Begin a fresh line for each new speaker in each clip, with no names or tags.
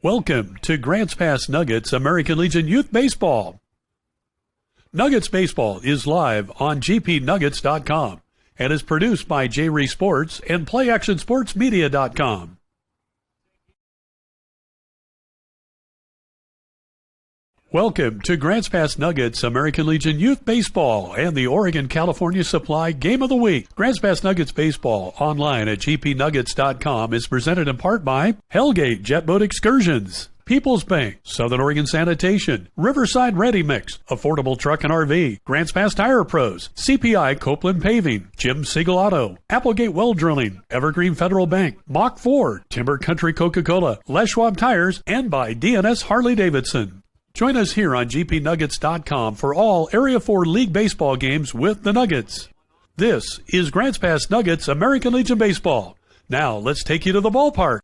Welcome to Grants Pass Nuggets American Legion Youth Baseball. Nuggets Baseball is live on gpnuggets.com and is produced by J-Re Sports and PlayActionSportsMedia.com. Welcome to Grants Pass Nuggets American Legion Youth Baseball and the Oregon-California Supply Game of the Week. Grants Pass Nuggets Baseball online at gpnuggets.com is presented in part by Hellgate Jet Boat Excursions, People's Bank, Southern Oregon Sanitation, Riverside Ready Mix, Affordable Truck and RV, Grants Pass Tire Pros, CPI Copeland Paving, Jim Siegel Auto, Applegate Well Drilling, Evergreen Federal Bank, Mach Ford, Timber Country Coca-Cola, Les Schwab Tires, and by DNS Harley Davidson. Join us here on gpnuggets.com for all Area 4 League baseball games with the Nuggets. This is Grants Pass Nuggets American Legion Baseball. Now let's take you to the ballpark.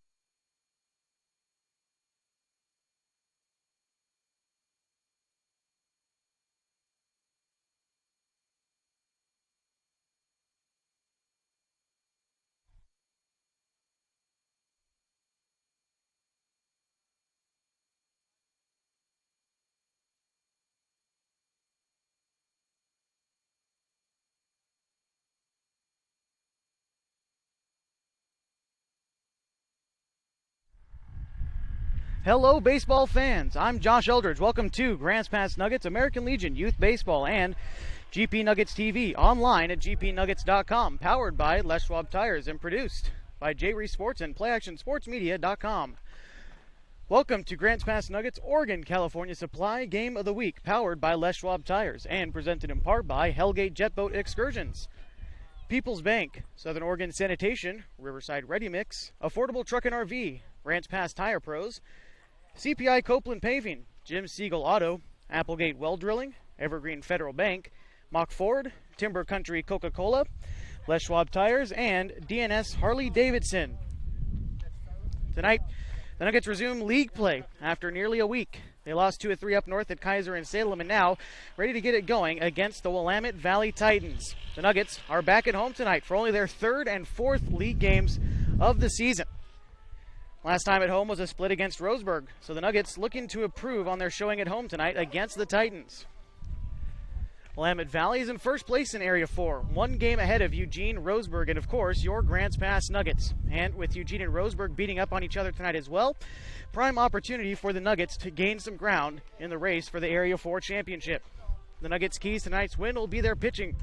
Hello, baseball fans. I'm Josh Eldridge. Welcome to Grants Pass Nuggets American Legion Youth Baseball and GP Nuggets TV online at gpnuggets.com, powered by Les Schwab Tires and produced by J-Re Sports and PlayActionSportsMedia.com. Welcome to Grants Pass Nuggets Oregon-California Supply Game of the Week, powered by Les Schwab Tires and presented in part by Hellgate Jet Boat Excursions, People's Bank, Southern Oregon Sanitation, Riverside Ready Mix, Affordable Truck and RV, Grants Pass Tire Pros, CPI Copeland Paving, Jim Siegel Auto, Applegate Well Drilling, Evergreen Federal Bank, Mach Ford, Timber Country Coca-Cola, Les Schwab Tires, and DNS Harley Davidson. Tonight, the Nuggets resume league play after nearly a week. They lost 2-3 up north at Kaiser and Salem and now ready to get it going against the Willamette Valley Titans. The Nuggets are back at home tonight for only their third and fourth league games of the season. Last time at home was a split against Roseburg, so the Nuggets looking to improve on their showing at home tonight against the Titans. Willamette Valley is in first place in Area 4, one game ahead of Eugene, Roseburg, and of course your Grants Pass Nuggets. And with Eugene and Roseburg beating up on each other tonight as well, prime opportunity for the Nuggets to gain some ground in the race for the Area 4 championship. The Nuggets' keys to tonight's win will be their pitching.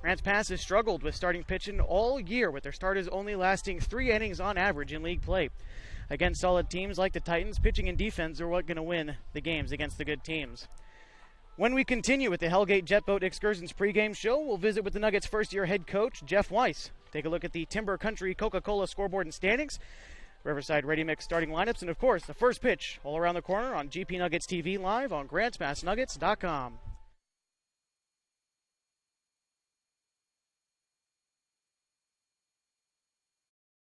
Grants Pass has struggled with starting pitching all year, with their starters only lasting 3 innings on average in league play. Against solid teams like the Titans, pitching and defense are what going to win the games against the good teams. When we continue with the Hellgate Jet Boat Excursions pregame show, we'll visit with the Nuggets' first-year head coach, Jeff Weiss. Take a look at the Timber Country Coca-Cola scoreboard and standings, Riverside Ready Mix starting lineups, and of course, the first pitch all around the corner on GP Nuggets TV live on GrantsPassNuggets.com.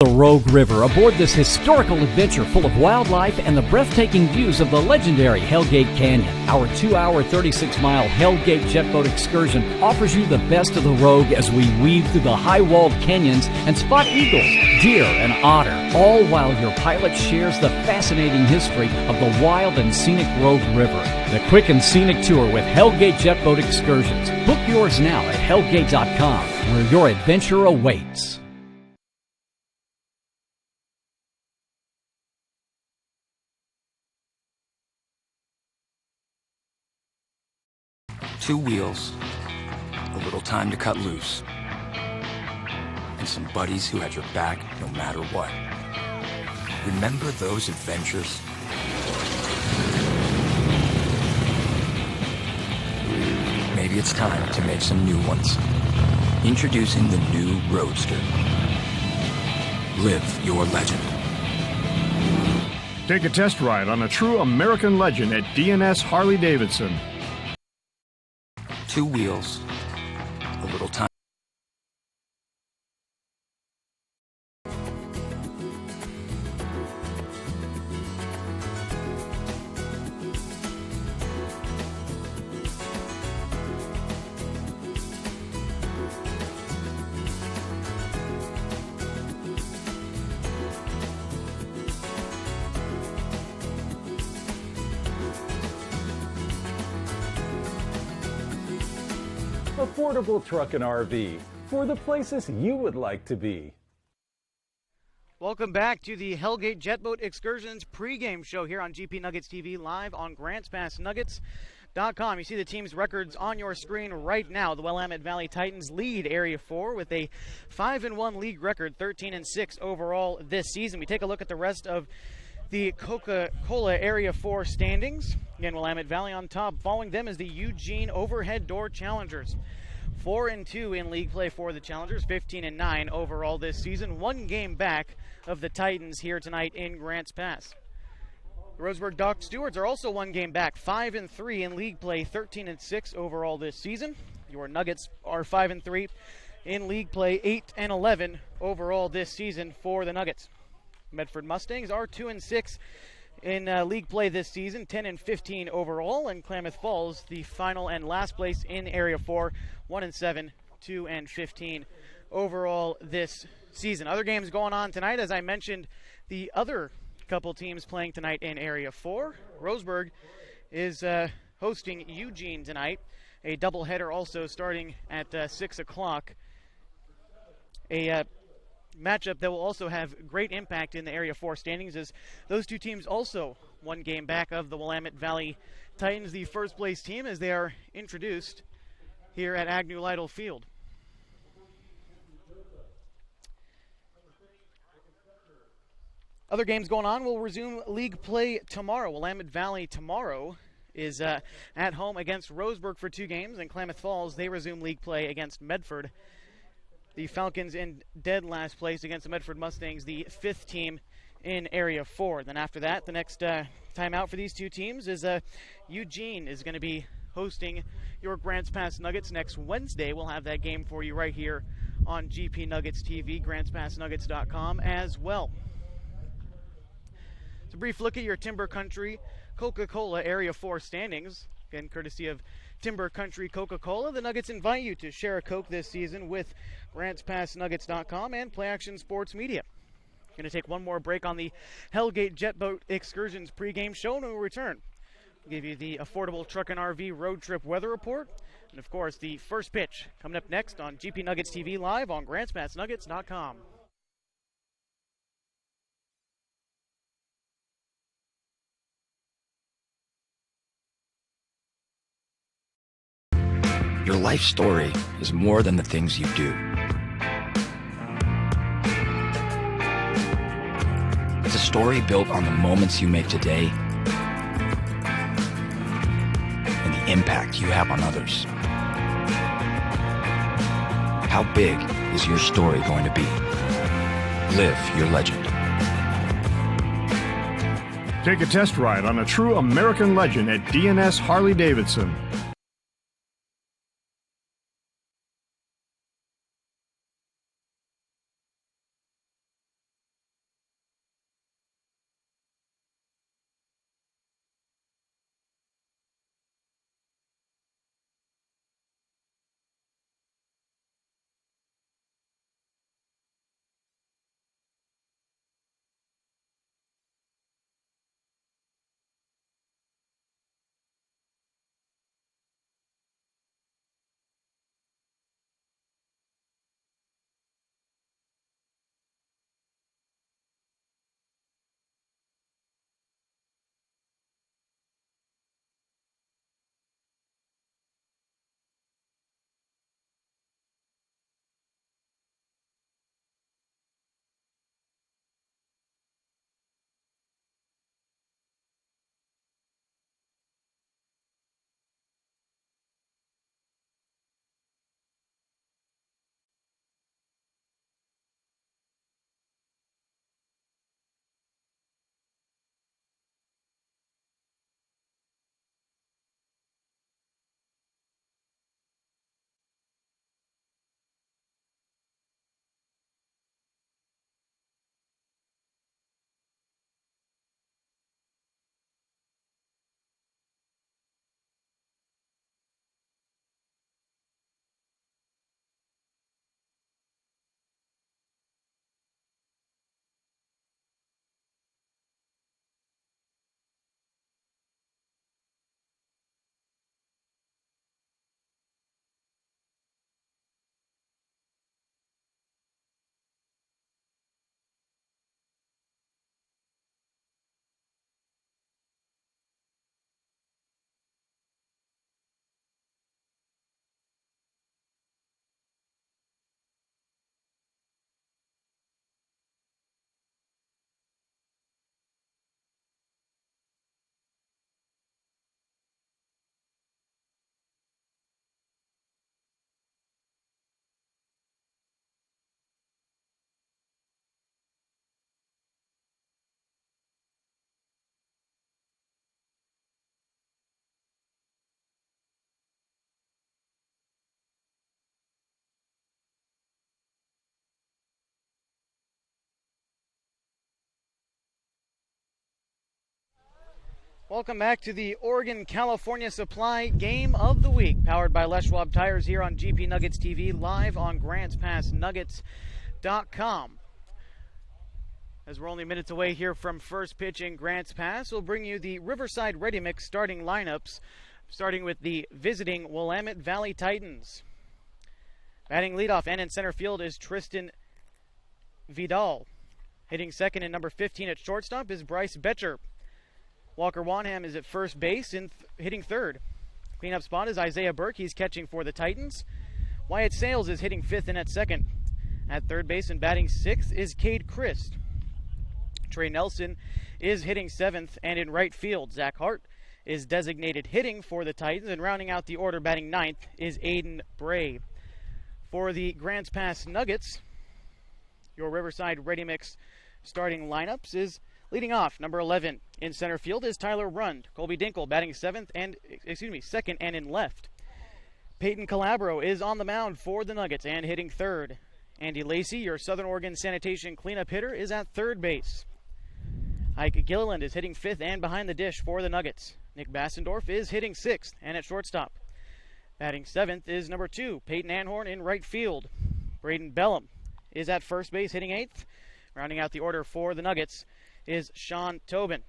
The Rogue River aboard this historical adventure full of wildlife and the breathtaking views of the legendary Hellgate Canyon. Our 2-hour, 36-mile Hellgate Jet Boat excursion offers you the best of the Rogue as we weave through the high-walled canyons and spot eagles, deer, and otter, all while your pilot shares the fascinating history of the wild and scenic Rogue River. The quick and scenic tour with Hellgate Jet Boat Excursions. Book yours now at hellgate.com, where your adventure awaits.
Two wheels, a little time to cut loose, and some buddies who had your back no matter what. Remember those adventures? Maybe it's time to make some new ones. Introducing the new Roadster. Live your legend.
Take a test ride on a true American legend at DNS Harley Davidson.
Two wheels, a little time.
Affordable Truck and RV for the places you would like to be.
Welcome back to the Hellgate Jetboat Excursions pregame show here on GP Nuggets TV, live on GrantsPassNuggets.com. You see the team's records on your screen right now. The Willamette Valley Titans lead Area 4 with a 5-1 league record, 13-6 overall this season. We take a look at the rest of the Coca-Cola Area 4 standings. Again, Willamette Valley on top. Following them is the Eugene Overhead Door Challengers. 4-2 in league play for the Challengers, 15-9 overall this season. One game back of the Titans here tonight in Grants Pass. The Roseburg Dock Stewards are also one game back, 5-3 in league play, 13-6 overall this season. Your Nuggets are 5-3 in league play, 8-11 overall this season for the Nuggets. Medford Mustangs are 2-6 in league play this season, 10-15 overall, and Klamath Falls, the final and last place in Area 4, 1-7, 2-15 overall this season. Other games going on tonight, as I mentioned, the other couple teams playing tonight in Area 4. Roseburg is hosting Eugene tonight, a doubleheader also starting at 6 o'clock. A matchup that will also have great impact in the Area 4 standings, as those two teams also one game back of the Willamette Valley Titans, the first place team, as they are introduced here at Agnew Lytle Field. Other games going on will resume league play tomorrow. Willamette Valley tomorrow is at home against Roseburg for 2 games, and Klamath Falls, they resume league play against Medford. The Falcons in dead last place against the Medford Mustangs, the 5th team in Area 4. Then after that, the next time out for these two teams is Eugene is going to be hosting your Grants Pass Nuggets next Wednesday. We'll have that game for you right here on GP Nuggets TV, GrantsPassNuggets.com as well. It's a brief look at your Timber Country Coca-Cola Area 4 standings. Again, courtesy of Timber Country Coca-Cola. The Nuggets invite you to share a Coke this season with GrantsPassNuggets.com and Play Action Sports Media. Going to take one more break on the Hellgate Jetboat Excursions pregame show, and we'll return. We'll give you the Affordable Truck and RV Road Trip Weather Report, and of course the first pitch coming up next on GP Nuggets TV live on GrantsPassNuggets.com.
Your life story is more than the things you do. It's a story built on the moments you make today and the impact you have on others. How big is your story going to be? Live your legend.
Take a test ride on a true American legend at DNS Harley-Davidson.
Welcome back to the Oregon-California Supply Game of the Week, powered by Les Schwab Tires here on GP Nuggets TV, live on GrantsPassNuggets.com. As we're only minutes away here from first pitch in Grants Pass, we'll bring you the Riverside Ready Mix starting lineups, starting with the visiting Willamette Valley Titans. Batting leadoff and in center field is Tristan Vidal. Hitting second and number 15 at shortstop is Bryce Betcher. Walker Wanham is at first base and hitting third. Cleanup spot is Isaiah Burke. He's catching for the Titans. Wyatt Sales is hitting fifth and at second. At third base and batting sixth is Cade Christ. Trey Nelson is hitting seventh, and in right field, Zach Hart is designated hitting for the Titans, and rounding out the order batting ninth is Aiden Bray. For the Grants Pass Nuggets, your Riverside Ready Mix starting lineups is leading off, number 11 in center field is Tyler Rund. Colby Dinkle batting second and in left. Peyton Calabro is on the mound for the Nuggets and hitting third. Andy Lacey, your Southern Oregon Sanitation cleanup hitter, is at third base. Ike Gilliland is hitting fifth and behind the dish for the Nuggets. Nick Bassendorf is hitting sixth and at shortstop. Batting seventh is number 2, Peyton Anhorn in right field. Braden Bellum is at first base hitting eighth. Rounding out the order for the Nuggets is Sean Tobin.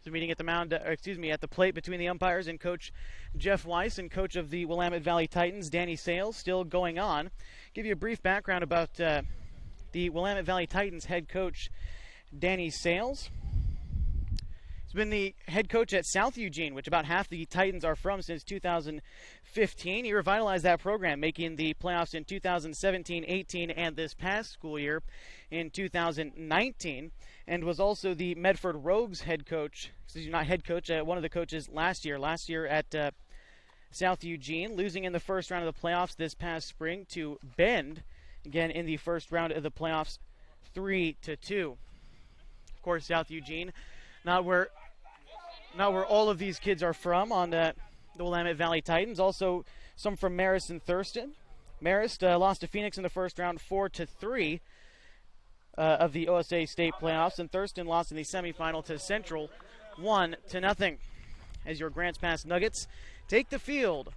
So meeting at the plate between the umpires and Coach Jeff Weiss and coach of the Willamette Valley Titans, Danny Sales, still going on. Give you a brief background about the Willamette Valley Titans head coach, Danny Sales. He's been the head coach at South Eugene, which about half the Titans are from, since 2015. He revitalized that program, making the playoffs in 2017-18 and this past school year in 2019, and was also the Medford Rogues head coach, one of the coaches last year at South Eugene, losing in the first round of the playoffs this past spring to Bend, again in the first round of the playoffs, 3-2. Of course, South Eugene, not where all of these kids are from on the Willamette Valley Titans. Also, some from Marist and Thurston. Marist lost to Phoenix in the first round 4-3 of the OSA state playoffs, and Thurston lost in the semifinal to Central 1-0. As your Grants Pass Nuggets take the field.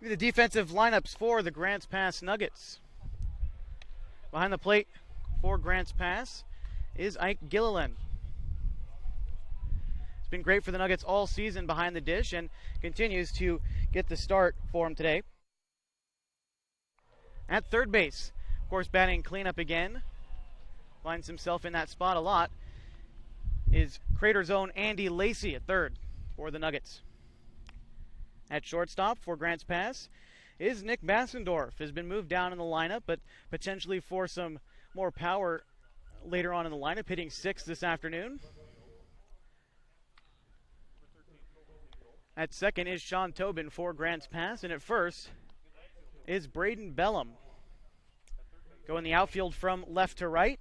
The defensive lineups for the Grants Pass Nuggets. Behind the plate for Grants Pass is Ike Gilliland. It's been great for the Nuggets all season behind the dish and continues to get the start for him today. At third base, of course, batting cleanup again, finds himself in that spot a lot, is Crater's own Andy Lacey at third for the Nuggets. At shortstop for Grants Pass is Nick Bassendorf. Has been moved down in the lineup, but potentially for some more power later on in the lineup, hitting sixth this afternoon. At second is Sean Tobin for Grants Pass, and at first is Braden Bellum. Going the outfield from left to right.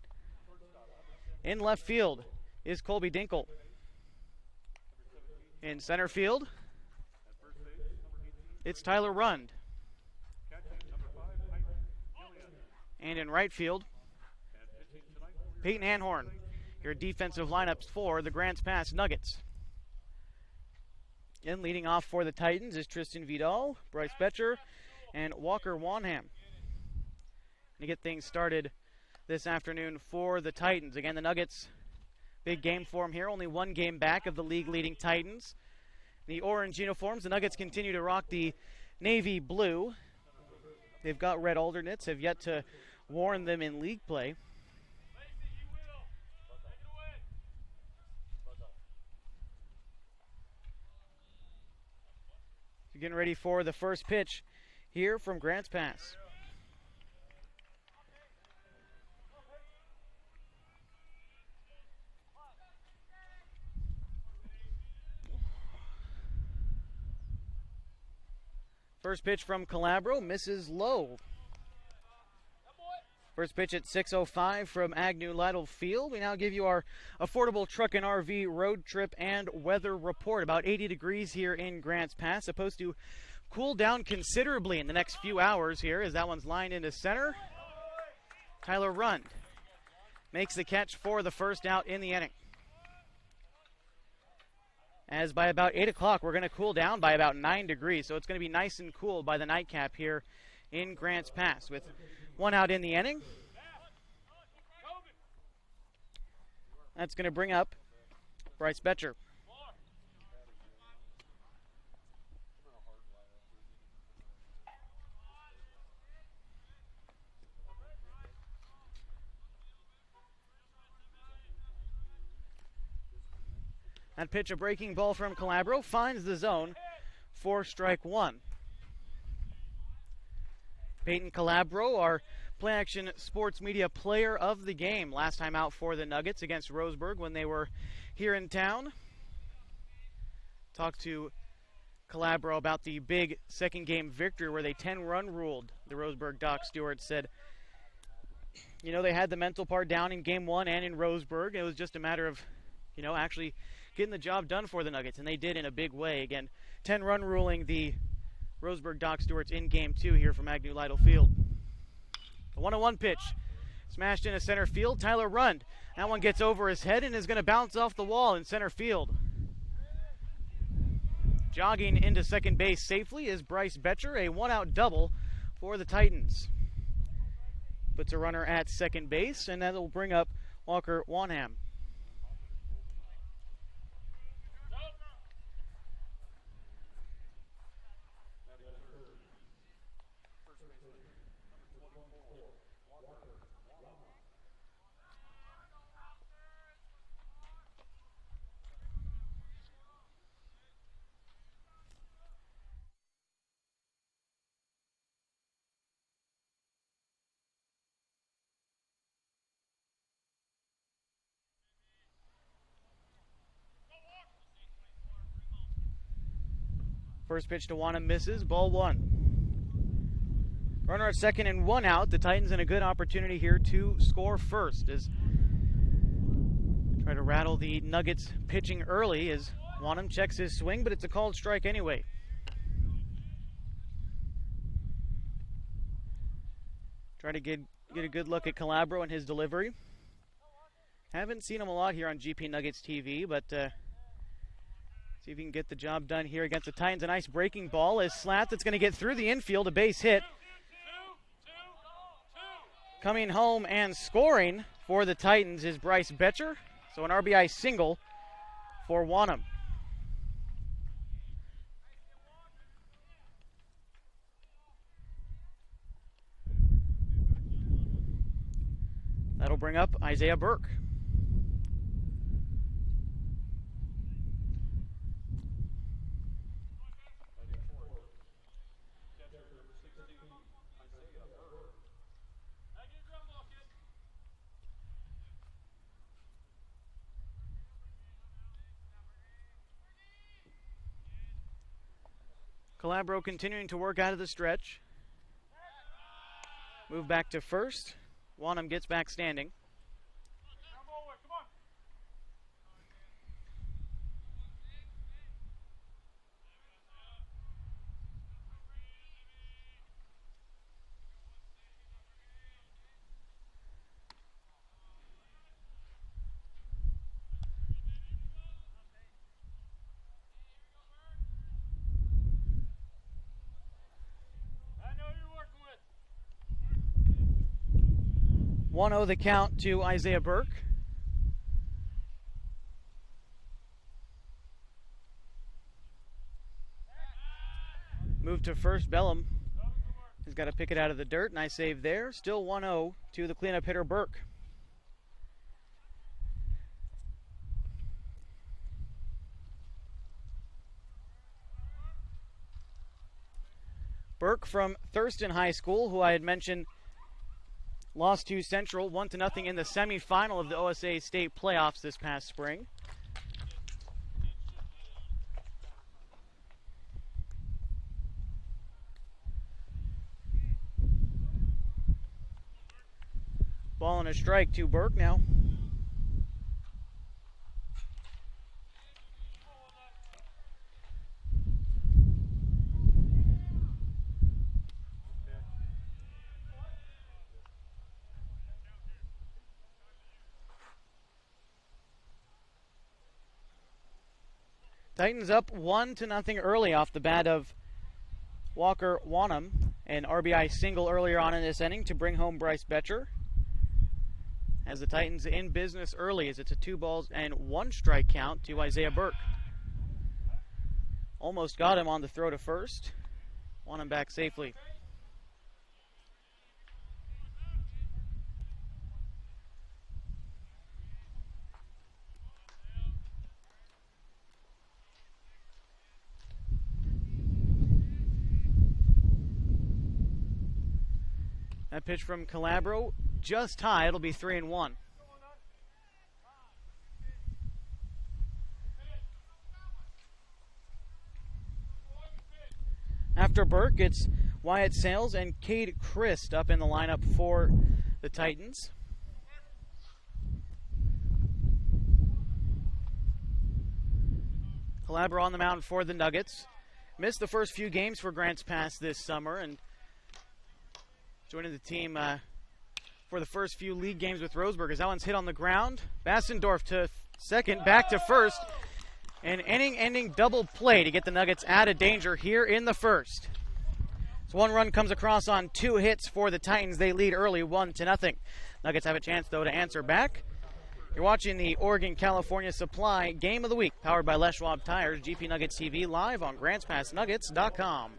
In left field is Colby Dinkle. In center field, it's Tyler Rund. And in right field, Peyton Anhorn. Your defensive lineups for the Grants Pass Nuggets. And leading off for the Titans is Tristan Vidal, Bryce Betcher, and Walker Wanham. To get things started this afternoon for the Titans. Again, the Nuggets, big game for them here. Only one game back of the league-leading Titans. The orange uniforms, the Nuggets continue to rock the navy blue. They've got red alternates, have yet to warn them in league play. So getting ready for the first pitch here from Grants Pass. First pitch from Calabro misses low. First pitch at 6:05 from Agnew Lytle Field. We now give you our affordable truck and RV road trip and weather report. About 80 degrees here in Grants Pass. Supposed to cool down considerably in the next few hours here as that one's lined into center. Tyler Rund makes the catch for the first out in the inning. As by about 8 o'clock, we're going to cool down by about 9 degrees. So it's going to be nice and cool by the nightcap here in Grants Pass with one out in the inning. That's going to bring up Bryce Betcher. That pitch, a breaking ball from Calabro, finds the zone for strike one. Peyton Calabro, our Play Action Sports Media Player of the Game, last time out for the Nuggets against Roseburg when they were here in town. Talked to Calabro about the big second game victory where they 10-run ruled the Roseburg Doc Stewart. Said, you know, they had the mental part down in game one and in Roseburg. It was just a matter of, you know, actually getting the job done for the Nuggets, and they did in a big way. Again, 10-run ruling the Roseburg Doc Stewarts in game two here from Agnew Lytle Field. The 1-1 pitch smashed into center field. Tyler Rund. That one gets over his head and is going to bounce off the wall in center field. Jogging into second base safely is Bryce Betcher, a one-out double for the Titans. Puts a runner at second base, and that will bring up Walker Wanham. First pitch to Wanham misses, ball one. Runner at second and one out. The Titans in a good opportunity here to score first as try to rattle the Nuggets pitching early as Wanham checks his swing, but it's a called strike anyway. Try to get a good look at Calabro and his delivery. Haven't seen him a lot here on GP Nuggets TV, but see if he can get the job done here against the Titans. A nice breaking ball is slapped. It's going to get through the infield, a base hit. Coming home and scoring for the Titans is Bryce Betcher. So an RBI single for Wanham. That'll bring up Isaiah Burke. Calabro continuing to work out of the stretch. Move back to first. Wanham gets back standing.
I know you're working with.
1-0 the count to Isaiah Burke. Move to first. Bellum has got to pick it out of the dirt. Nice save there. Still 1-0 to the cleanup hitter Burke. Burke from Thurston High School, who I had mentioned lost to Central 1-0 in the semifinal of the OSA State playoffs this past spring. Ball and a strike to Burke now. Titans up 1-0 early off the bat of Walker Wanham. An RBI single earlier on in this inning to bring home Bryce Betcher. As the Titans in business early as it's a 2-1 count to Isaiah Burke. Almost got him on the throw to first. Want him back safely. That pitch from Calabro, just high. It'll be 3-1. After Burke, it's Wyatt Sales and Cade Christ up in the lineup for the Titans. Calabro on the mound for the Nuggets. Missed the first few games for Grants Pass this summer and joining the team for the first few league games with Roseburg as that one's hit on the ground. Bassendorf to second, back to first. An inning-ending double play to get the Nuggets out of danger here in the first. So one run comes across on 2 hits for the Titans. They lead early 1-0. Nuggets have a chance, though, to answer back. You're watching the Oregon-California Supply Game of the Week, powered by Les Schwab Tires, GP Nuggets TV, live on GrantsPassNuggets.com.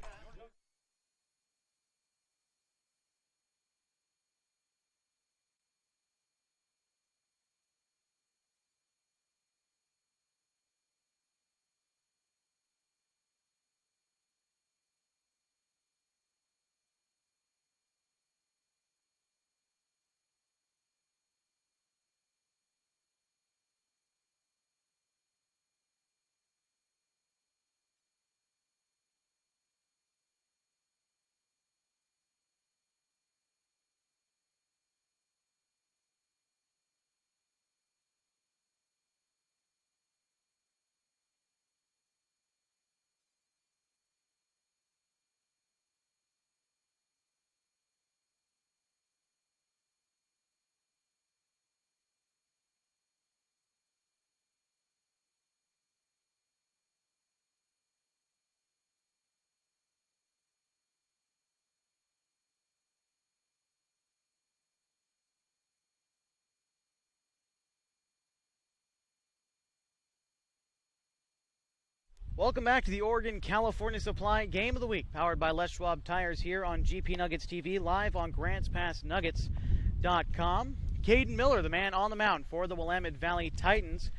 Welcome back to the Oregon-California Supply Game of the Week, powered by Les Schwab Tires here on GP Nuggets TV, live on GrantsPassNuggets.com. Caden Miller, the man on the mound for the Willamette Valley Titans,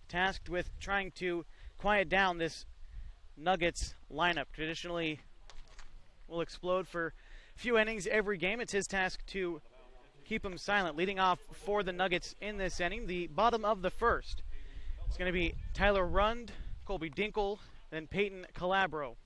tasked with trying to quiet down this Nuggets lineup. Traditionally will explode for a few innings every game. It's his task to keep them silent. Leading off for the Nuggets in this inning, the bottom of the first. It's going to be Tyler Rund, Colby Dinkle, then Peyton Calabro.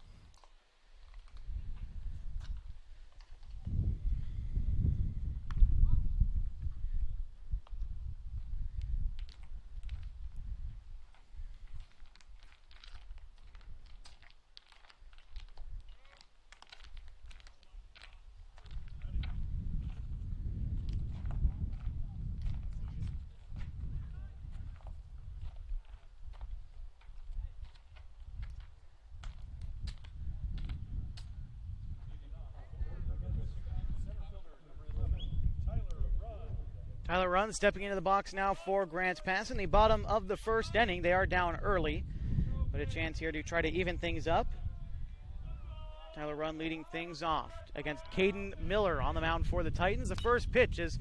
Tyler Rund stepping into the box now for Grants Pass. In the bottom of the first inning, they are down early, but a chance here to try to even things up. Tyler Rund leading things off against Caden Miller on the mound for the Titans. The first pitch is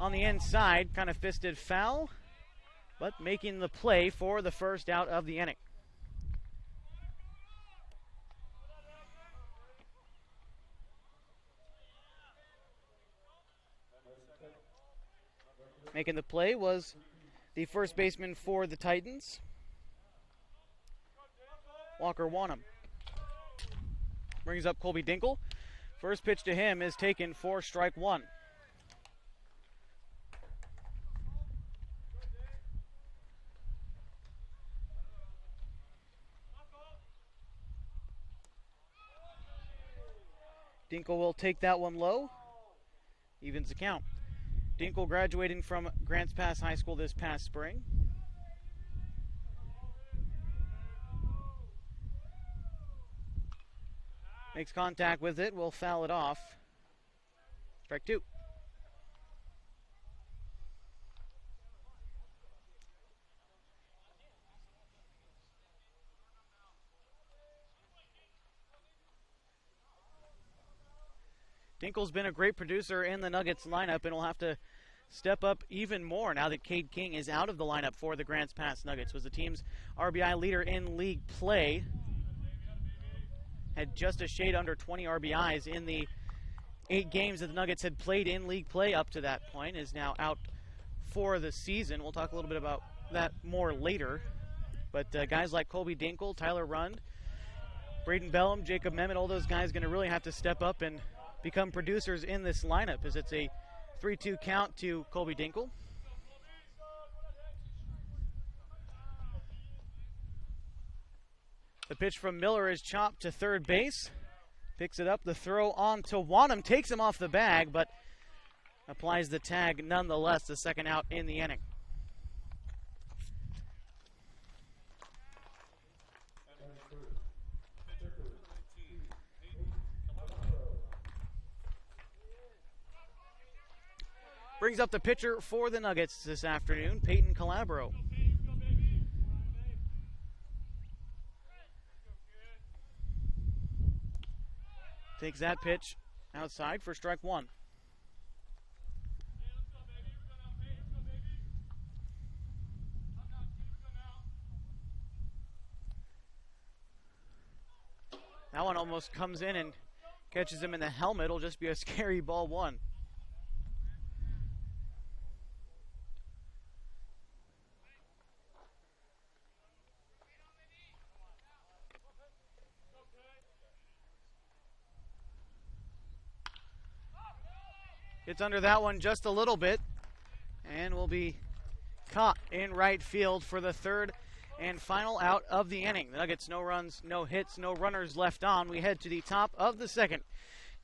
on the inside, kind of fisted foul, but making the play for the first out of the inning. Making the play was the first baseman for the Titans, Walker Wanham. Brings up Colby Dinkle. First pitch to him is taken for strike one. Dinkle will take that one low. Evens the count. Dinkle graduating from Grants Pass High School this past spring. Makes contact with it, will foul it off. Strike two. Dinkle's been a great producer in the Nuggets lineup and will have to step up even more now that Cade King is out of the lineup for the Grants Pass Nuggets. Was the team's RBI leader in league play. Had just a shade under 20 RBIs in the 8 games that the Nuggets had played in league play up to that point. Is now out for the season. We'll talk a little bit about that more later. But guys like Colby Dinkle, Tyler Rund, Braden Bellum, Jacob Mehmet, all those guys going to really have to step up and become producers in this lineup, as it's a 3-2 count to Colby Dinkle. The pitch from Miller is chopped to third base. Picks it up, the throw on to Wanham, takes him off the bag, but applies the tag nonetheless, the second out in the inning. Brings up the pitcher for the Nuggets this afternoon, Peyton Calabro. Takes that pitch outside for strike one. That one almost comes in and catches him in the helmet. It'll just be a scary ball one. Gets under that one just a little bit and will be caught in right field for the third and final out of the inning. The Nuggets, no runs, no hits, no runners left on. We head to the top of the second.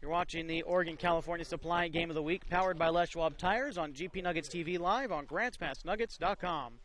You're watching the Oregon-California Supply Game of the Week, powered by Les Schwab Tires on GP Nuggets TV live on GrantsPassNuggets.com.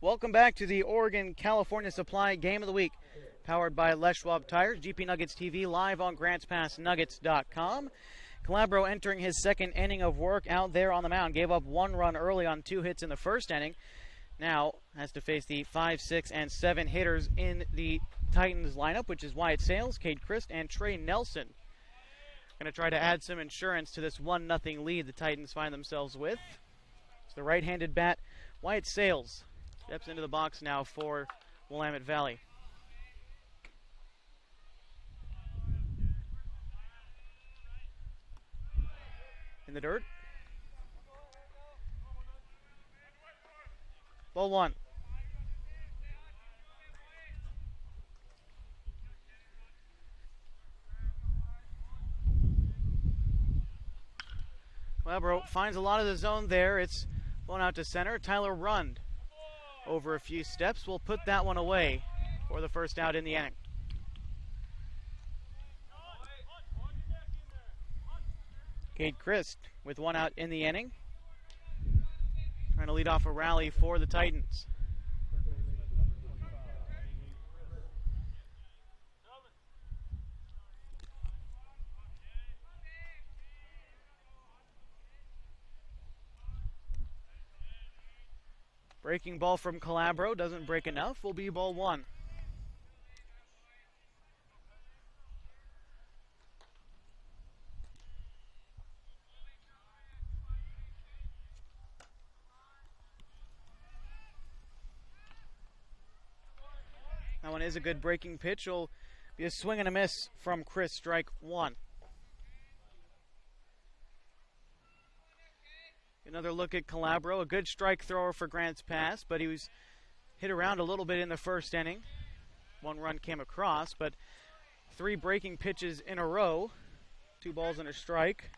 Welcome back to the Oregon-California Supply Game of the Week, powered by Les Schwab Tires, GP Nuggets TV, live on GrantsPassNuggets.com. Calabro entering his second inning of work out there on the mound. Gave up 1 run early on 2 hits in the first inning. Now has to face the 5, 6, and 7 hitters in the Titans lineup, which is Wyatt Sales, Cade Christ, and Trey Nelson. Going to try to add some insurance to this 1-0 lead the Titans find themselves with. It's the right-handed bat, Wyatt Sales. Steps into the box now for Willamette Valley. In the dirt. Ball one. Calabro finds a lot of the zone there. It's blown out to center. Tyler Rund over a few steps. We'll put that one away for the first out in the inning. Cade Christ with one out in the inning, trying to lead off a rally for the Titans. Breaking ball from Calabro, doesn't break enough, will be ball one. That one is a good breaking pitch. Will be a swing and a miss from Chris, strike one. Another look at Calabro, a good strike thrower for Grants Pass, but he was hit around a little bit in the first inning. One run came across, but 3 breaking pitches in a row. 2 balls and a strike.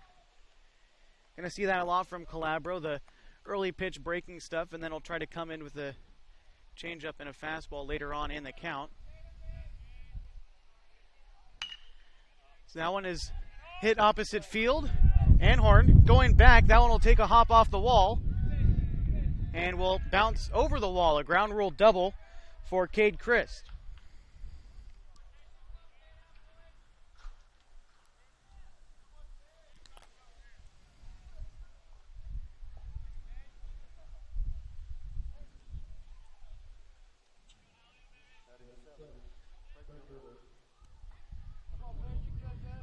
Going to see that a lot from Calabro, the early pitch breaking stuff, and then he'll try to come in with a changeup and a fastball later on in the count. So that one is hit opposite field. Anhorn going back. That one will take a hop off the wall and will bounce over the wall. A ground rule double for Cade Christ.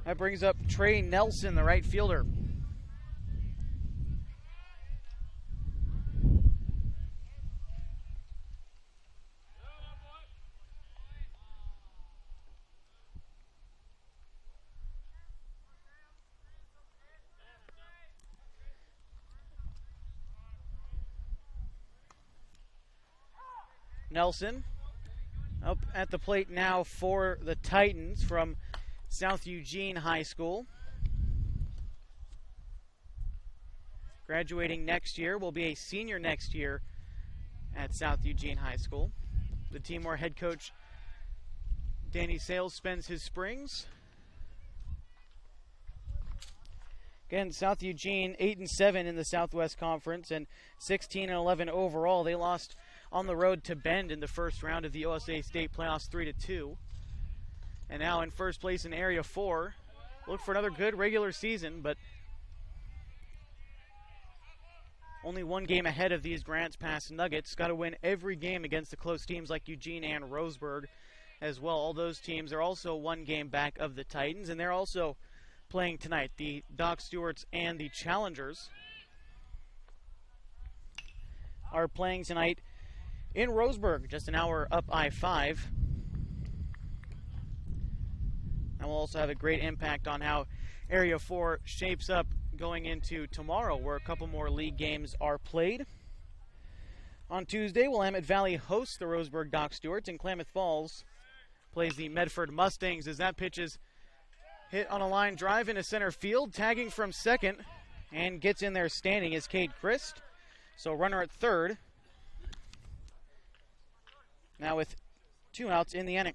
That brings up Trey Nelson, the right fielder. Nelson up at the plate now for the Titans from South Eugene High School. Graduating next year, will be a senior next year at South Eugene High School. The team where head coach Danny Sales spends his springs. Again, South Eugene 8-7 in the Southwest Conference and 16-11 overall. They lost on the road to Bend in the first round of the OSA State Playoffs 3-2. And now in first place in Area 4. Look for another good regular season, but only one game ahead of these Grants Pass Nuggets. Got to win every game against the close teams like Eugene and Roseburg as well. All those teams are also one game back of the Titans, and they're also playing tonight. The Doc Stewarts and the Challengers are playing tonight in Roseburg, just an hour up I-5. And will also have a great impact on how Area 4 shapes up going into tomorrow, where a couple more league games are played. On Tuesday, Willamette Valley hosts the Roseburg Doc Stewarts, and Klamath Falls plays the Medford Mustangs as that pitch is hit on a line drive into center field. Tagging from second and gets in there standing is Cade Christ. So runner at third. Now with 2 outs in the inning.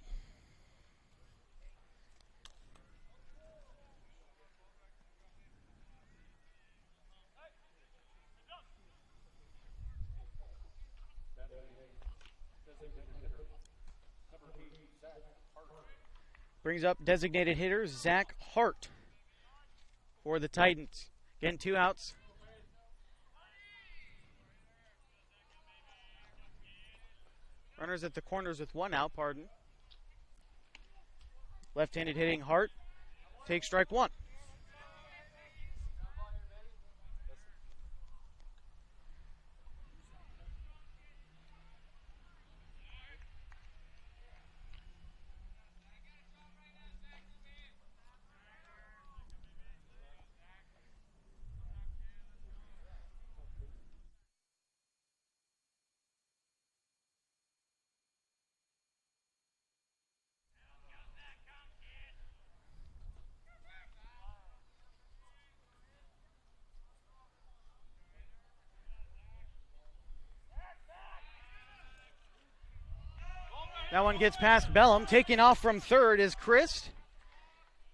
Brings up designated hitter Zach Hart for the Titans. Again, 2 outs. Runners at the corners with 1 out, pardon. Left-handed hitting Hart takes strike 1. That one gets past Bellum. Taking off from third is Christ.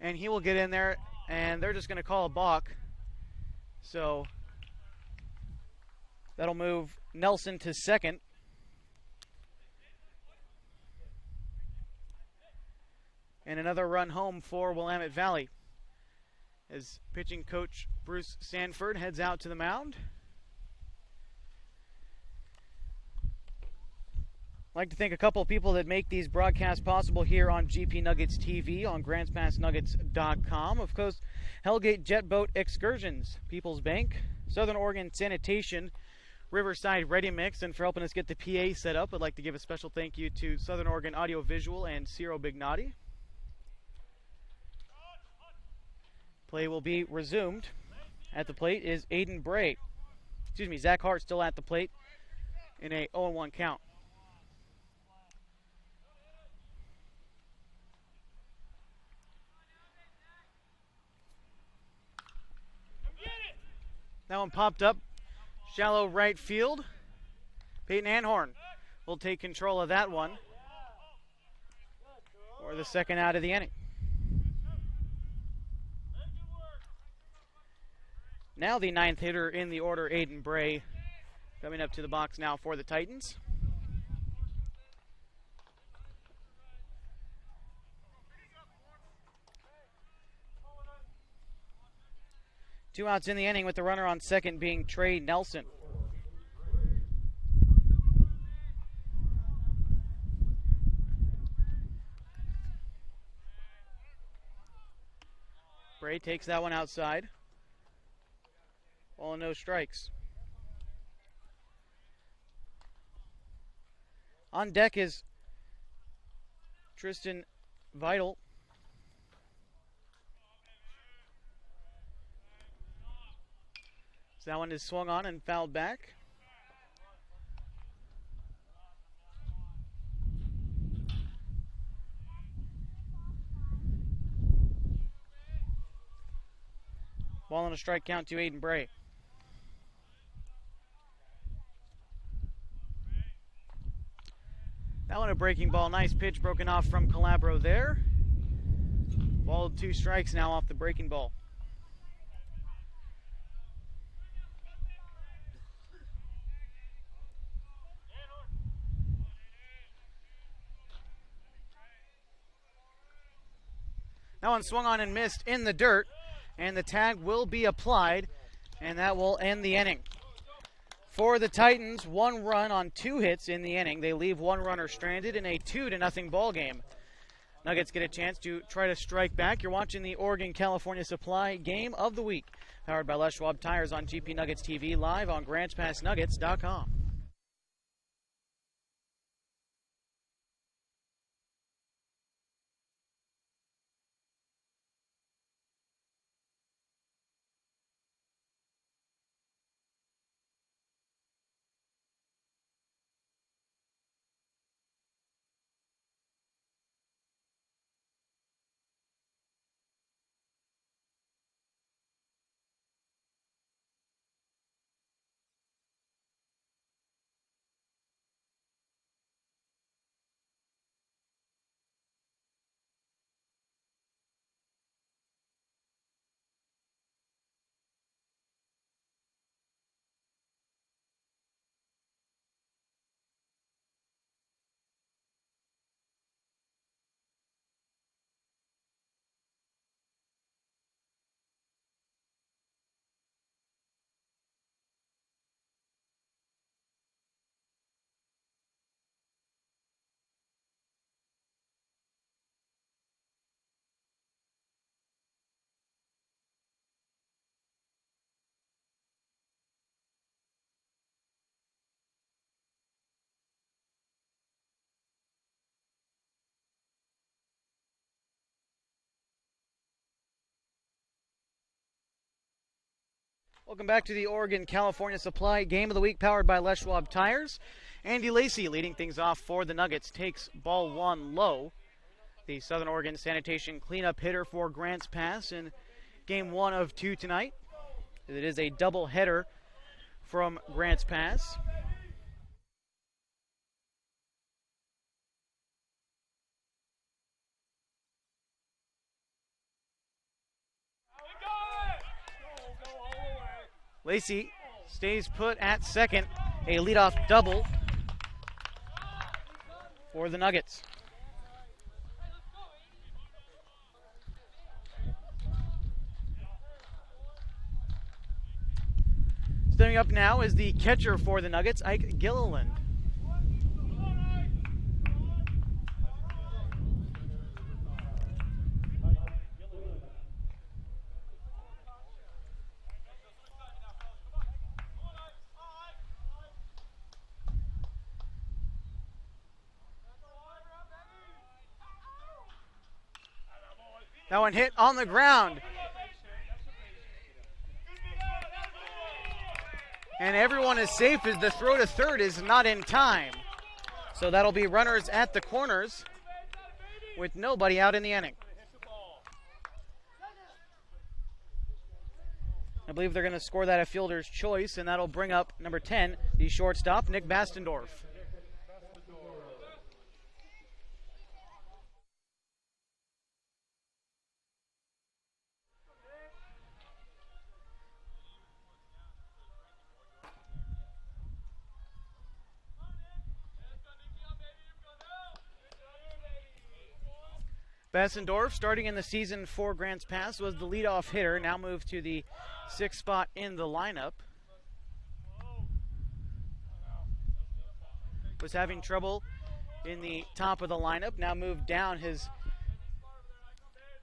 And he will get in there, and they're just going to call a balk So that'll move Nelson to second. And another run home for Willamette Valley as pitching coach Bruce Sanford heads out to the mound. I'd like to thank a couple of people that make these broadcasts possible here on GP Nuggets TV on GrantsPassNuggets.com. Of course, Hellgate Jet Boat Excursions, People's Bank, Southern Oregon Sanitation, Riverside Ready Mix, and for helping us get the PA set up, I'd like to give a special thank you to Southern Oregon Audio Visual and Ciro Bignati. Play will be resumed. At the plate is Aiden Bray. Zach Hart still at the plate in a 0-1 count. That one popped up. Shallow right field. Peyton Anhorn will take control of that one for the second out of the inning. Now the ninth hitter in the order, Aiden Bray, coming up to the box now for the Titans. Two outs in the inning with the runner on second being Trey Nelson. Bray takes that one outside. Ball and no strikes. On deck is Tristan Vital. So that one is swung on and fouled back. Ball on a strike count to Aiden Bray. That one a breaking ball. Nice pitch broken off from Calabro there. Ball 2 strikes now off the breaking ball. That one swung on and missed in the dirt, and the tag will be applied, and that will end the inning. For the Titans, 1 run on 2 hits in the inning. They leave 1 runner stranded in a 2-0 ball game. Nuggets get a chance to try to strike back. You're watching the Oregon-California Supply Game of the Week, powered by Les Schwab Tires on GP Nuggets TV, live on GrantsPassNuggets.com. Welcome back to the Oregon-California Supply Game of the Week, powered by Les Schwab Tires. Andy Lacey leading things off for the Nuggets, takes ball 1 low. The Southern Oregon Sanitation cleanup hitter for Grants Pass in game 1 of 2 tonight. It is a double header from Grants Pass. Lacey stays put at second. A leadoff double for the Nuggets. Stepping up now is the catcher for the Nuggets, Ike Gilliland. That one hit on the ground. And everyone is safe as the throw to third is not in time. So that'll be runners at the corners with nobody out in the inning. I believe they're going to score that a fielder's choice, and that'll bring up number 10, the shortstop, Nick Bastendorf. Bastendorf, starting in the season for Grants Pass, was the leadoff hitter, now moved to the sixth spot in the lineup. Was having trouble in the top of the lineup, now moved down, has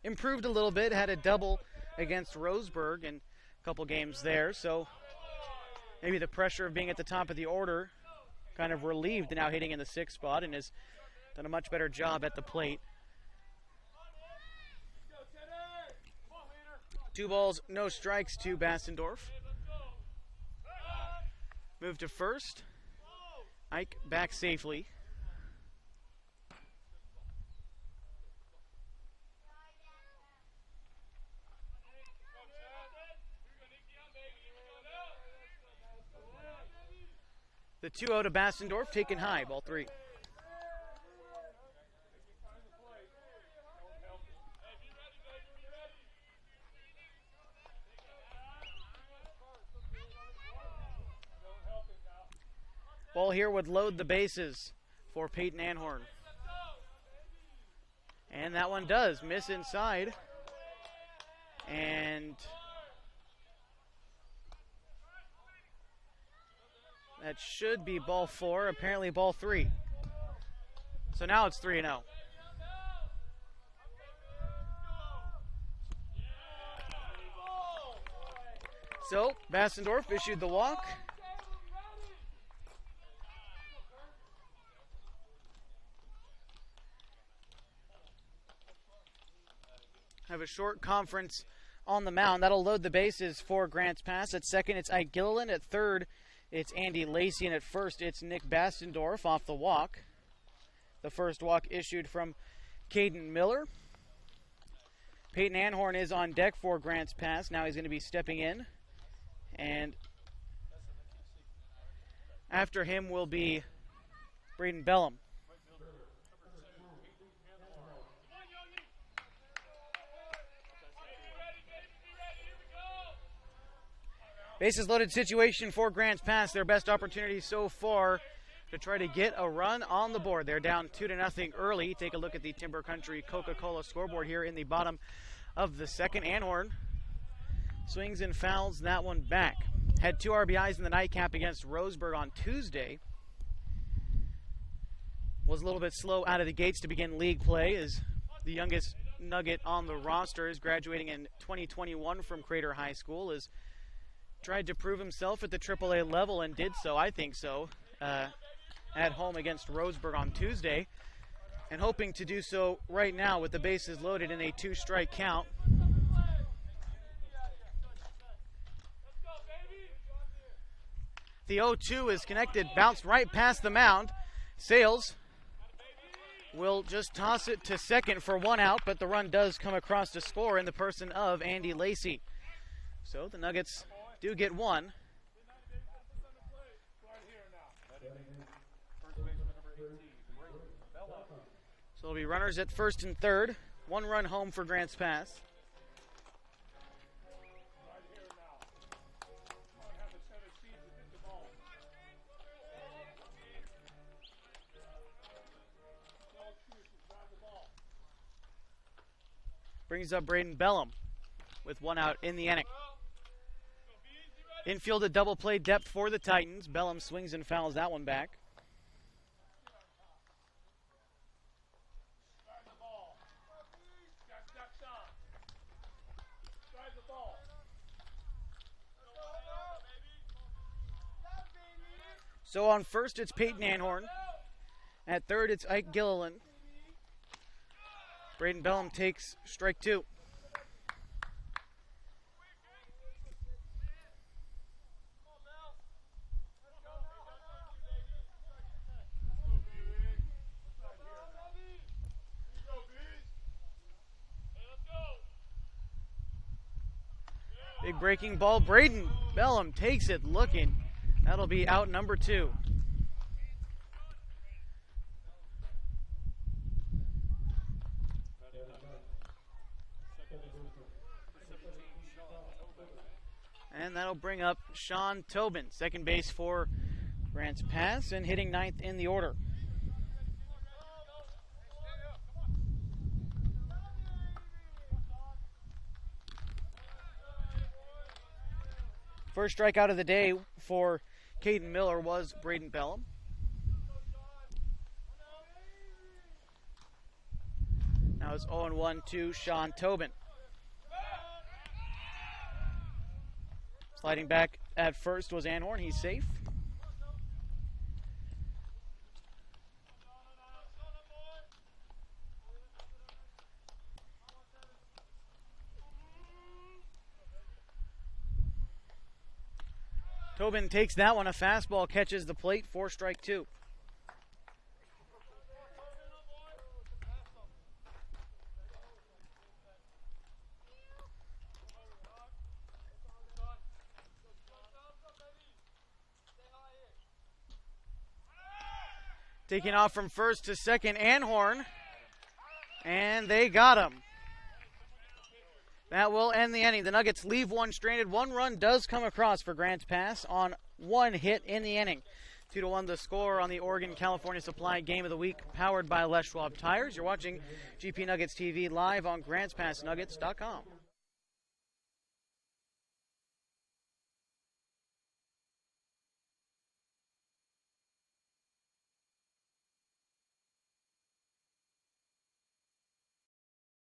improved a little bit, had a double against Roseburg in a couple games there, so maybe the pressure of being at the top of the order kind of relieved, now hitting in the sixth spot, and has done a much better job at the plate. 2 balls, no strikes to Bastendorf. Move to first. Ike back safely. The 2-0 to Bastendorf, taken high, ball 3. Ball here would load the bases for Peyton Anhorn. And that one does miss inside. And that should be ball 4, apparently ball 3. So now it's 3-0. So Bastendorf issued the walk. Have a short conference on the mound. That'll load the bases for Grants Pass. At second, it's Ike Gilliland. At third, it's Andy Lacey. And at first, it's Nick Bastendorf off the walk. The first walk issued from Caden Miller. Peyton Anhorn is on deck for Grants Pass. Now he's going to be stepping in. And after him will be Braden Bellum. Bases loaded situation for Grants Pass. Their best opportunity so far to try to get a run on the board. They're down 2-0 early. Take a look at the Timber Country Coca-Cola scoreboard here in the bottom of the second. Anhorn swings and fouls that one back. Had 2 RBIs in the nightcap against Roseburg on Tuesday. Was a little bit slow out of the gates to begin league play, as the youngest Nugget on the roster is graduating in 2021 from Crater High School. Is tried to prove himself at the AAA level and did so, I think so, at home against Roseburg on Tuesday, and hoping to do so right now with the bases loaded in a 2-strike count. The 0-2 is connected, bounced right past the mound. Sales will just toss it to second for 1 out, but the run does come across to score in the person of Andy Lacey. So the Nuggets do get 1. So it'll be runners at first and third. 1 run home for Grants Pass. Brings up Braden Bellum with one out in the inning. Infield a double play depth for the Titans. Bellum swings and fouls that one back. So on first, it's Peyton Anhorn. At third, it's Ike Gilliland. Braden Bellum takes strike two. Big breaking ball. Braden Bellum takes it looking. That'll be out number two. And that'll bring up Sean Tobin, second base for Grants Pass and hitting ninth in the order. First strikeout of the day for Caden Miller was Braden Bellum. Now it's 0-1 to Sean Tobin. Sliding back at first was Anhorn. He's safe. Tobin takes that one. A fastball catches the plate for strike two. Taking off from first to second, Anhorn. And they got him. That will end the inning. The Nuggets leave one stranded. One run does come across for Grants Pass on one hit in the inning. 2-1 the score on the Oregon-California Supply Game of the Week, powered by Les Schwab Tires. You're watching GP Nuggets TV live on GrantsPassNuggets.com.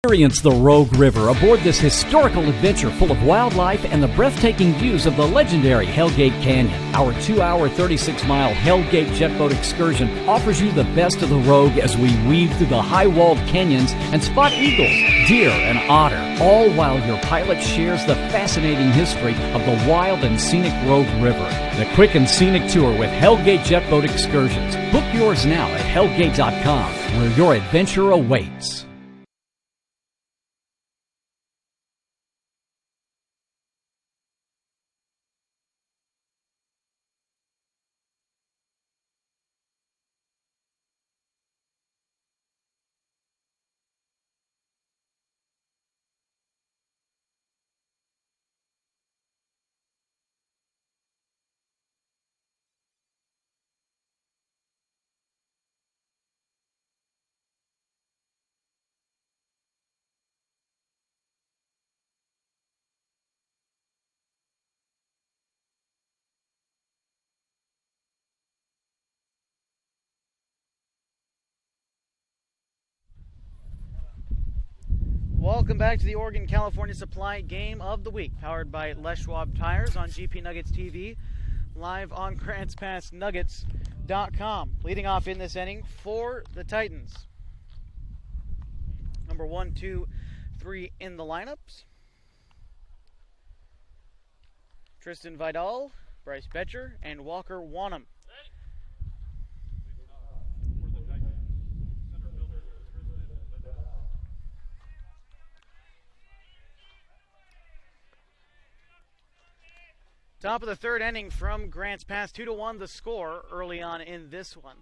Experience the Rogue River aboard this historical adventure full of wildlife and the breathtaking views of the legendary Hellgate Canyon. Our 2-hour, 36-mile Hellgate jet boat excursion offers you the best of the Rogue as we weave through the high-walled canyons and spot eagles, deer, and otter, all while your pilot shares the fascinating history of the wild and scenic Rogue River. The quick and scenic tour with Hellgate jet boat excursions. Book yours now at hellgate.com, where your adventure awaits.
Welcome back to the Oregon-California Supply Game of the Week, powered by Les Schwab Tires on GP Nuggets TV, live on GrantsPassNuggets.com. Leading off in this inning for the Titans. Number 1, 2, 3 in the lineups. Tristan Vidal, Bryce Betcher, and Walker Wanham. Top of the third inning from Grants Pass, 2-1 the score early on in this one.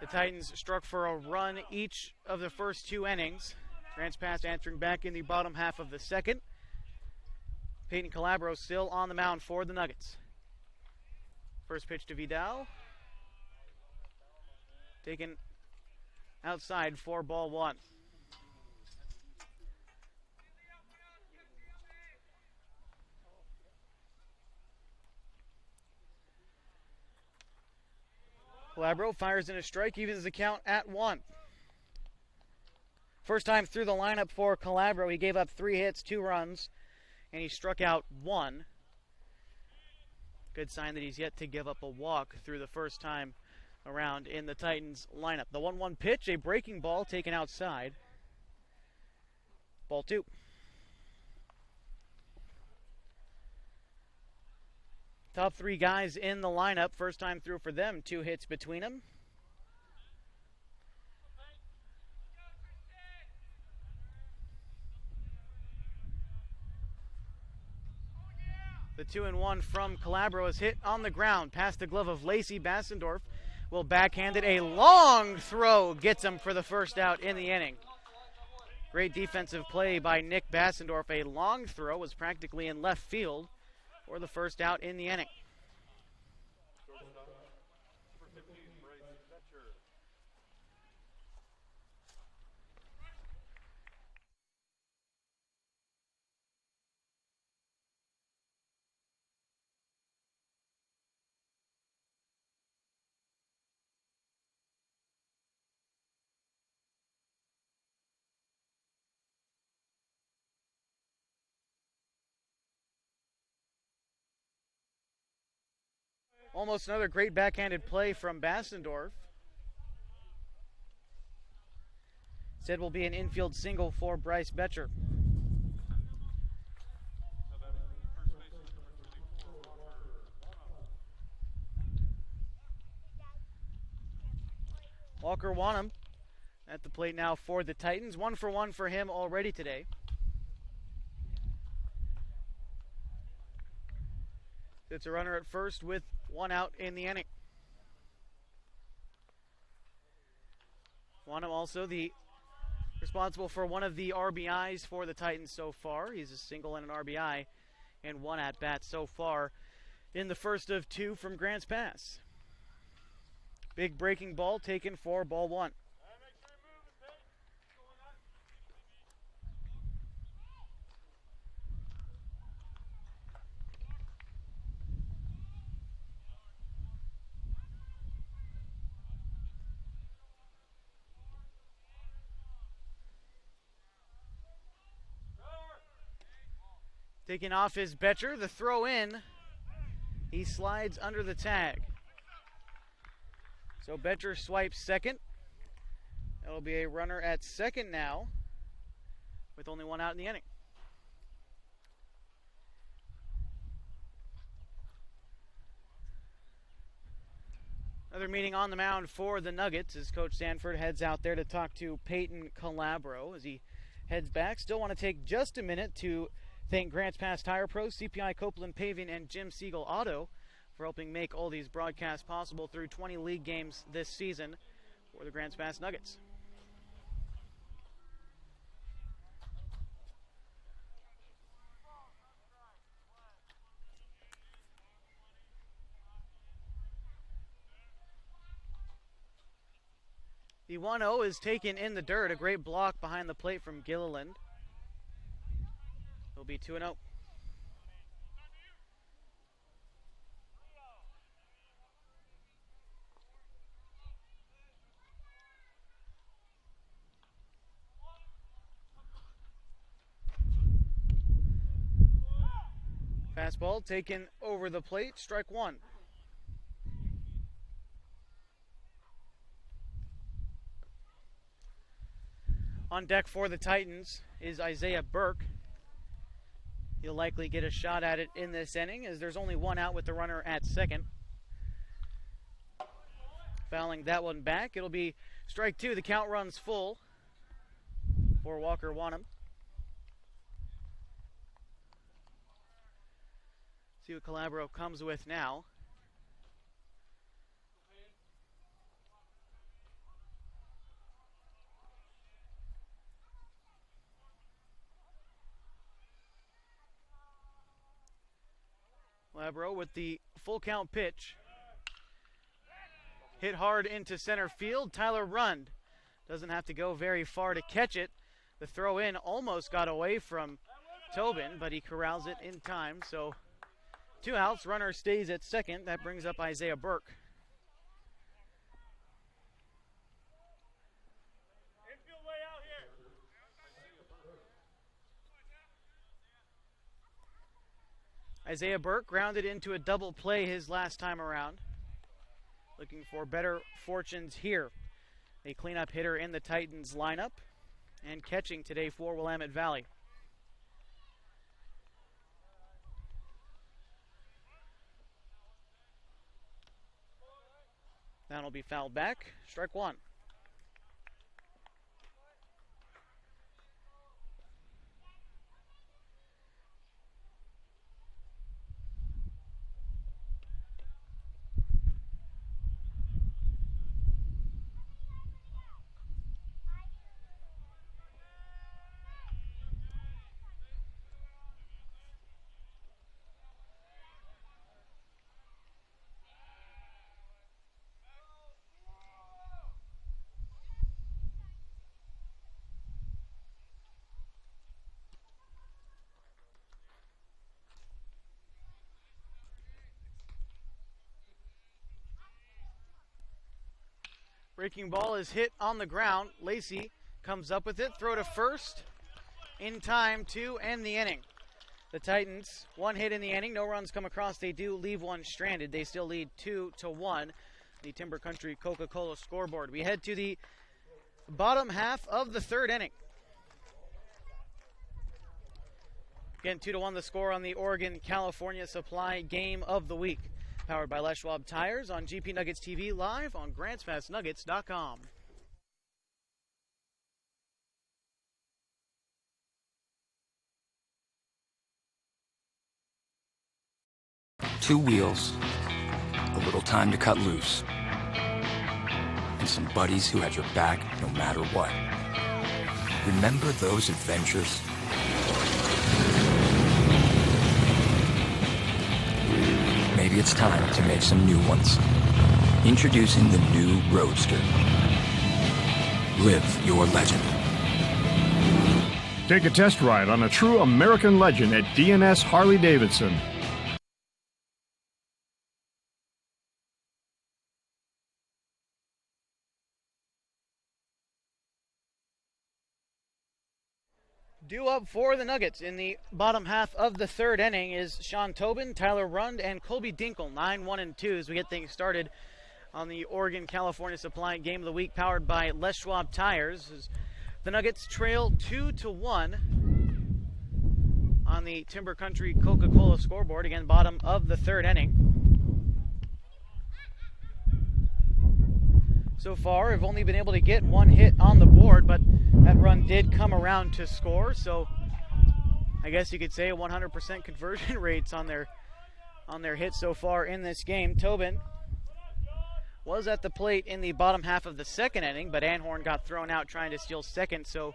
The Titans struck for a run each of the first two innings. Grants Pass answering back in the bottom half of the second. Peyton Calabro still on the mound for the Nuggets. First pitch to Vidal. Taken outside for ball one. Calabro fires in a strike, evens the count at 1. First time through the lineup for Calabro, he gave up 3 hits, 2 runs, and he struck out 1. Good sign that he's yet to give up a walk through the first time around in the Titans lineup. The 1-1 pitch, a breaking ball taken outside. Ball 2. Top 3 guys in the lineup, first time through for them, 2 hits between them. The 2-1 from Calabro is hit on the ground past the glove of Lacey. Bassendorf will backhand it. A long throw gets him for the first out in the inning. Great defensive play by Nick Bassendorf. A long throw was practically in left field for the first out in the inning. Almost another great backhanded play from Bassendorf. Instead will be an infield single for Bryce Betcher. Walker Wanham at the plate now for the Titans. 1 for 1 for him already today. It's a runner at first with 1 out in the inning. Wanham also responsible for one of the RBIs for the Titans so far. He's a single and an RBI and 1 at bat so far in the first of 2 from Grants Pass. Big breaking ball taken for ball 1. Taking off his Betcher, the throw in. He slides under the tag. So Betcher swipes second. That'll be a runner at second now, with only 1 out in the inning. Another meeting on the mound for the Nuggets as Coach Sanford heads out there to talk to Peyton Calabro as he heads back. Still want to take just a minute to thank Grants Pass Tire Pros, CPI Copeland Paving, and Jim Siegel Auto for helping make all these broadcasts possible through 20 league games this season for the Grants Pass Nuggets. The 1-0 is taken in the dirt. A great block behind the plate from Gilliland. It'll be 2-0. Fastball taken over the plate, strike 1. On deck for the Titans is Isaiah Burke. He'll likely get a shot at it in this inning as there's only 1 out with the runner at second. Fouling that one back. It'll be strike 2. The count runs full for Walker Wanham. See what Calabro comes with now. Calabro with the full count pitch. Hit hard into center field. Tyler Rund doesn't have to go very far to catch it. The throw in almost got away from Tobin, but he corrals it in time. So 2 outs, runner stays at second. That brings up Isaiah Burke. Isaiah Burke grounded into a double play his last time around. Looking for better fortunes here. A cleanup hitter in the Titans lineup and catching today for Willamette Valley. That'll be fouled back. Strike one. Breaking ball is hit on the ground. Lacey comes up with it. Throw to first. In time to end the inning. The Titans, one hit in the inning. No runs come across. They do leave one stranded. They still lead 2-1. The Timber Country Coca-Cola scoreboard. We head to the bottom half of the third inning. Again, 2-1 the score on the Oregon-California Supply Game of the Week. Powered by Les Schwab Tires on GP Nuggets TV, live on GrantsPassNuggets.com.
Two wheels, a little time to cut loose, and some buddies who had your back no matter what. Remember those adventures? Maybe it's time to make some new ones. Introducing the new Roadster. Live your legend.
Take a test ride on a true American legend at DNS Harley-Davidson.
Due up for the Nuggets in the bottom half of the third inning is Sean Tobin, Tyler Rund, and Colby Dinkle, 9-1-2 as we get things started on the Oregon-California Supply Game of the Week, powered by Les Schwab Tires. As the Nuggets trail 2-1 on the Timber Country Coca-Cola scoreboard. Again, bottom of the third inning. So far, have only been able to get one hit on the board, but that run did come around to score, so I guess you could say 100% conversion rates on their hits so far in this game. Tobin was at the plate in the bottom half of the second inning, but Anhorn got thrown out trying to steal second, so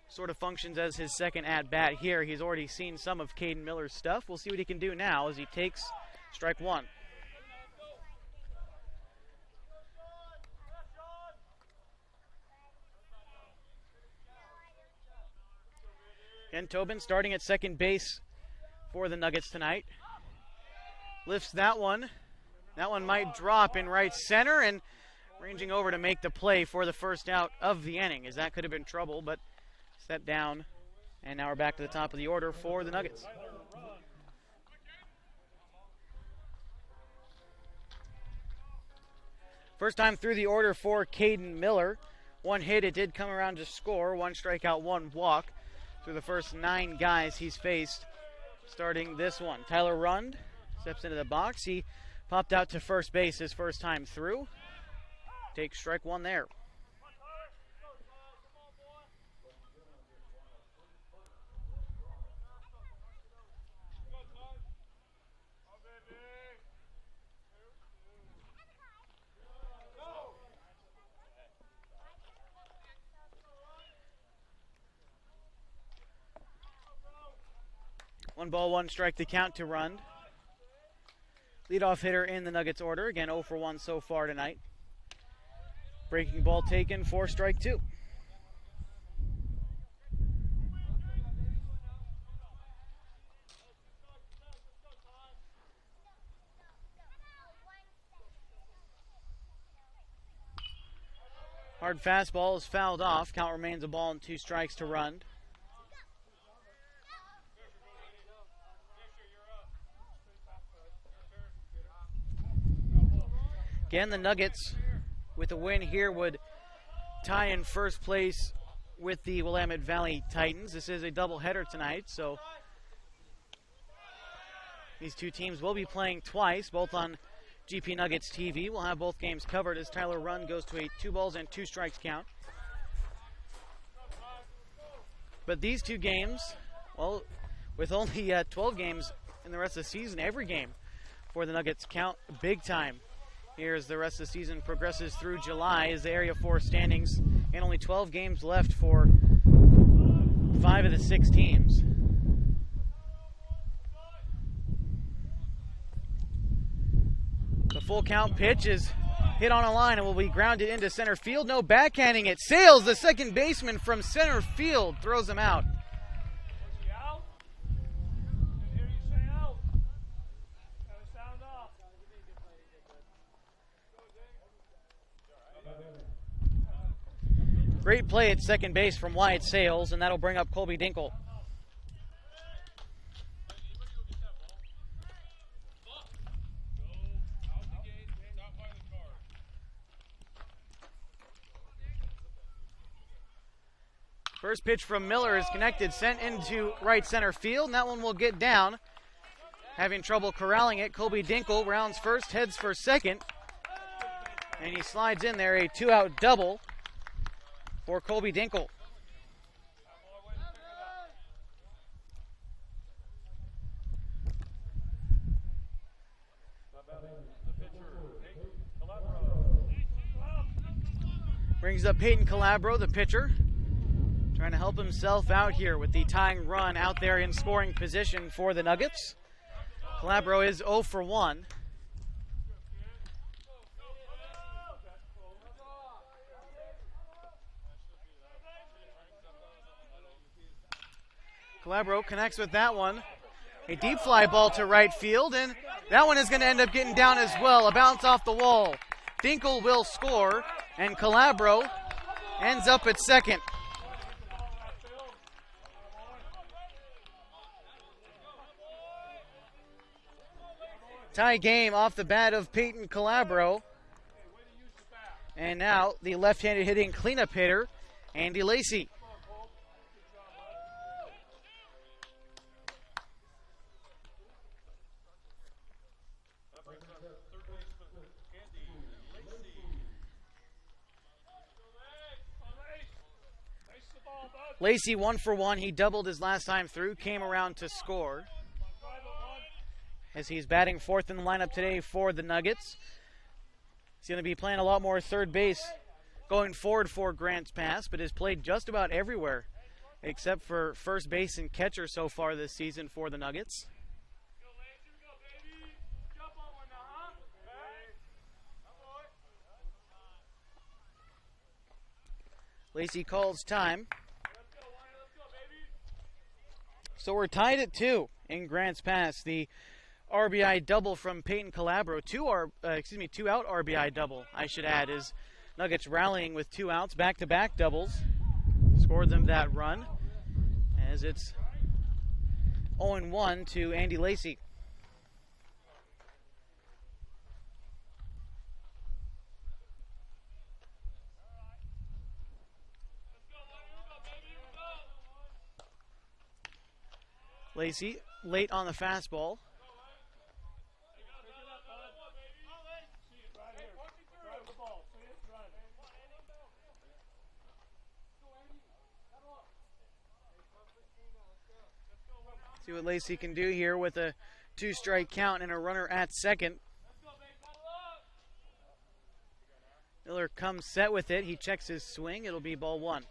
sort of functions as his second at-bat here. He's already seen some of Caden Miller's stuff. We'll see what he can do now as he takes strike one. And Tobin starting at second base for the Nuggets tonight. Lifts that one. That one might drop in right center, and ranging over to make the play for the first out of the inning, as that could have been trouble, but set down. And now we're back to the top of the order for the Nuggets. First time through the order for Caden Miller. One hit, it did come around to score. One strikeout, one walk through the first 9 guys he's faced starting this one. Tyler Rund steps into the box. He popped out to first base his first time through. Takes strike one there. One ball, one strike, the count to Rund. Leadoff hitter in the Nuggets order. Again, 0 for 1 so far tonight. Breaking ball taken for strike two. Hard fastball is fouled off. Count remains a ball and 2 strikes to Rund. Again, the Nuggets, with a win here, would tie in first place with the Willamette Valley Titans. This is a doubleheader tonight, so these two teams will be playing twice, both on GP Nuggets TV. We'll have both games covered as Tyler Runn goes to a 2-balls-and-2-strikes count. But these two games, well, with only 12 games in the rest of the season, every game for the Nuggets count big time. Here as the rest of the season progresses through July as the Area 4 standings, and only 12 games left for 5 of the 6 teams. The full count pitch is hit on a line and will be grounded into center field. No backhanding it. Sales, the second baseman from center field, throws him out. Great play at second base from Wyatt Sales, and that'll bring up Colby Dinkle. First pitch from Miller is connected, sent into right center field, and that one will get down. Having trouble corralling it, Colby Dinkle rounds first, heads for second, and he slides in there, a 2-out double for Colby Dinkle. Brings up Peyton Calabro, the pitcher, trying to help himself out here with the tying run out there in scoring position for the Nuggets. Calabro is 0 for 1. Calabro connects with that one. A deep fly ball to right field, and that one is going to end up getting down as well. A bounce off the wall. Dinkle will score, and Calabro ends up at second. Tie game off the bat of Peyton Calabro. And now the left-handed hitting cleanup hitter, Andy Lacey. Lacey 1 for 1. He doubled his last time through, came around to score. As he's batting fourth in the lineup today for the Nuggets. He's going to be playing a lot more third base going forward for Grants Pass, but has played just about everywhere except for first base and catcher so far this season for the Nuggets. Lacey calls time. So we're tied at 2 in Grants Pass. The RBI double from Peyton Calabro, 2-out RBI double, I should add, is Nuggets rallying with 2 outs, back-to-back doubles, scored them that run, as it's 0-1 to Andy Lacey. Lacey late on the fastball. See what Lacey can do here with a 2-strike count and a runner at second. Miller comes set with it. He checks his swing. It'll be ball 1.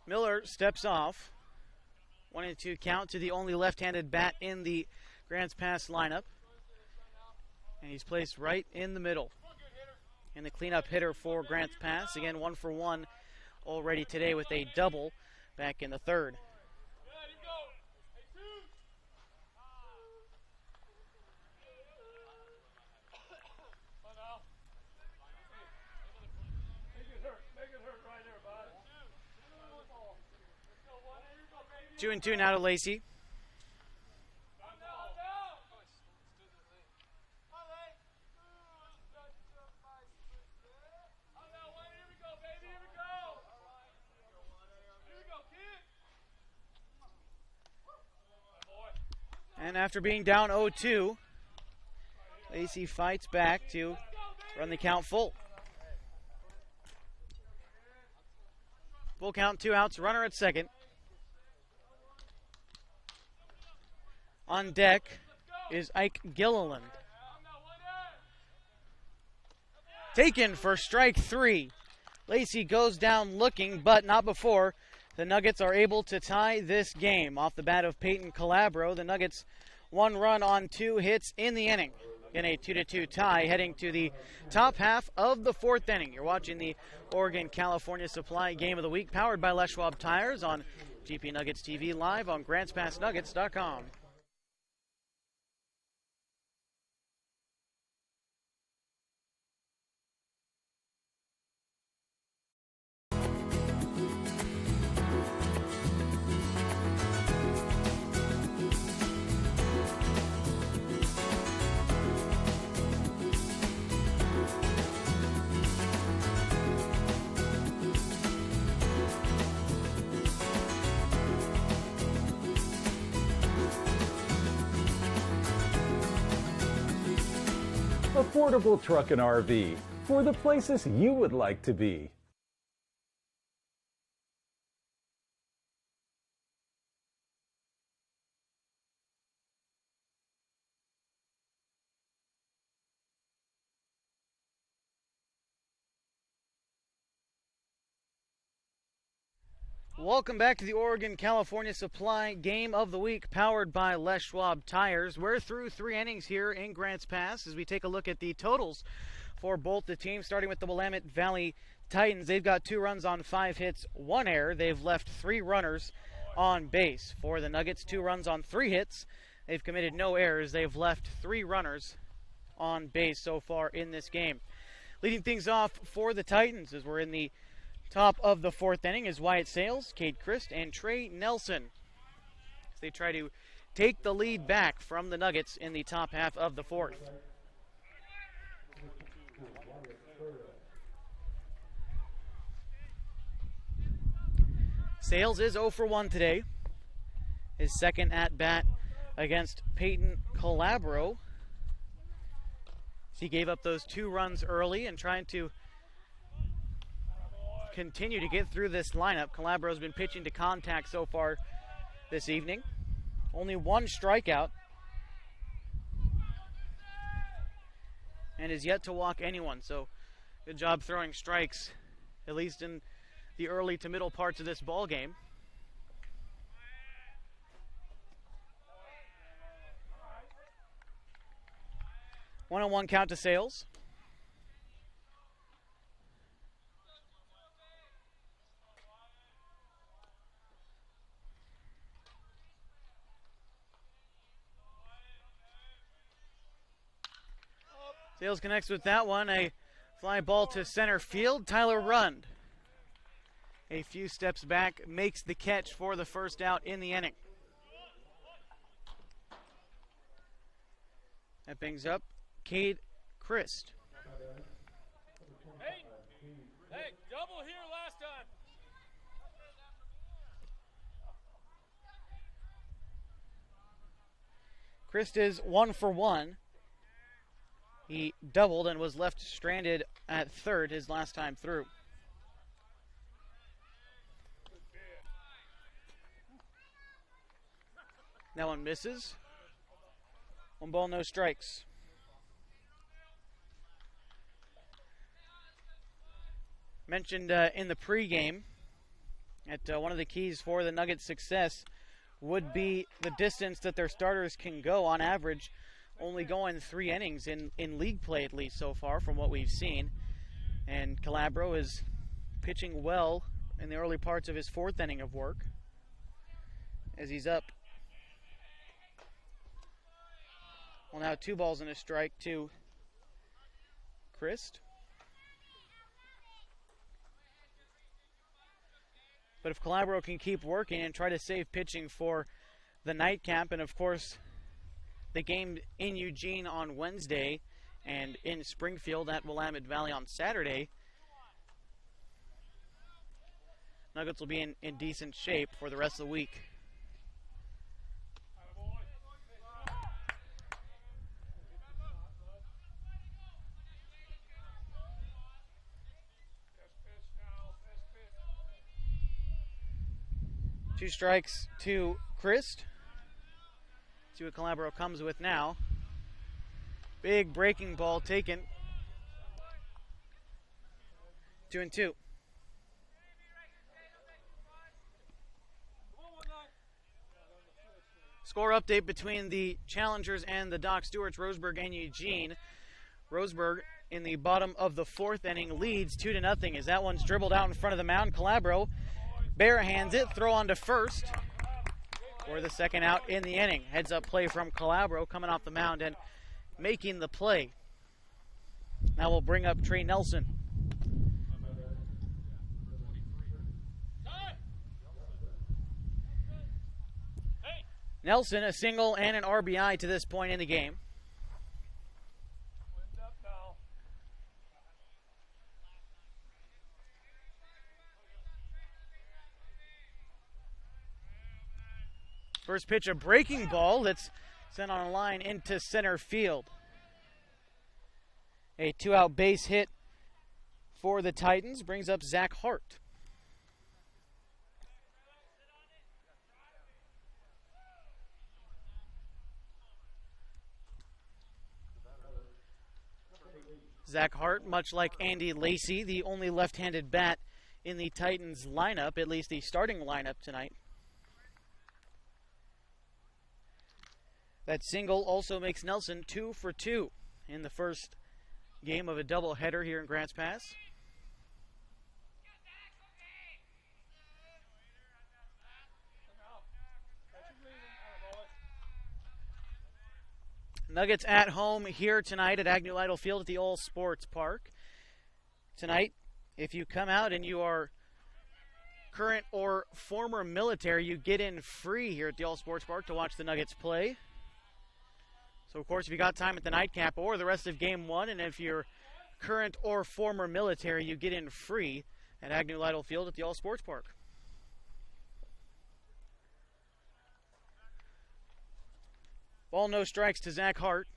Miller steps off. 1-2 count to the only left-handed bat in the Grants Pass lineup. And he's placed right in the middle. And the cleanup hitter for Grants Pass. Again, 1 for 1 already today with a double back in the third. 2-2 now to Lacey. And after being down 0-2, Lacey fights back to run the count full. Full count, 2 outs, runner at second. On deck is Ike Gilliland. Taken for strike 3. Lacey goes down looking, but not before the Nuggets are able to tie this game. Off the bat of Peyton Calabro, the Nuggets 1 run on 2 hits in the inning in a 2-2 tie, heading to the top half of the 4th inning. You're watching the Oregon-California Supply Game of the Week, powered by Les Schwab Tires on GP Nuggets TV, live on GrantsPassNuggets.com.
Affordable Truck and RV for the places you would like to be.
Welcome back to the Oregon-California Supply Game of the Week, powered by Les Schwab Tires. We're through 3 innings here in Grants Pass as we take a look at the totals for both the teams, starting with the Willamette Valley Titans. They've got 2 runs on 5 hits, 1 error. They've left 3 runners on base. For the Nuggets, 2 runs on 3 hits. They've committed no errors. They've left 3 runners on base so far in this game. Leading things off for the Titans as we're in the top of the 4th inning is Wyatt Sales, Cade Christ, and Trey Nelson as they try to take the lead back from the Nuggets in the top half of the 4th. Sales is 0 for 1 today. His second at-bat against Peyton Calabro. He gave up those 2 runs early and trying to continue to get through this lineup. Calabro's been pitching to contact so far this evening. Only 1 strikeout. And is yet to walk anyone. So good job throwing strikes, at least in the early to middle parts of this ball game. One on 1 count to Sales. Sales connects with that one. A fly ball to center field. Tyler Rund, a few steps back, makes the catch for the first out in the inning. That brings up Cade Christ.
Hey, double here last time.
Christ is 1 for 1. He doubled and was left stranded at third his last time through. That one misses. 1 ball, no strikes. Mentioned in the pregame that one of the keys for the Nuggets' success would be the distance that their starters can go on average, only going 3 innings in league play at least so far from what we've seen. And Calabro is pitching well in the early parts of his 4th inning of work as he's up. Well, now 2 balls and a strike to Christ. But if Calabro can keep working and try to save pitching for the nightcap, and of course the game in Eugene on Wednesday and in Springfield at Willamette Valley on Saturday, Nuggets will be in decent shape for the rest of the week. Two strikes to Christ. See what Calabro comes with now. Big breaking ball taken. 2-2. Score update between the challengers and the Doc Stewarts, Roseburg and Eugene. Roseburg in the bottom of the fourth inning leads 2-0 as that one's dribbled out in front of the mound. Calabro bare hands it, throw on to first for the second out in the inning. Heads up play from Calabro coming off the mound and making the play. Now we'll bring up Trey Nelson. Nelson, a single and an RBI to this point in the game. First pitch, a breaking ball that's sent on a line into center field. A two-out base hit for the Titans brings up Zach Hart. Zach Hart, much like Andy Lacey, the only left-handed bat in the Titans lineup, at least the starting lineup tonight. That single also makes Nelson 2 for 2 in the first game of a doubleheader here in Grants Pass. Nuggets at home here tonight at Agnew Lytle Field at the All Sports Park. Tonight, if you come out and you are current or former military, you get in free here at the All Sports Park to watch the Nuggets play. So, of course, if you got time at the nightcap or the rest of Game 1, and if you're current or former military, you get in free at Agnew Lytle Field at the All Sports Park. Ball, no strikes to Zach Hart.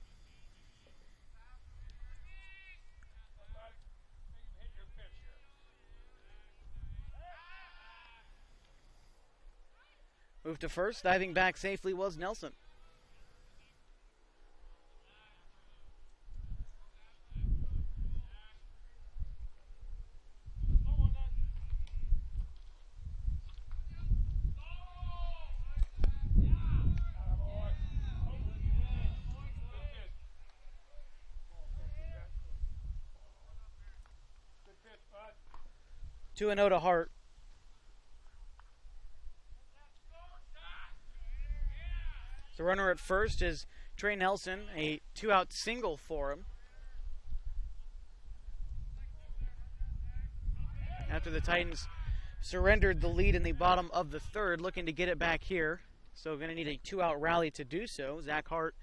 Move to first, diving back safely was Nelson. Two and 0 to Hart. The runner at first is Trey Nelson, a two-out single for him. After the Titans surrendered the lead in the bottom of the third, looking to get it back here. So going to need a two-out rally to do so. Zach Hart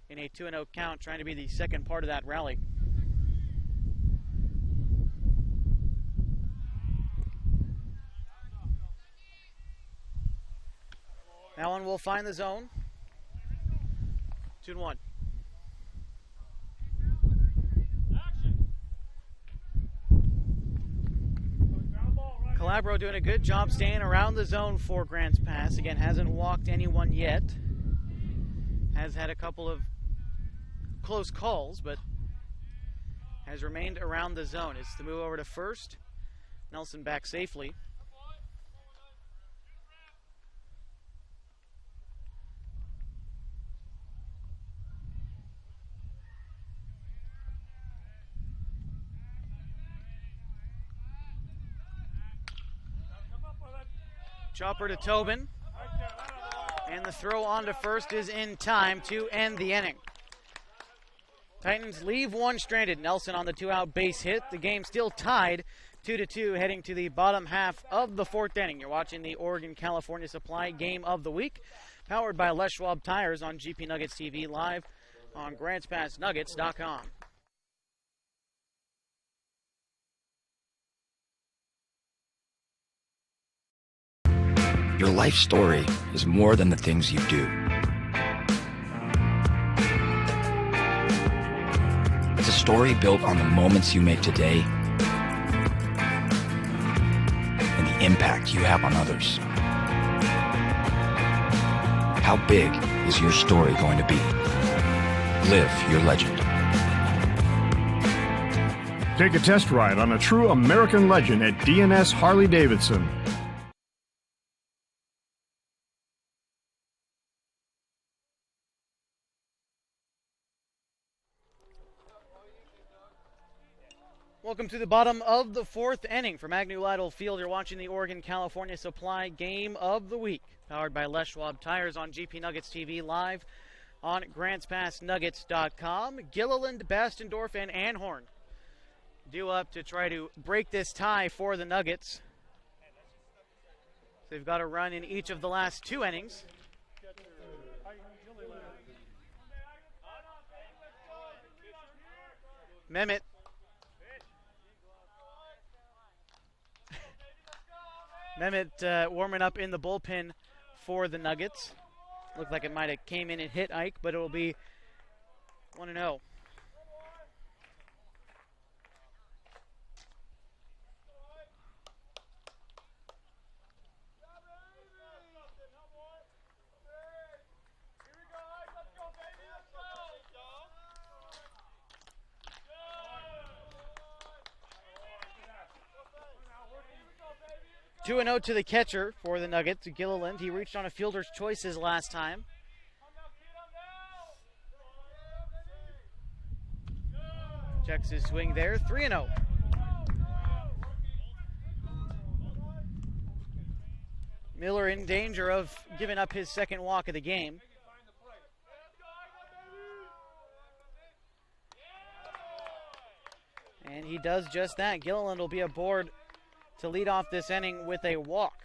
in a 2-0 count, trying to be the second part of that rally. That one will find the zone. 2-1. Calabro doing a good job staying around the zone for Grants Pass. Again, hasn't walked anyone yet. Has had a couple of close calls, but has remained around the zone. It's the move over to first. Nelson back safely. Chopper to Tobin. And the throw on to first is in time to end the inning. Titans leave one stranded. Nelson on the two-out base hit. The game still tied 2-2 heading to the bottom half of the fourth inning. You're watching the Oregon-California Supply Game of the Week, powered by Les Schwab Tires on GP Nuggets TV, live on GrantsPassNuggets.com.
Your life story is more than the things you do. It's a story built on the moments you make today and the impact you have on others. How big is your story going to be? Live your legend.
Take a test ride on a true American legend at DNS Harley-Davidson.
Welcome to the bottom of the fourth inning from Agnew Lytle Field. You're watching the Oregon-California Supply Game of the Week, powered by Les Schwab Tires on GP Nuggets TV, live on GrantsPassNuggets.com. Gilliland, Bastendorf, and Anhorn due up to try to break this tie for the Nuggets. They've got a run in each of the last two innings. Mehmet warming up in the bullpen for the Nuggets. Looked like it might have came in and hit Ike, but it will be 1-0. Two and 0 to the catcher for the Nuggets, Gilliland. He reached on a fielder's choices last time. Checks his swing there, 3-0. Miller in danger of giving up his second walk of the game. And he does just that. Gilliland will be aboard to lead off this inning with a walk.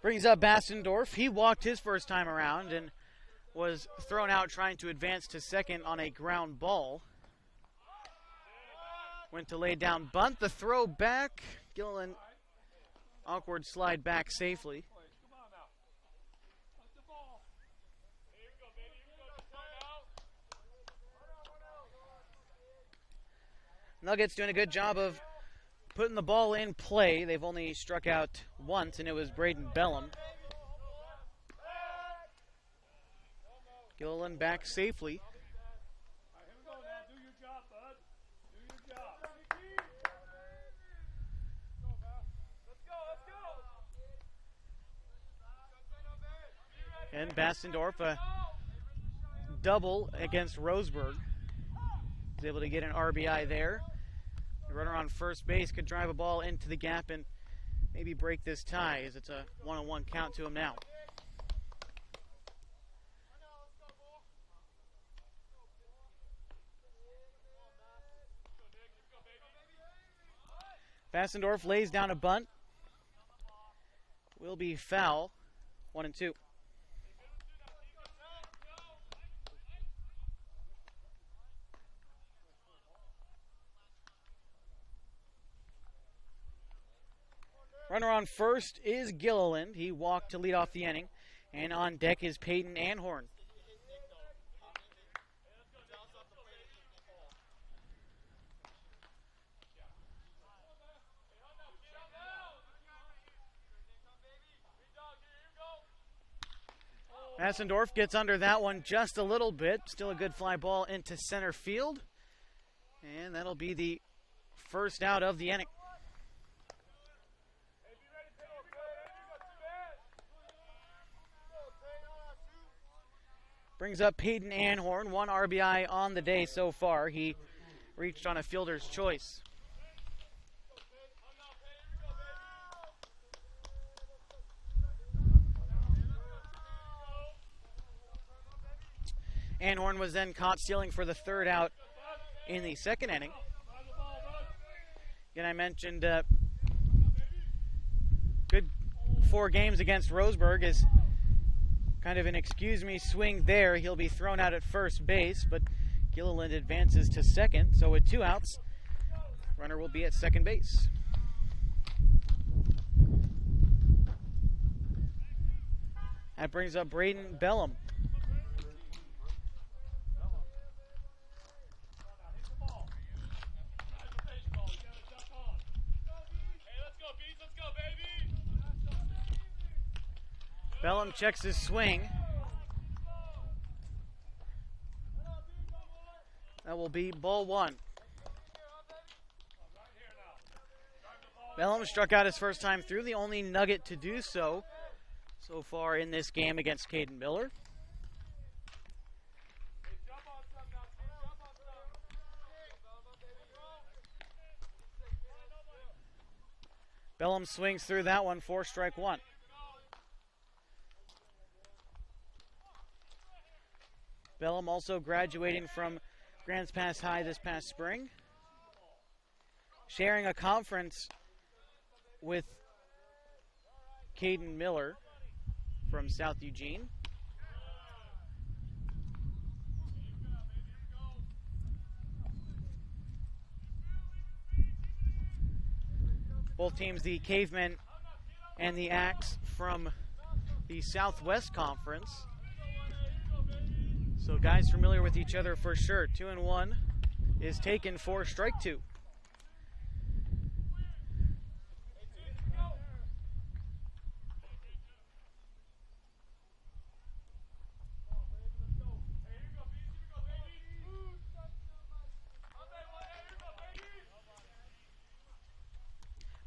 Brings up Bastendorf. He walked his first time around and was thrown out trying to advance to second on a ground ball. Went to lay down bunt, the throw back. Gilliland, awkward slide back safely. Nuggets doing a good job of putting the ball in play. They've only struck out once, and it was Braden Bellum. Gilliland back safely. And Bastendorf, a double against Roseburg. He's able to get an RBI there. The runner on first base could drive a ball into the gap and maybe break this tie, as it's a 1-1 count to him now. Bastendorf lays down a bunt. Will be foul. 1-2. Runner on first is Gilliland. He walked to lead off the inning. And on deck is Peyton Anhorn. Bastendorf gets under that one just a little bit. Still a good fly ball into center field. And that'll be the first out of the inning. Brings up Peyton Anhorn, 1 RBI on the day so far. He reached on a fielder's choice. Anhorn was then caught stealing for the third out in the second inning. Again, I mentioned good 4 games against Roseburg is kind of an excuse-me swing there. He'll be thrown out at first base, but Gilliland advances to second. So with 2 outs, runner will be at second base. That brings up Braden Bellum. Bellum checks his swing. That will be ball 1. Bellum struck out his first time through, the only Nugget to do so far in this game against Caden Miller. Bellum swings through that one for strike 1. Bellum also graduating from Grants Pass High this past spring, sharing a conference with Caden Miller from South Eugene. Both teams, the Cavemen and the Axe, from the Southwest Conference. So guys familiar with each other for sure. 2-1 is taken for strike 2.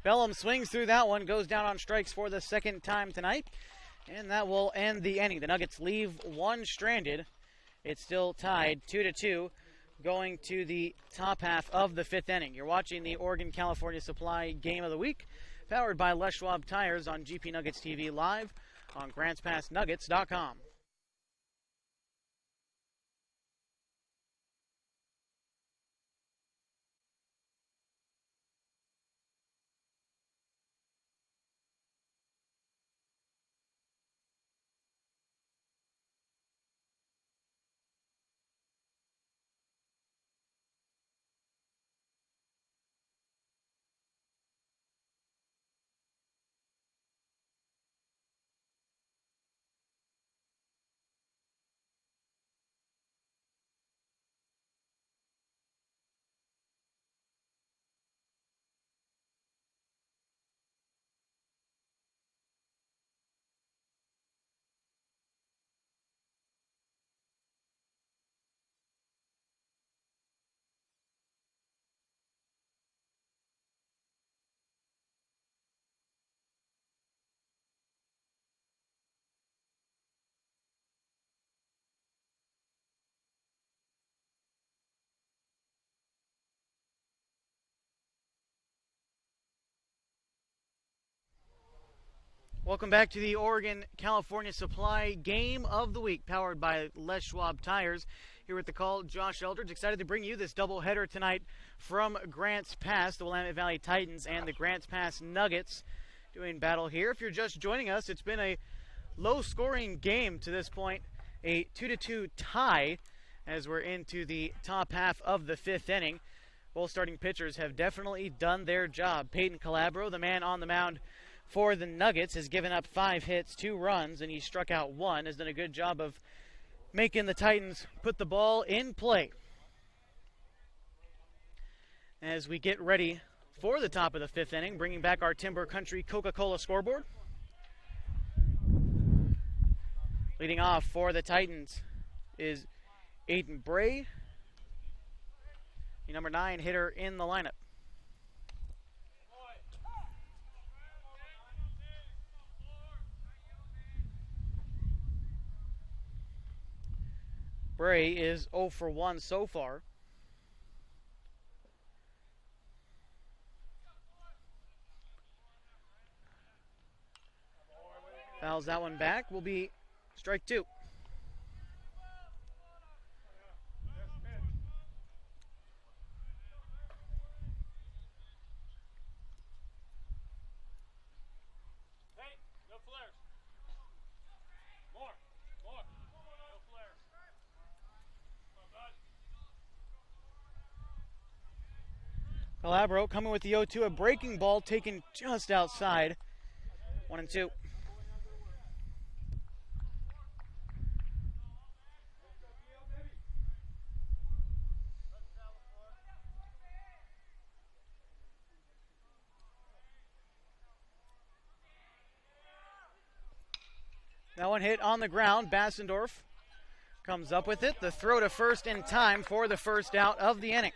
Bellum swings through that one, goes down on strikes for the second time tonight, and that will end the inning. The Nuggets leave one stranded. It's still tied 2-2 going to the top half of the 5th inning. You're watching the Oregon-California Supply Game of the Week, powered by Les Schwab Tires on GP Nuggets TV live on GrantsPassNuggets.com. Welcome back to the Oregon-California Supply Game of the Week, powered by Les Schwab Tires. Here with the call, Josh Eldridge. Excited to bring you this doubleheader tonight from Grants Pass. The Willamette Valley Titans and the Grants Pass Nuggets doing battle here. If you're just joining us, it's been a low-scoring game to this point, a 2-2 tie as we're into the top half of the 5th inning. Both starting pitchers have definitely done their job. Peyton Calabro, the man on the mound for the Nuggets, has given up 5 hits, 2 runs, and he struck out 1. Has done a good job of making the Titans put the ball in play. As we get ready for the top of the 5th inning, bringing back our Timber Country Coca-Cola scoreboard. Leading off for the Titans is Aiden Bray, the number 9 hitter in the lineup. Bray is 0 for 1 so far. Fouls that one back, will be strike 2. Calabro coming with the 0-2, a breaking ball taken just outside. 1-2. That one hit on the ground. Bassendorf comes up with it. The throw to first in time for the first out of the inning.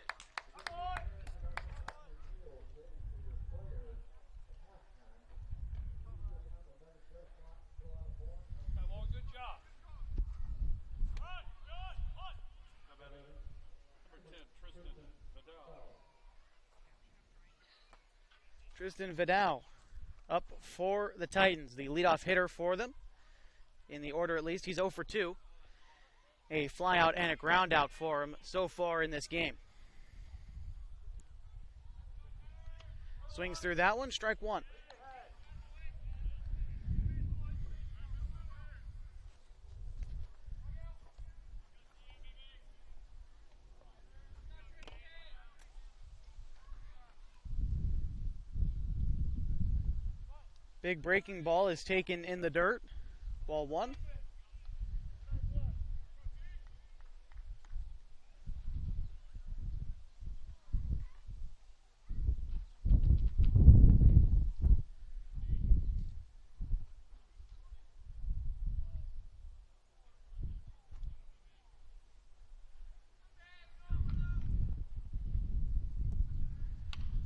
Good job. Number 10,
Tristan Vidal up for the Titans, the leadoff hitter for them. In the order at least, he's 0 for 2. A fly out and a ground out for him so far in this game. Swings through that one, strike one. Big breaking ball is taken in the dirt. Ball one.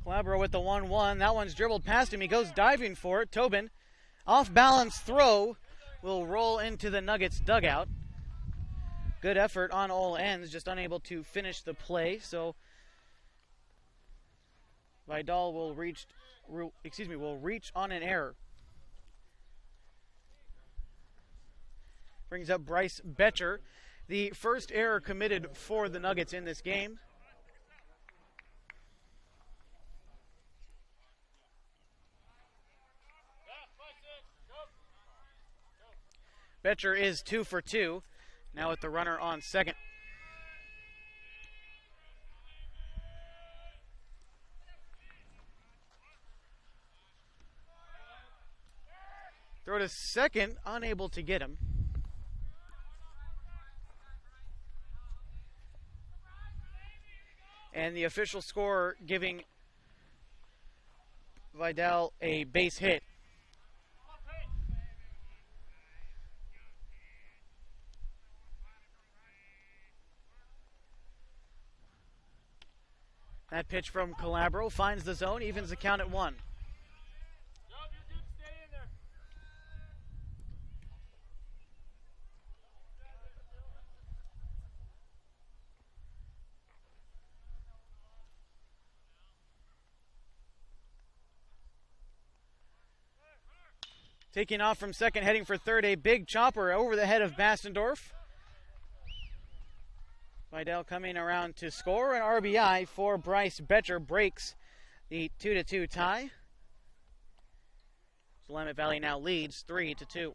Calabro with the 1-1. That one's dribbled past him. He goes diving for it. Tobin, off balance throw, will roll into the Nuggets dugout. Good effort on all ends, just unable to finish the play. So Vidal will reach on an error. Brings up Bryce Betcher, the first error committed for the Nuggets in this game. Betcher is 2 for 2, now with the runner on second. Throw to second, unable to get him. And the official scorer giving Vidal a base hit. That pitch from Calabro finds the zone, evens the count at 1. Taking off from second, heading for third, a big chopper over the head of Bassendorf. Vidal coming around to score. An RBI for Bryce Betcher breaks the 2-2 tie. Willamette Valley now leads 3-2.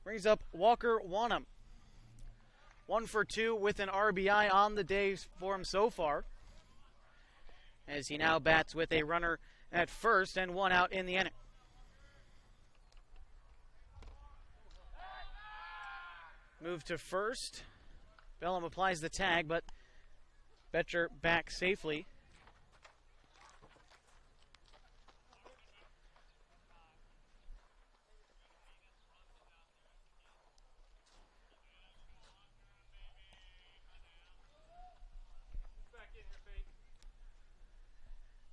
Brings up Walker Wanham. 1 for 2 with an RBI on the day for him so far, as he now bats with a runner at first and 1 out in the inning. Move to first. Bellum applies the tag, but Betcher back safely.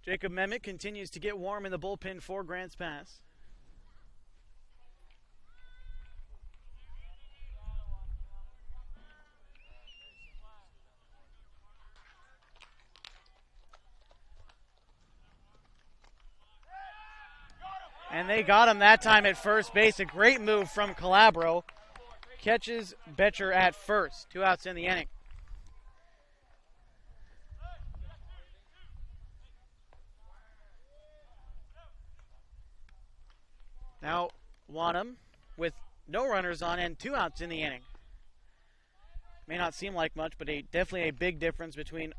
Jacob Memick continues to get warm in the bullpen for Grants Pass. And they got him that time at first base. A great move from Calabro. Catches Betcher at first. 2 outs in the inning. Now Wanham with no runners on and 2 outs in the inning. May not seem like much, but definitely a big difference between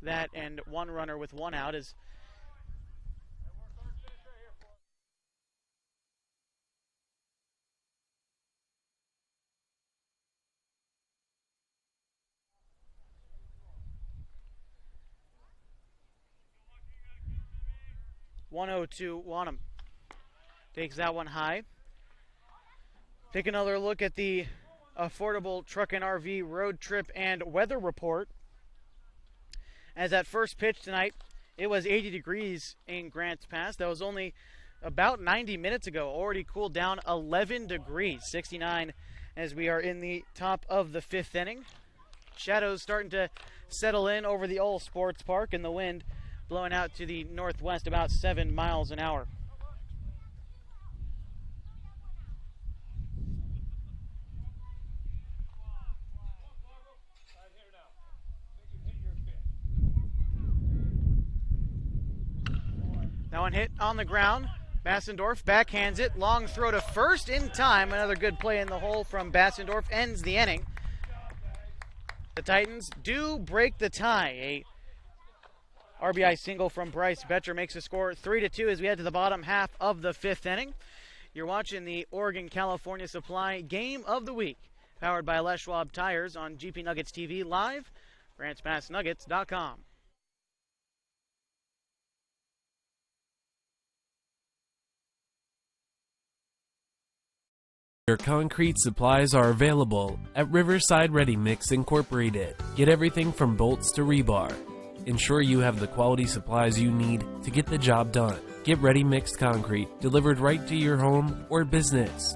that and 1 runner with 1 out is (102) Wanham takes that one high. Take another look at the affordable truck and RV road trip and weather report. As at first pitch tonight, it was 80 degrees in Grants Pass. That was only about 90 minutes ago. Already cooled down 11 degrees, 69 as we are in the top of the 5th inning. Shadows starting to settle in over the All Sports Park, and the wind blowing out to the northwest about 7 miles an hour. That one hit on the ground. Bassendorf backhands it. Long throw to first in time. Another good play in the hole from Bassendorf ends the inning. The Titans do break the tie. A RBI single from Bryce Betcher makes the score 3-2 as we head to the bottom half of the 5th inning. You're watching the Oregon-California Supply Game of the Week, powered by Les Schwab Tires on GP Nuggets TV live, GrantsPassNuggets.com.
Your concrete supplies are available at Riverside Ready Mix Incorporated. Get everything from bolts to rebar. Ensure you have the quality supplies you need to get the job done. Get ready mixed concrete delivered right to your home or business.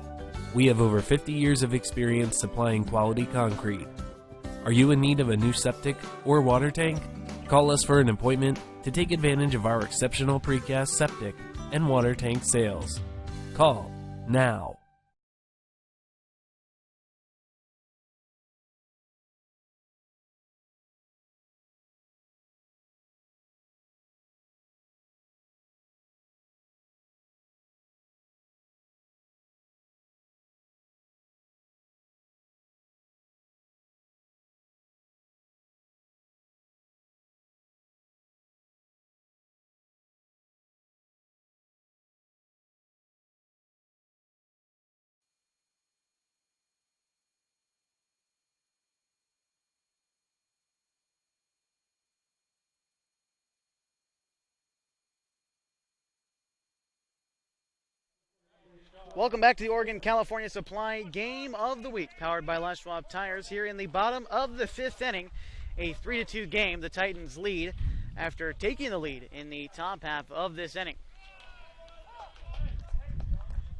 We have over 50 years of experience supplying quality concrete. Are you in need of a new septic or water tank? Call us for an appointment to take advantage of our exceptional precast septic and water tank sales. Call now.
Welcome back to the Oregon-California Supply Game of the Week, powered by Les Schwab Tires. Here in the bottom of the 5th inning, a 3-2 game. The Titans lead after taking the lead in the top half of this inning.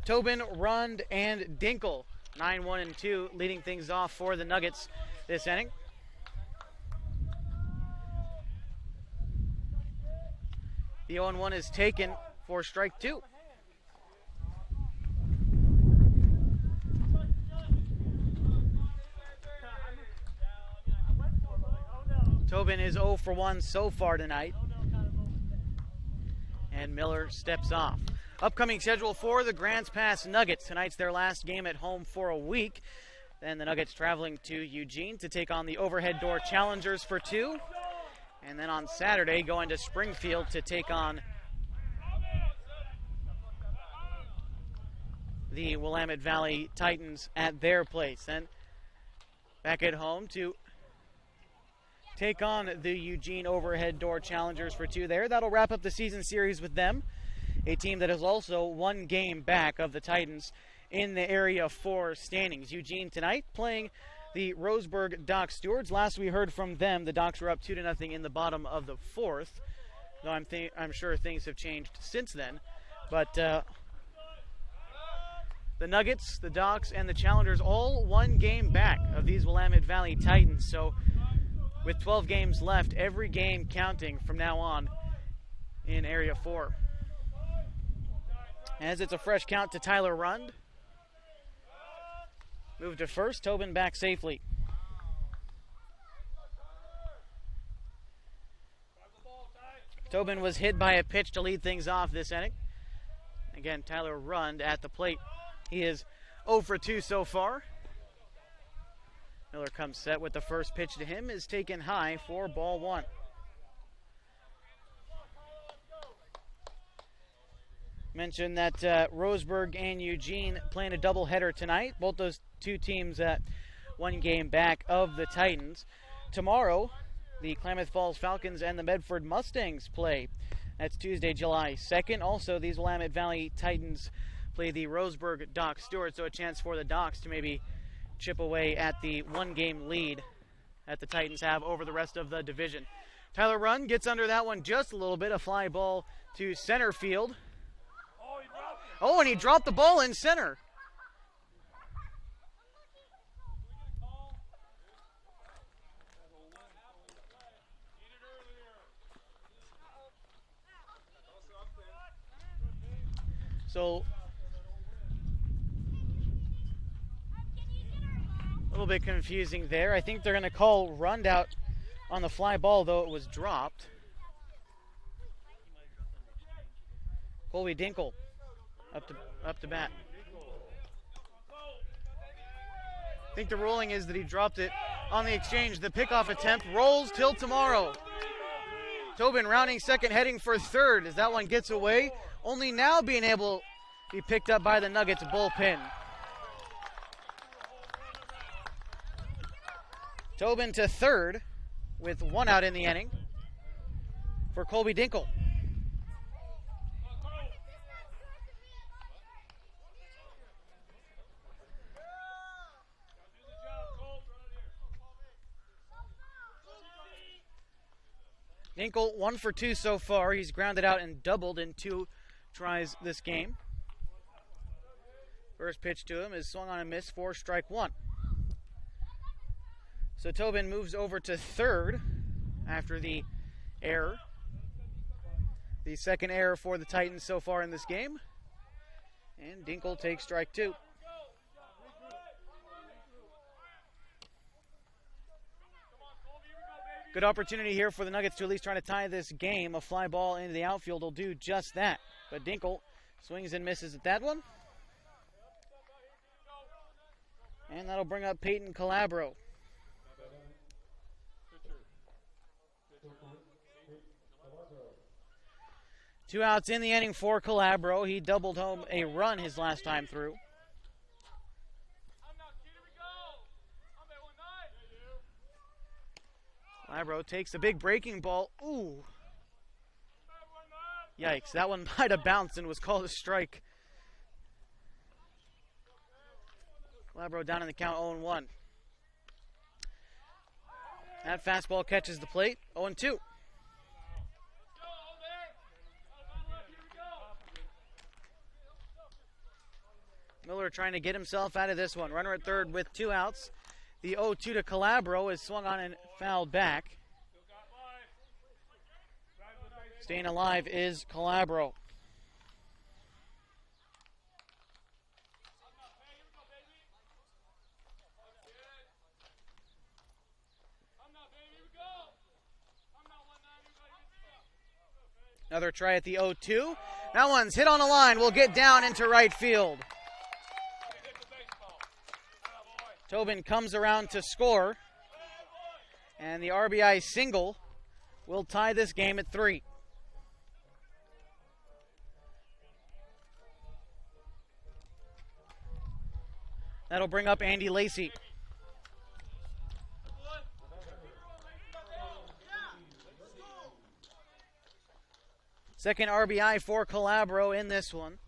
Tobin, Rund, and Dinkle, 9-1 and 2, leading things off for the Nuggets this inning. The 0-1 is taken for strike 2. Tobin is 0 for 1 so far tonight. And Miller steps off. Upcoming schedule for the Grants Pass Nuggets. Tonight's their last game at home for a week. Then the Nuggets traveling to Eugene to take on the Overhead Door Challengers for 2. And then on Saturday going to Springfield to take on the Willamette Valley Titans at their place. Then back at home to take on the Eugene Overhead Door Challengers for 2 there. That'll wrap up the season series with them, a team that is also 1 game back of the Titans in the Area 4 standings. Eugene tonight playing the Roseburg Dock Stewards. Last we heard from them, the Docks were up 2-0 in the bottom of the 4th, though I'm sure things have changed since then. But the Nuggets, the Docks, and the Challengers all 1 game back of these Willamette Valley Titans. So with 12 games left, every game counting from now on in Area 4. As it's a fresh count to Tyler Rund. Move to first, Tobin back safely. Tobin was hit by a pitch to lead things off this inning. Again, Tyler Rund at the plate. He is 0 for 2 so far. Miller comes set with the first pitch to him, is taken high for ball 1. Mentioned that Roseburg and Eugene playing a doubleheader tonight. Both those two teams one game back of the Titans. Tomorrow, the Klamath Falls Falcons and the Medford Mustangs play. That's Tuesday, July 2nd. Also, these Willamette Valley Titans play the Roseburg Doc Stewart, so a chance for the Docs to maybe chip away at the one-game lead that the Titans have over the rest of the division. Tyler Rund gets under that one just a little bit. A fly ball to center field. Oh, and he dropped the ball in center. So, a little bit confusing there. I think they're going to call Rund out on the fly ball, though it was dropped. Colby Dinkle up to bat. I think the ruling is that he dropped it on the exchange. The pickoff attempt rolls till tomorrow. Tobin rounding second, heading for third as that one gets away. Only now being able to be picked up by the Nuggets bullpen. Tobin to third with one out in the inning for Colby Dinkle. Dinkle 1 for 2 so far. He's grounded out and doubled in 2 tries this game. First pitch to him is swung on a miss for strike 1. So Tobin moves over to third after the error. The second error for the Titans so far in this game. And Dinkle takes strike 2. Good opportunity here for the Nuggets to at least try to tie this game. A fly ball into the outfield will do just that. But Dinkle swings and misses at that one. And that'll bring up Peyton Calabro. Two outs in the inning for Calabro. He doubled home a run his last time through. Calabro takes a big breaking ball. Ooh. Yikes, that one might have bounced and was called a strike. Calabro down in the count 0-1. That fastball catches the plate, 0-2. Miller trying to get himself out of this one. Runner at third with 2 outs. The 0-2 to Calabro is swung on and fouled back. Staying alive is Calabro. Another try at the 0-2. That one's hit on a line. Will get down into right field. Tobin comes around to score. And the RBI single will tie this game at 3. That'll bring up Andy Lacey. Second RBI for Calabro in this one.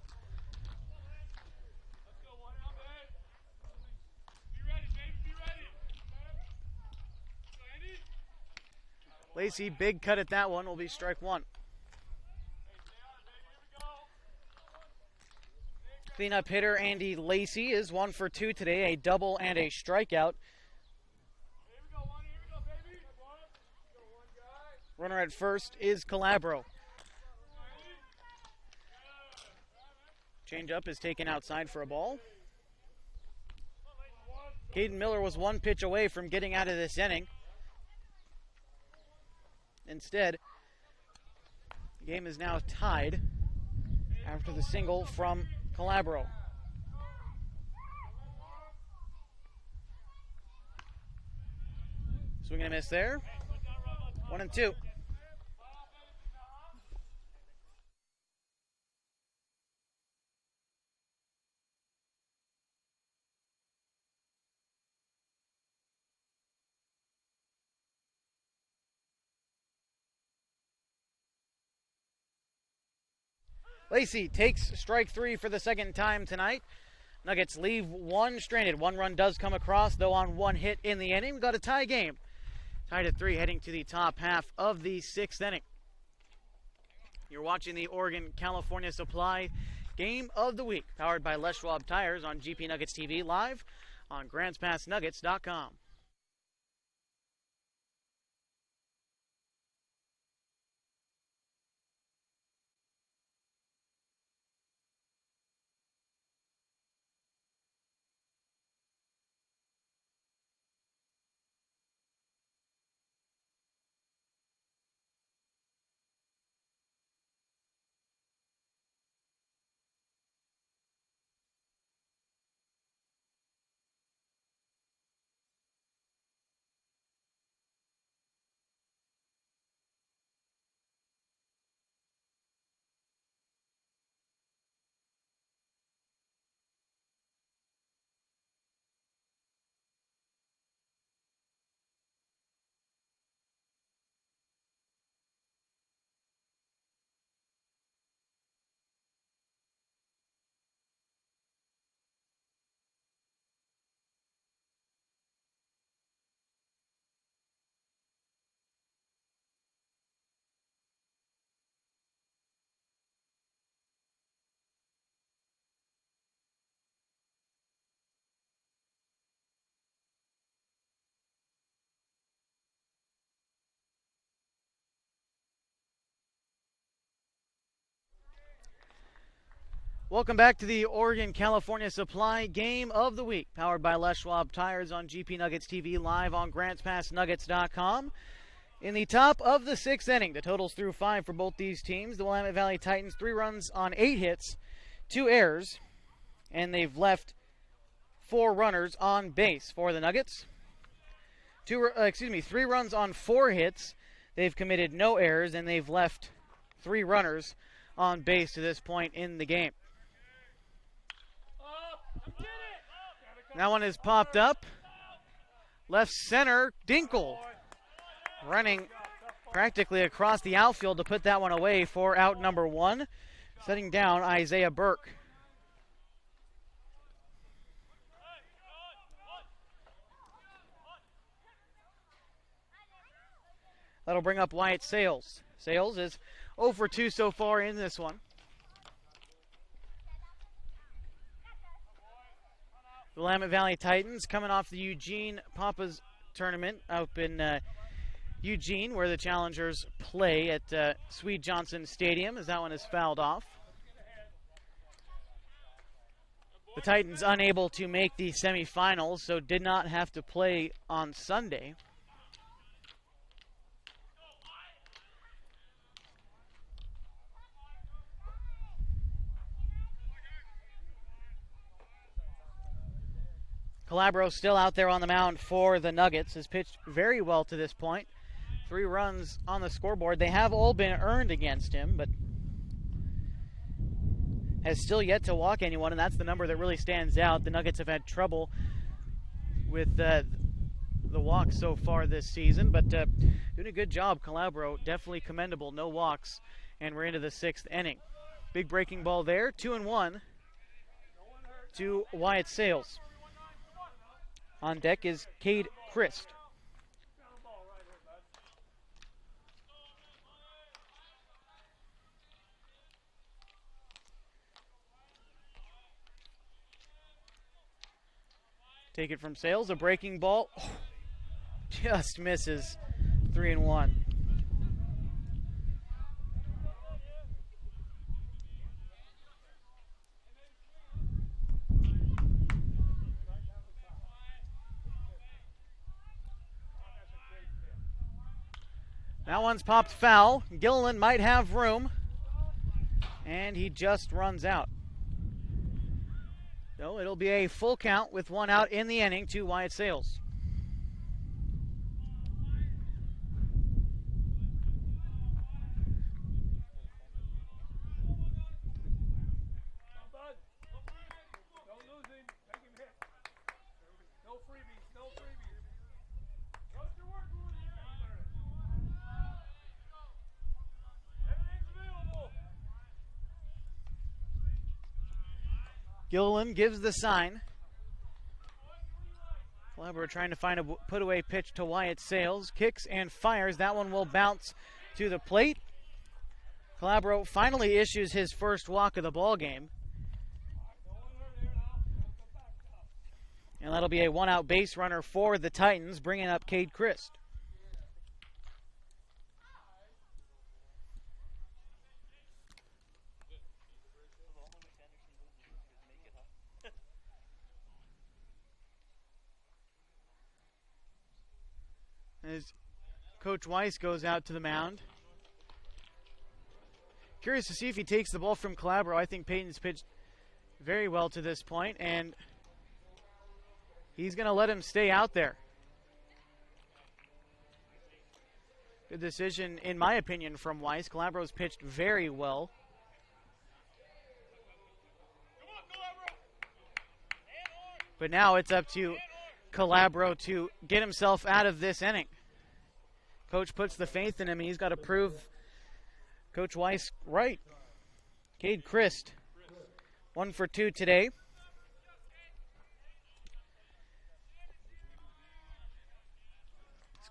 Lacey, big cut at that one, will be strike 1. Cleanup hitter Andy Lacey is 1 for 2 today, a double and a strikeout. Runner at first is Calabro. Changeup is taken outside for a ball. Caden Miller was 1 pitch away from getting out of this inning. Instead, the game is now tied after the single from Calabro. Swing and a miss there. 1-2. Lacey takes strike 3 for the second time tonight. Nuggets leave one stranded. One run does come across, though, on one hit in the inning. We've got a tie game. Tied at 3, heading to the top half of the 6th inning. You're watching the Oregon-California Supply Game of the Week, powered by Les Schwab Tires on GP Nuggets TV, live on GrandsPassNuggets.com. Welcome back to the Oregon-California Supply Game of the Week, powered by Les Schwab Tires on GP Nuggets TV, live on GrandsPassNuggets.com. In the top of the 6th inning, the totals through 5 for both these teams. The Willamette Valley Titans, 3 runs on 8 hits, 2 errors, and they've left 4 runners on base. For the Nuggets, 3 runs on 4 hits. They've committed no errors, and they've left 3 runners on base to this point in the game. That one is popped up. Left center, Dinkle running practically across the outfield to put that one away for out number 1, setting down Isaiah Burke. That'll bring up Wyatt Sales. Sales is 0 for 2 so far in this one. The Willamette Valley Titans coming off the Eugene Papas tournament up in Eugene, where the Challengers play at Swede Johnson Stadium, as that one is fouled off. The Titans unable to make the semifinals, so did not have to play on Sunday. Calabro still out there on the mound for the Nuggets. Has pitched very well to this point. 3 runs on the scoreboard. They have all been earned against him, but has still yet to walk anyone, and that's the number that really stands out. The Nuggets have had trouble with the walks so far this season, but doing a good job. Calabro, definitely commendable. No walks, and we're into the 6th inning. Big breaking ball there. 2-1 to Wyatt Sales. On deck is Cade Christ. Take it from Sales, a breaking ball. Oh, just misses. 3-1. That one's popped foul. Gilliland might have room. And he just runs out. So it'll be a full count with one out in the inning to Wyatt Sales. Gilliland gives the sign. Calabro trying to find a put-away pitch to Wyatt Sales. Kicks and fires. That one will bounce to the plate. Calabro finally issues his first walk of the ball game. And that'll be a one-out base runner for the Titans, bringing up Cade Christ. As Coach Weiss goes out to the mound. Curious to see if he takes the ball from Calabro. I think Peyton's pitched very well to this point, and he's going to let him stay out there. Good decision, in my opinion, from Weiss. Calabro's pitched very well. But now it's up to Calabro to get himself out of this inning. Coach puts the faith in him, and he's got to prove Coach Weiss right. Cade Christ, 1 for 2 today.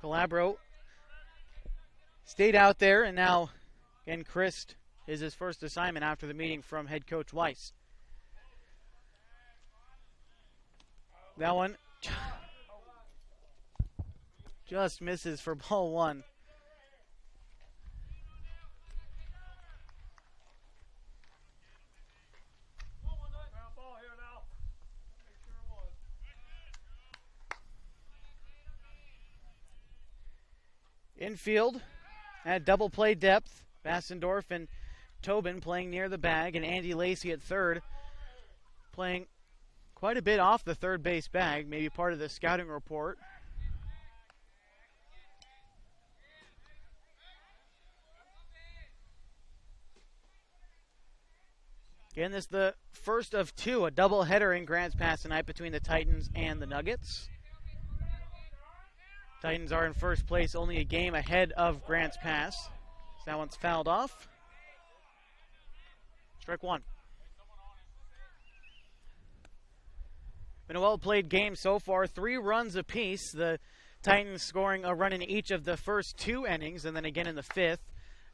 Calabro stayed out there, and now, again, Christ is his first assignment after the meeting from head coach Weiss. That one just misses for ball one. Infield at double play depth. Bassendorf and Tobin playing near the bag, and Andy Lacey at third playing quite a bit off the third base bag, maybe part of the scouting report. Again, this is the first of two, a doubleheader in Grants Pass tonight between the Titans and the Nuggets. Titans are in first place, only a game ahead of Grants Pass. So that one's fouled off. Strike one. Been a well-played game so far. 3 runs apiece. The Titans scoring a run in each of the first 2 innings, and then again in the 5th.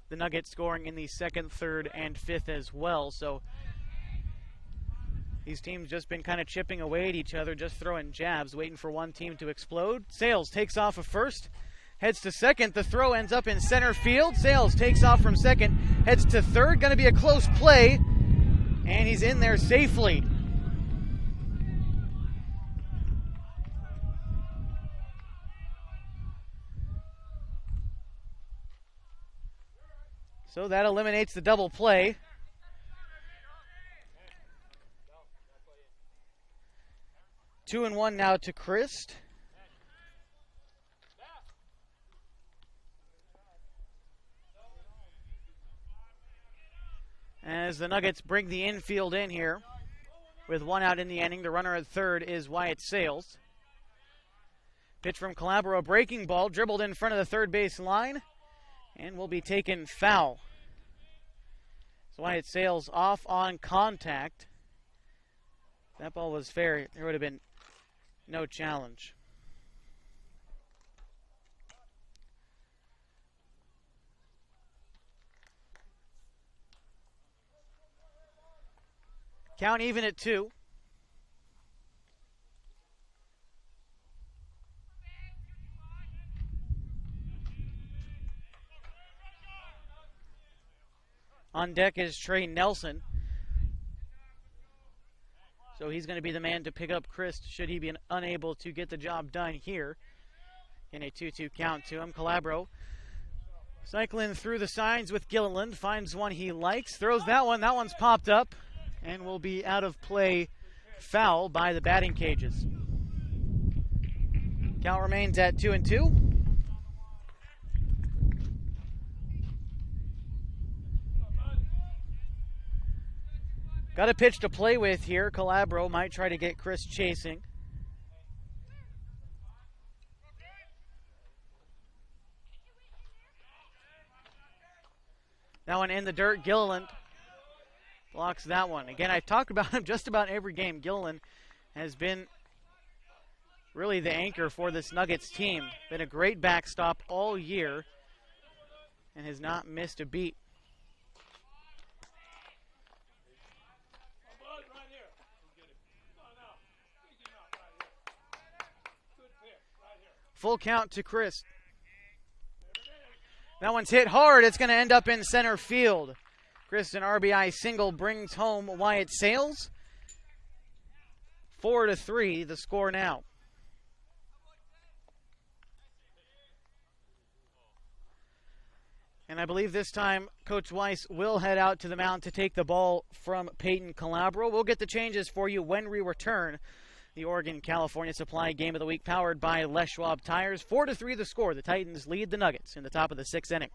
The Nuggets scoring in the 2nd, 3rd, and 5th as well. So these teams just been kind of chipping away at each other, just throwing jabs, waiting for one team to explode. Sales takes off of first, heads to second. The throw ends up in center field. Sales takes off from second, heads to third. Going to be a close play, and he's in there safely. So that eliminates the double play. 2-1 now to Christ. As the Nuggets bring the infield in here with 1 out in the inning. The runner at third is Wyatt Sales. Pitch from Calabro, a breaking ball, dribbled in front of the third base line, and will be taken foul. So Wyatt Sales off on contact. If that ball was fair, there would have been no challenge. Count even at 2. On deck is Trey Nelson. So he's going to be the man to pick up Christ should he be unable to get the job done here. In a 2-2 count to him. Calabro Cycling through the signs with Gilliland, finds one he likes, throws that one. That one's popped up and will be out of play, foul by the batting cages. Count remains at 2-2. Got a pitch to play with here. Calabro might try to get Chris chasing. That one in the dirt. Gilliland blocks that one. Again, I've talked about him just about every game. Gilliland has been really the anchor for this Nuggets team. Been a great backstop all year and has not missed a beat. Full count to Chris. That one's hit hard. It's going to end up in center field. Chris, an RBI single, brings home Wyatt Sales. 4-3, the score now. And I believe this time Coach Weiss will head out to the mound to take the ball from Peyton Calabro. We'll get the changes for you when we return. The Oregon-California Supply Game of the Week powered by Les Schwab Tires. 4-3 the score. The Titans lead the Nuggets in the top of the 6th inning.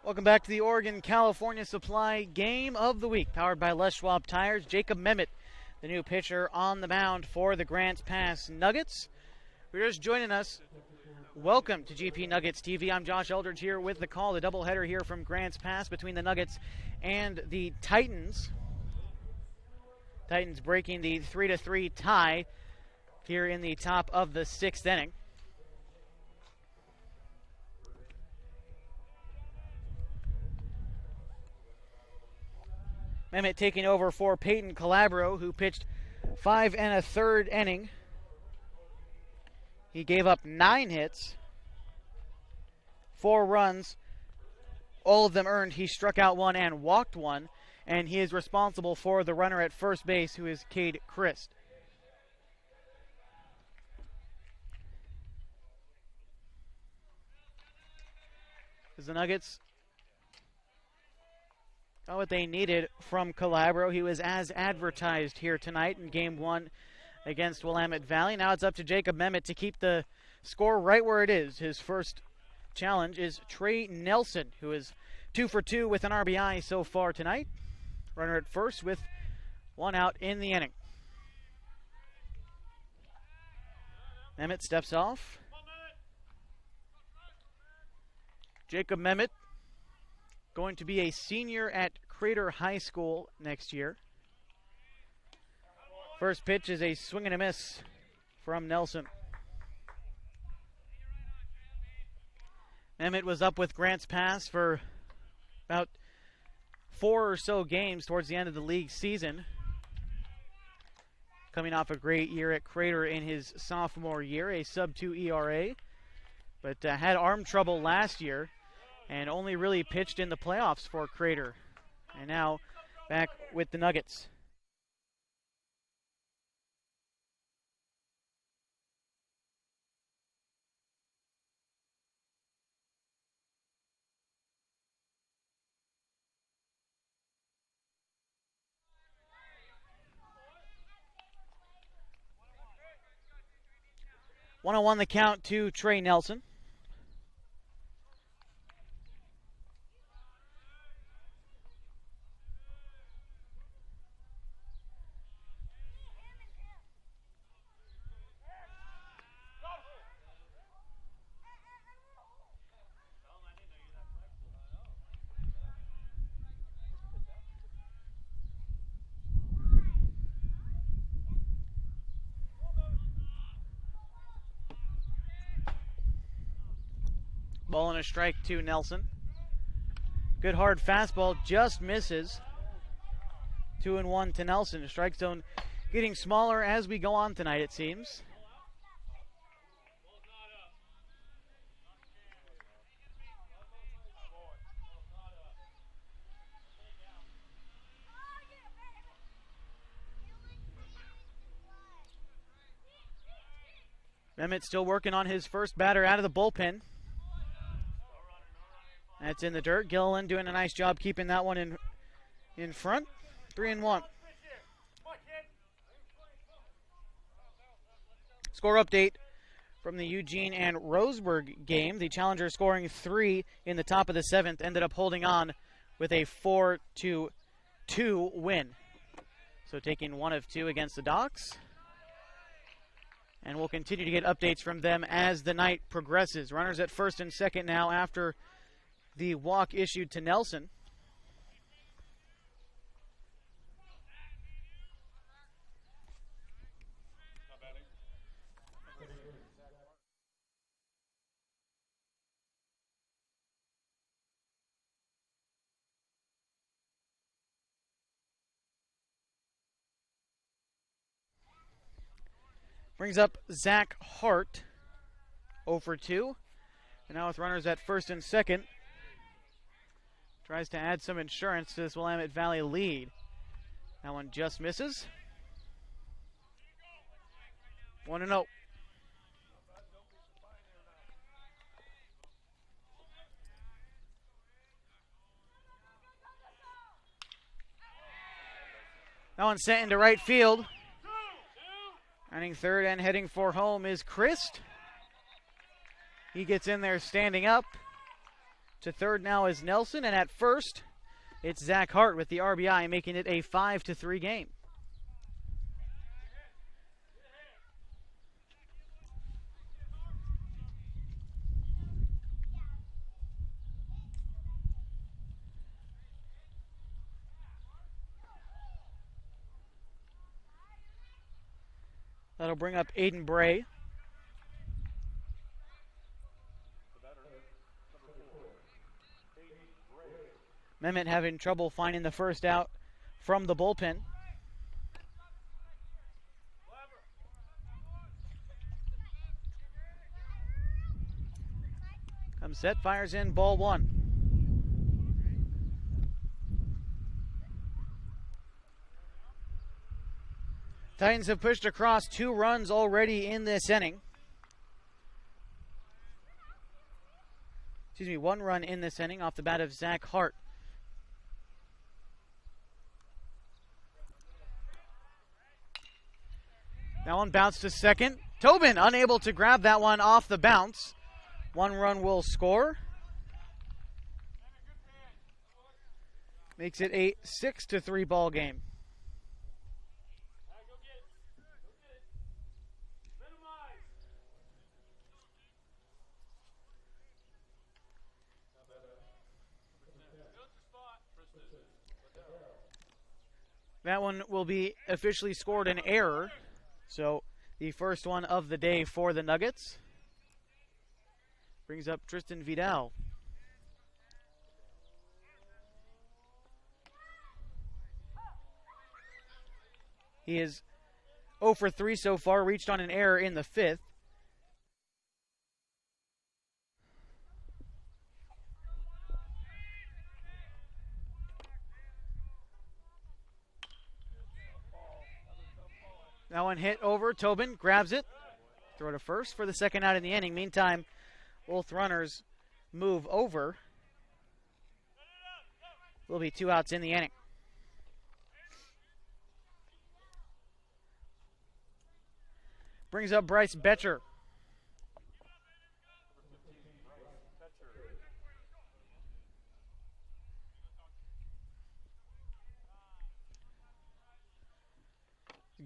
Welcome back to the Oregon-California Supply Game of the Week, powered by Les Schwab Tires. Jacob Memmott, the new pitcher on the mound for the Grants Pass Nuggets. If you're just joining us, welcome to GP Nuggets TV. I'm Josh Eldridge here with the call, the doubleheader here from Grants Pass between the Nuggets and the Titans. Titans breaking the 3-3 tie here in the top of the 6th inning. Memmott taking over for Peyton Calabro, who pitched 5 1/3 inning. He gave up 9 hits, 4 runs, all of them earned. He struck out 1 and walked 1, and he is responsible for the runner at first base, who is Cade Christ. As the Nuggets got what they needed from Calabro. He was as advertised here tonight in Game 1 against Willamette Valley. Now it's up to Jacob Memmott to keep the score right where it is. His first challenge is Trey Nelson, who is 2 for 2 with an RBI so far tonight. Runner at first with 1 out in the inning. Memmott steps off. Jacob Memmott, going to be a senior at Crater High School next year. First pitch is a swing and a miss from Nelson. Memmott was up with Grants Pass for about 4 or so games towards the end of the league season. Coming off a great year at Crater in his sophomore year, a sub-2 ERA. But had arm trouble last year and only really pitched in the playoffs for Crater. And now back with the Nuggets. 1-1 the count to Trey Nelson. Ball and a strike to Nelson. Good hard fastball, just misses. 2-1 to Nelson. The strike zone getting smaller as we go on tonight, it seems. Mehmet still working on his first batter out of the bullpen. That's in the dirt. Gilliland doing a nice job keeping that one in front. 3-1. Score update from the Eugene and Roseburg game. The Challenger scoring 3 in the top of the 7th ended up holding on with a 4-2 win. So taking 1 of 2 against the Docks. And we'll continue to get updates from them as the night progresses. Runners at first and second now after the walk issued to Nelson. Brings up Zach Hart, 0 for 2. And now with runners at first and second, tries to add some insurance to this Willamette Valley lead. That one just misses. 1-0. That one sent into right field. Running third and heading for home is Christ. He gets in there standing up. To third now is Nelson, and at first, it's Zach Hart with the RBI, making it a 5-3 game. That'll bring up Aiden Bray. Mehmet having trouble finding the first out from the bullpen. Comes set, fires in, ball 1. Titans have pushed across 2 runs already in this inning. 1 run in this inning off the bat of Zach Hart. That one bounced to second. Tobin unable to grab that one off the bounce. 1 run will score. Makes it a 6-3 ball game. That one will be officially scored an error. So the first one of the day for the Nuggets. Brings up Tristan Vidal. He is 0 for 3 so far, reached on an error in the 5th. That one hit over. Tobin grabs it. Throw to first for the second out in the inning. Meantime, both runners move over. Will be 2 outs in the inning. Brings up Bryce Betcher.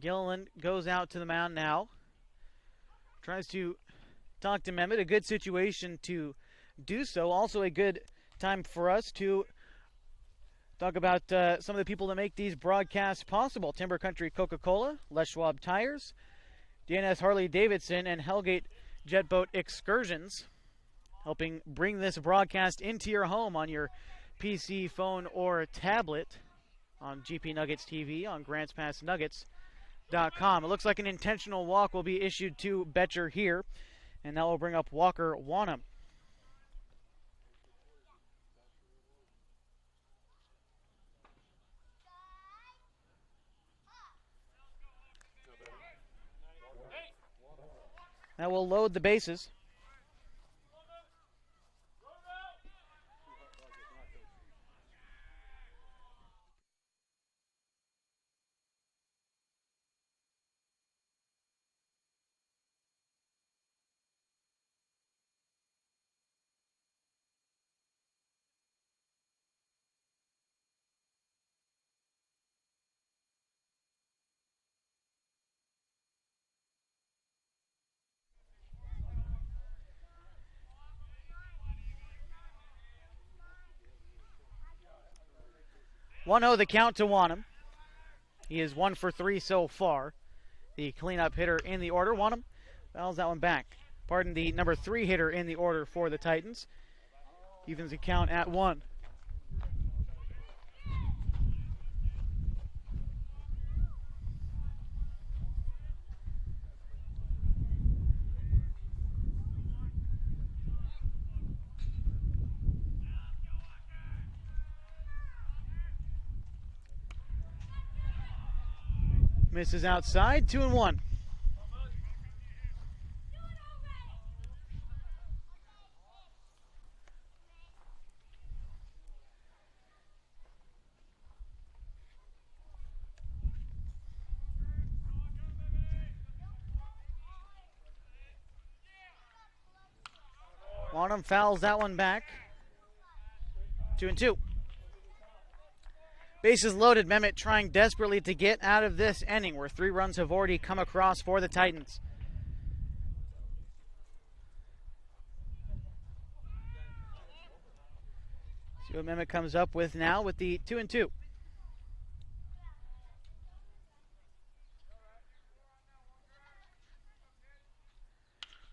Gilliland goes out to the mound now. Tries to talk to Mehmet. A good situation to do so. Also a good time for us to talk about some of the people that make these broadcasts possible. Timber Country Coca-Cola, Les Schwab Tires, DNS Harley-Davidson, and Hellgate Jet Boat Excursions, helping bring this broadcast into your home on your PC, phone, or tablet on GP Nuggets TV, on GrantsPassNuggets.com. It looks like an intentional walk will be issued to Betcher here, and that will bring up Walker Wanham. That will load the bases. One 0 the count to Wanham. He is 1 for 3 so far. The cleanup hitter in the order. Wanham fouls that one back. Pardon, the number 3 hitter in the order for the Titans. Evens the count at 1. Misses outside, 2-1. Wanham fouls that one back. 2-2. Bases loaded. Mehmet trying desperately to get out of this inning where 3 runs have already come across for the Titans. See what Mehmet comes up with now with the 2-2.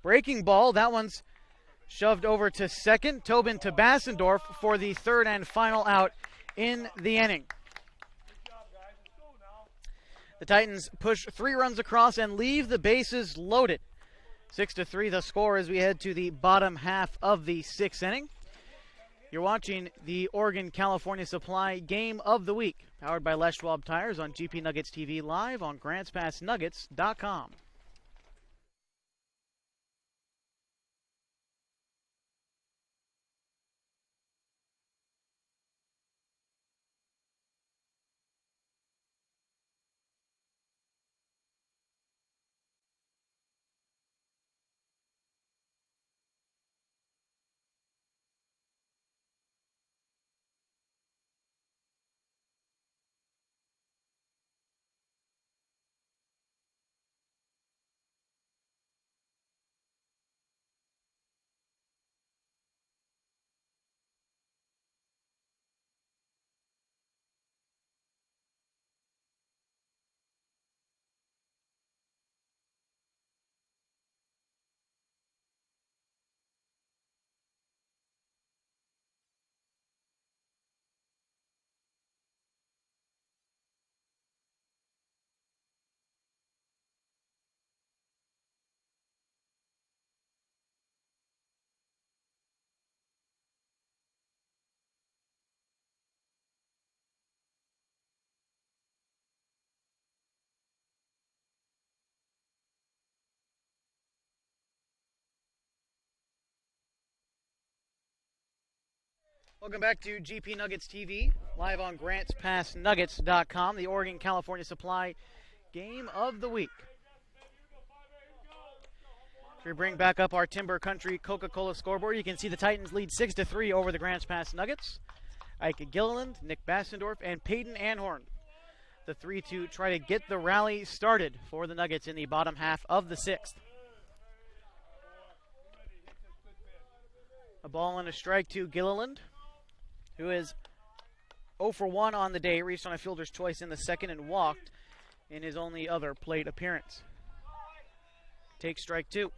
Breaking ball. That one's shoved over to second. Tobin to Bassendorf for the 3rd and final out in the inning. The Titans push 3 runs across and leave the bases loaded. 6-3 the score as we head to the bottom half of the 6th inning. You're watching the Oregon-California Supply Game of the Week, powered by Les Schwab Tires on GP Nuggets TV live on GrantsPassNuggets.com. Welcome back to GP Nuggets TV, live on GrantsPassNuggets.com, the Oregon-California Supply Game of the Week. If we bring back up our Timber Country Coca-Cola scoreboard, you can see the Titans lead 6-3 over the Grants Pass Nuggets. Ike Gilliland, Nick Bassendorf, and Peyton Anhorn the 3 to try to get the rally started for the Nuggets in the bottom half of the 6th. A ball and a strike to Gilliland, who is 0 for 1 on the day, reached on a fielder's choice in the 2nd and walked in his only other plate appearance. Takes strike 2.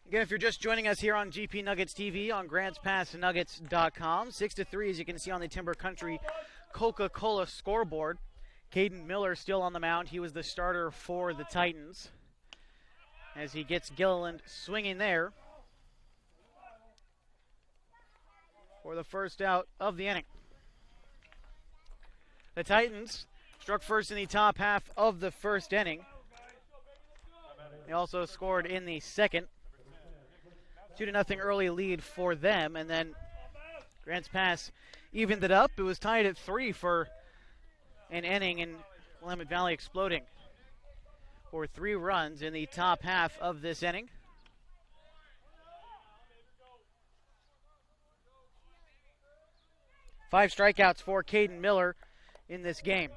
Again, if you're just joining us here on GP Nuggets TV on GrantsPassNuggets.com, 6-3, as you can see on the Timber Country Coca-Cola scoreboard. Caden Miller still on the mound. He was the starter for the Titans, as he gets Gilliland swinging there for the first out of the inning. The Titans struck first in the top half of the first inning. They also scored in the 2nd. 2-0 early lead for them, and then Grants Pass evened it up. It was tied at 3 for an inning, and Willamette Valley exploding for 3 runs in the top half of this inning. Five strikeouts for Caden Miller in this game.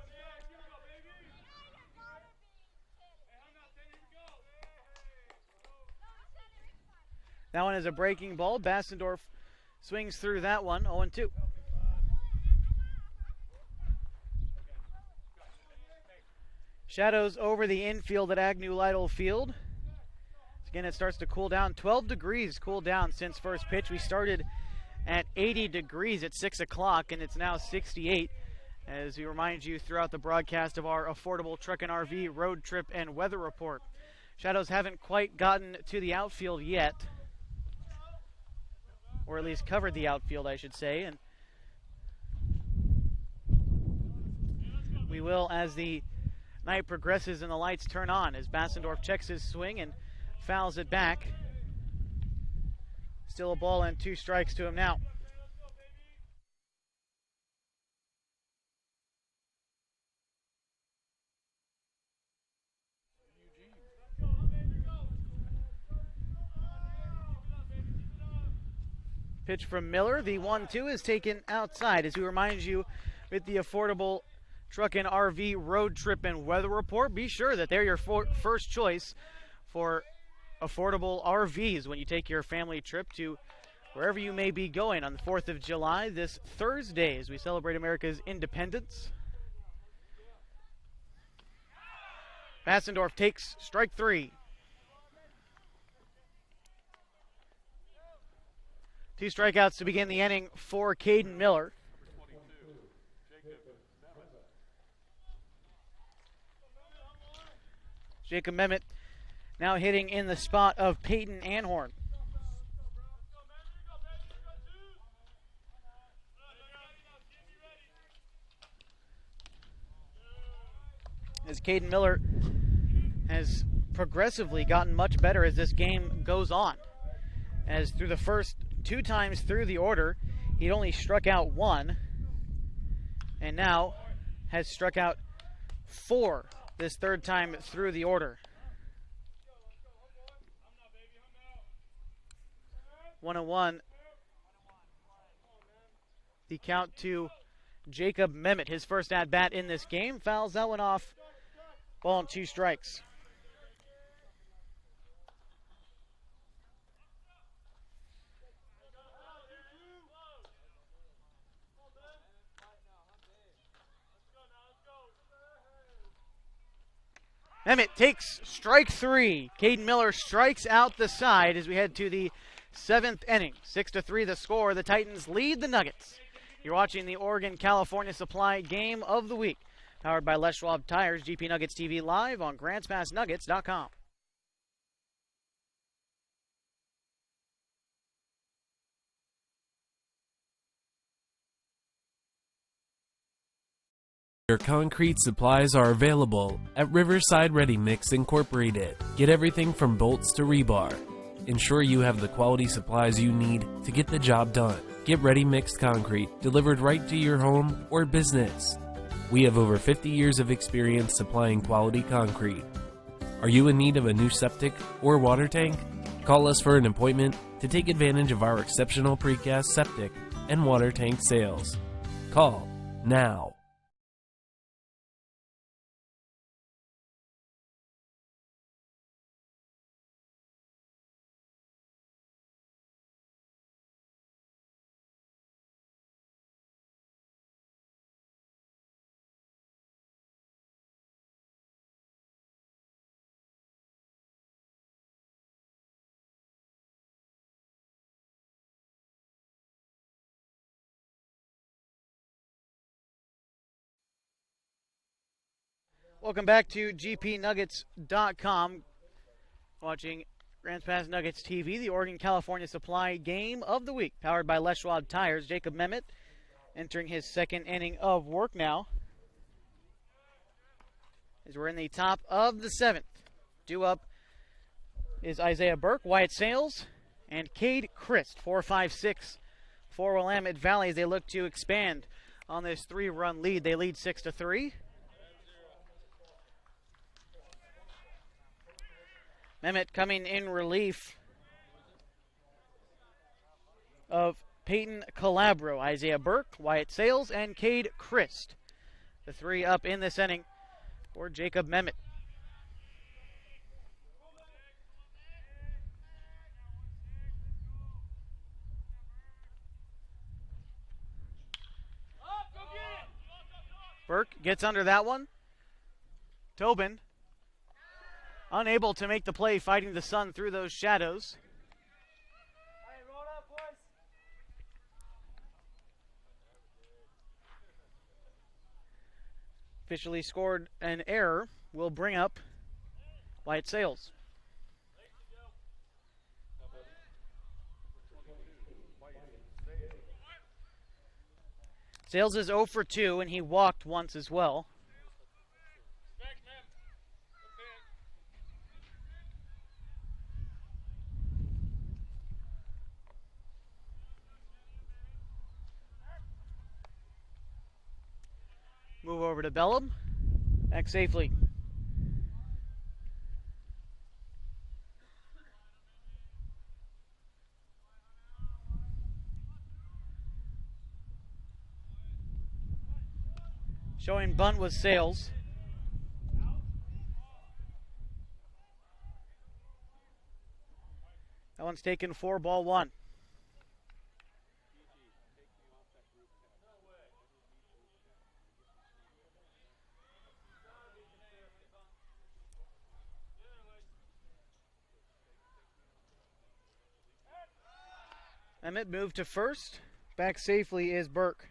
That one is a breaking ball. Bassendorf swings through that one, 0-2. Shadows over the infield at Agnew Lytle Field. Again, it starts to cool down. 12 degrees cool down since first pitch. We started at 80 degrees at 6 o'clock, and it's now 68. As we remind you throughout the broadcast of our affordable truck and RV road trip and weather report. Shadows haven't quite gotten to the outfield yet, or at least covered the outfield, I should say. And we will as the night progresses and the lights turn on, as Bassendorf checks his swing and fouls it back. Still a ball and 2 strikes to him now. Pitch from Miller. The 1-2 is taken outside. As we remind you with the affordable truck and RV road trip and weather report, be sure that they're your first choice for affordable RVs when you take your family trip to wherever you may be going on the 4th of July this Thursday as we celebrate America's independence. Bassendorf takes strike 3. 2 strikeouts to begin the inning for Caden Miller. Jacob Memmott now hitting in the spot of Peyton Anhorn. As Caden Miller has progressively gotten much better as this game goes on. As through the first 2 times through the order, he'd only struck out 1, and now has struck out 4 this 3rd time through the order. 1-1. The count to Jacob Memmott, his first at-bat in this game. Fouls that one off. Ball and 2 strikes. Memmott takes strike 3. Caden Miller strikes out the side as we head to the 7th inning. 6-3 the score. The Titans lead the Nuggets. You're watching the Oregon-California Supply Game of the Week. Powered by Les Schwab Tires, GP Nuggets TV live on GrantsPassNuggets.com.
Your concrete supplies are available at Riverside Ready Mix Incorporated. Get everything from bolts to rebar. Ensure you have the quality supplies you need to get the job done. Get ready mixed concrete delivered right to your home or business. We have over 50 years of experience supplying quality concrete. Are you in need of a new septic or water tank? Call us for an appointment to take advantage of our exceptional precast septic and water tank sales. Call now.
Welcome back to gpnuggets.com. Watching Grants Pass Nuggets TV, the Oregon California Supply Game of the Week, powered by Les Schwab Tires. Jacob Memmott entering his second inning of work now, as we're in the top of the seventh. Due up is Isaiah Burke, Wyatt Sales, and Cade Christ. 4-5-6 for Willamette Valley as they look to expand on this 3-run lead. They lead 6-3. Memmott coming in relief of Peyton Calabro, Isaiah Burke, Wyatt Sales, and Cade Christ. The three up in this inning for Jacob Memmott. Burke gets under that one. Tobin unable to make the play, fighting the sun through those shadows. Officially scored an error. Will bring up Wyatt Sales. Sales is 0 for 2, and he walked once as well. Move over to Bellum. Back safely. Showing bunt was Sales. That one's taken 4-1. Emmett moved to first. Back safely is Burke.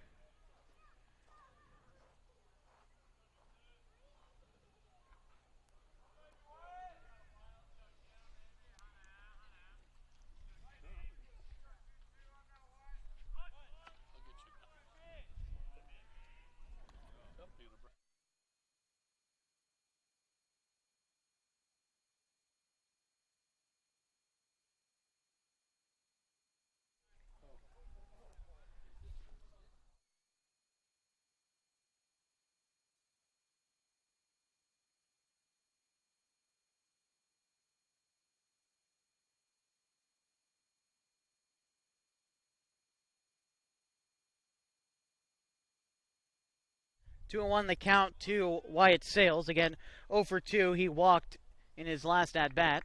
Two and 1 the count to Wyatt Sales. Again, 0 for 2. He walked in his last at bat.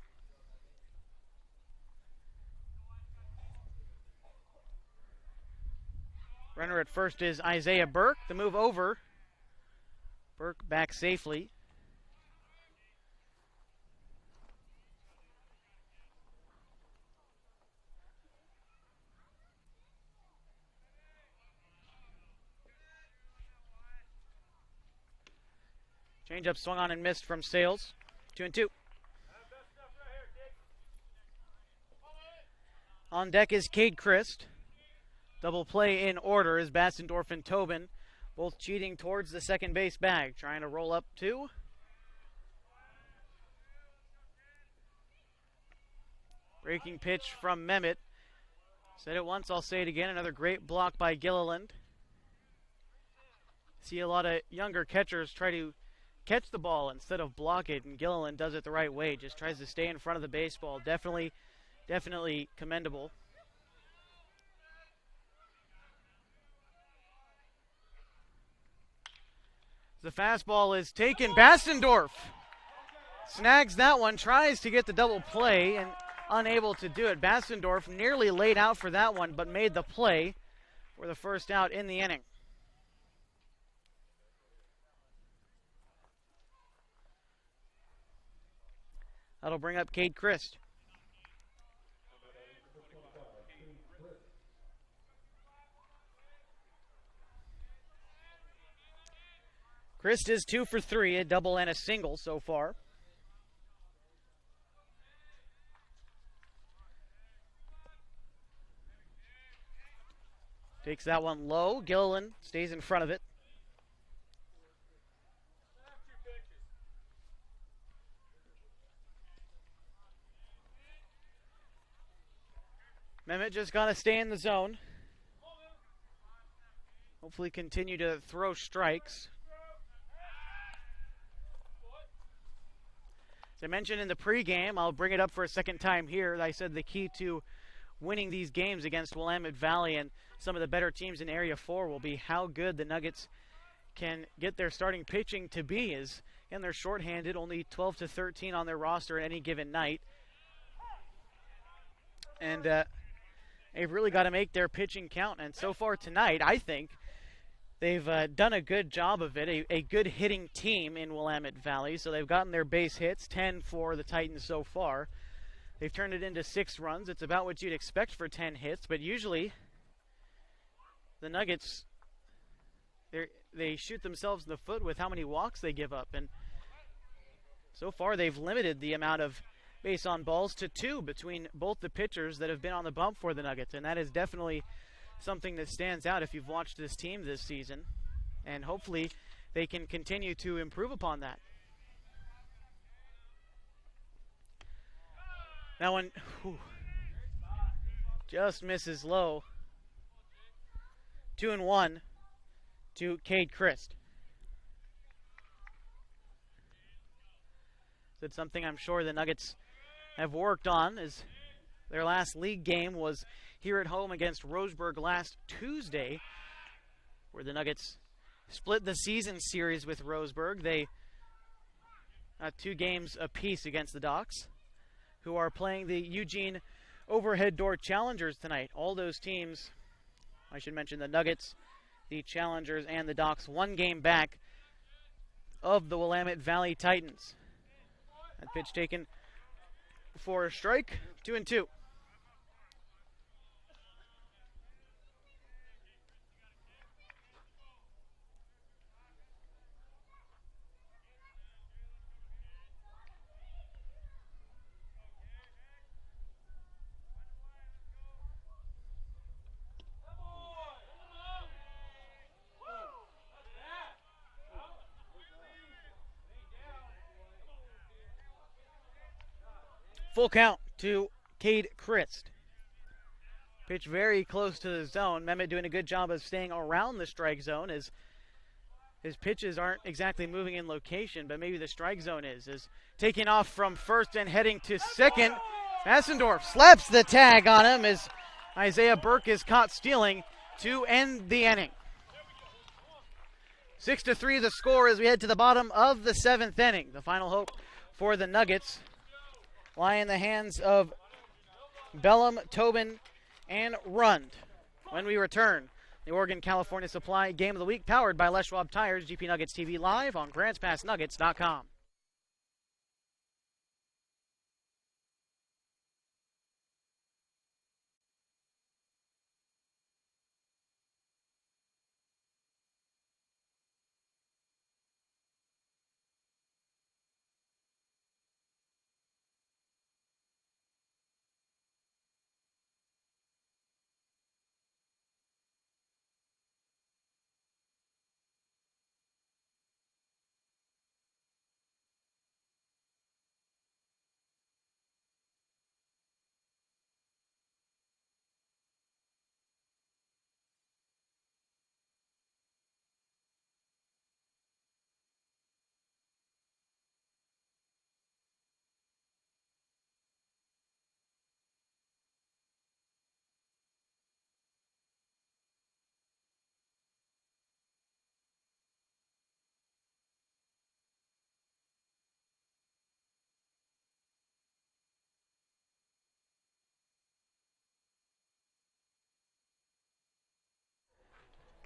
Runner at first is Isaiah Burke. The move over. Burke back safely. Changeup swung on and missed from Sales. 2-2. On deck is Cade Christ. Double play in order is Bassendorf and Tobin, both cheating towards the second base bag, trying to roll up 2. Breaking pitch from Memmott. Said it once, I'll say it again. Another great block by Gilliland. See a lot of younger catchers try to catch the ball instead of block it, and Gilliland does it the right way. Just tries to stay in front of the baseball. Definitely commendable. The fastball is taken. Bastendorf snags that one, tries to get the double play, and unable to do it. Bastendorf nearly laid out for that one, but made the play for the first out in the inning. That'll bring up Cade Christ. Christ is 2 for 3, a double and a single so far. Takes that one low. Gilliland stays in front of it. Mehmet just got to stay in the zone. Hopefully continue to throw strikes. As I mentioned in the pregame, I'll bring it up for a second time here. I said the key to winning these games against Willamette Valley and some of the better teams in Area 4 will be how good the Nuggets can get their starting pitching to be. And they're shorthanded, only 12 to 13 on their roster at any given night. And they've really got to make their pitching count. And so far tonight, I think they've done a good job of it. A good hitting team in Willamette Valley. So they've gotten their base hits, 10 for the Titans so far. They've turned it into 6 runs. It's about what you'd expect for 10 hits. But usually the Nuggets, they shoot themselves in the foot with how many walks they give up. And so far they've limited the amount of base on balls to 2 between both the pitchers that have been on the bump for the Nuggets. And that is definitely something that stands out if you've watched this team this season. And hopefully they can continue to improve upon that. That one just misses low. 2-1 to Cade Christ. That's something I'm sure the Nuggets have worked on, as their last league game was here at home against Roseburg last Tuesday, where the Nuggets split the season series with Roseburg. They 2 games apiece against the Docs, who are playing the Eugene Overhead Door Challengers tonight. All those teams, I should mention the Nuggets, the Challengers, and the Docs, 1 game back of the Willamette Valley Titans. That pitch taken for a strike, 2-2. Full count to Cade Christ. Pitch very close to the zone. Mehmet doing a good job of staying around the strike zone, as his pitches aren't exactly moving in location, but maybe the strike zone is taking off from first and heading to second. Massendorf slaps the tag on him as Isaiah Burke is caught stealing to end the inning. 6-3 the score as we head to the bottom of the 7th inning. The final hope for the Nuggets lie in the hands of Bellum, Tobin, and Rund. When we return, the Oregon California Supply Game of the Week, powered by Les Schwab Tires, GP Nuggets TV live on GrantsPassNuggets.com.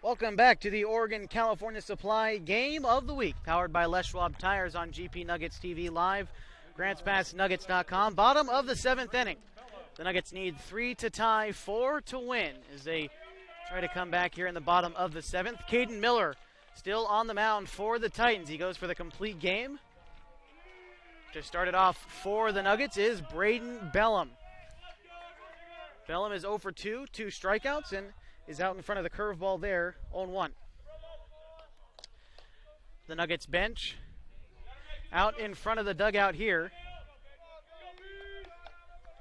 Welcome back to the Oregon-California Supply Game of the Week, powered by Les Schwab Tires on GP Nuggets TV Live, GrantsPassNuggets.com. Bottom of the 7th inning. The Nuggets need 3 to tie, 4 to win as they try to come back here in the bottom of the 7th. Caden Miller still on the mound for the Titans. He goes for the complete game. To start it off for the Nuggets is Braden Bellum. Bellum is 0 for 2, 2 strikeouts, and is out in front of the curveball there, 0-1. The Nuggets bench out in front of the dugout here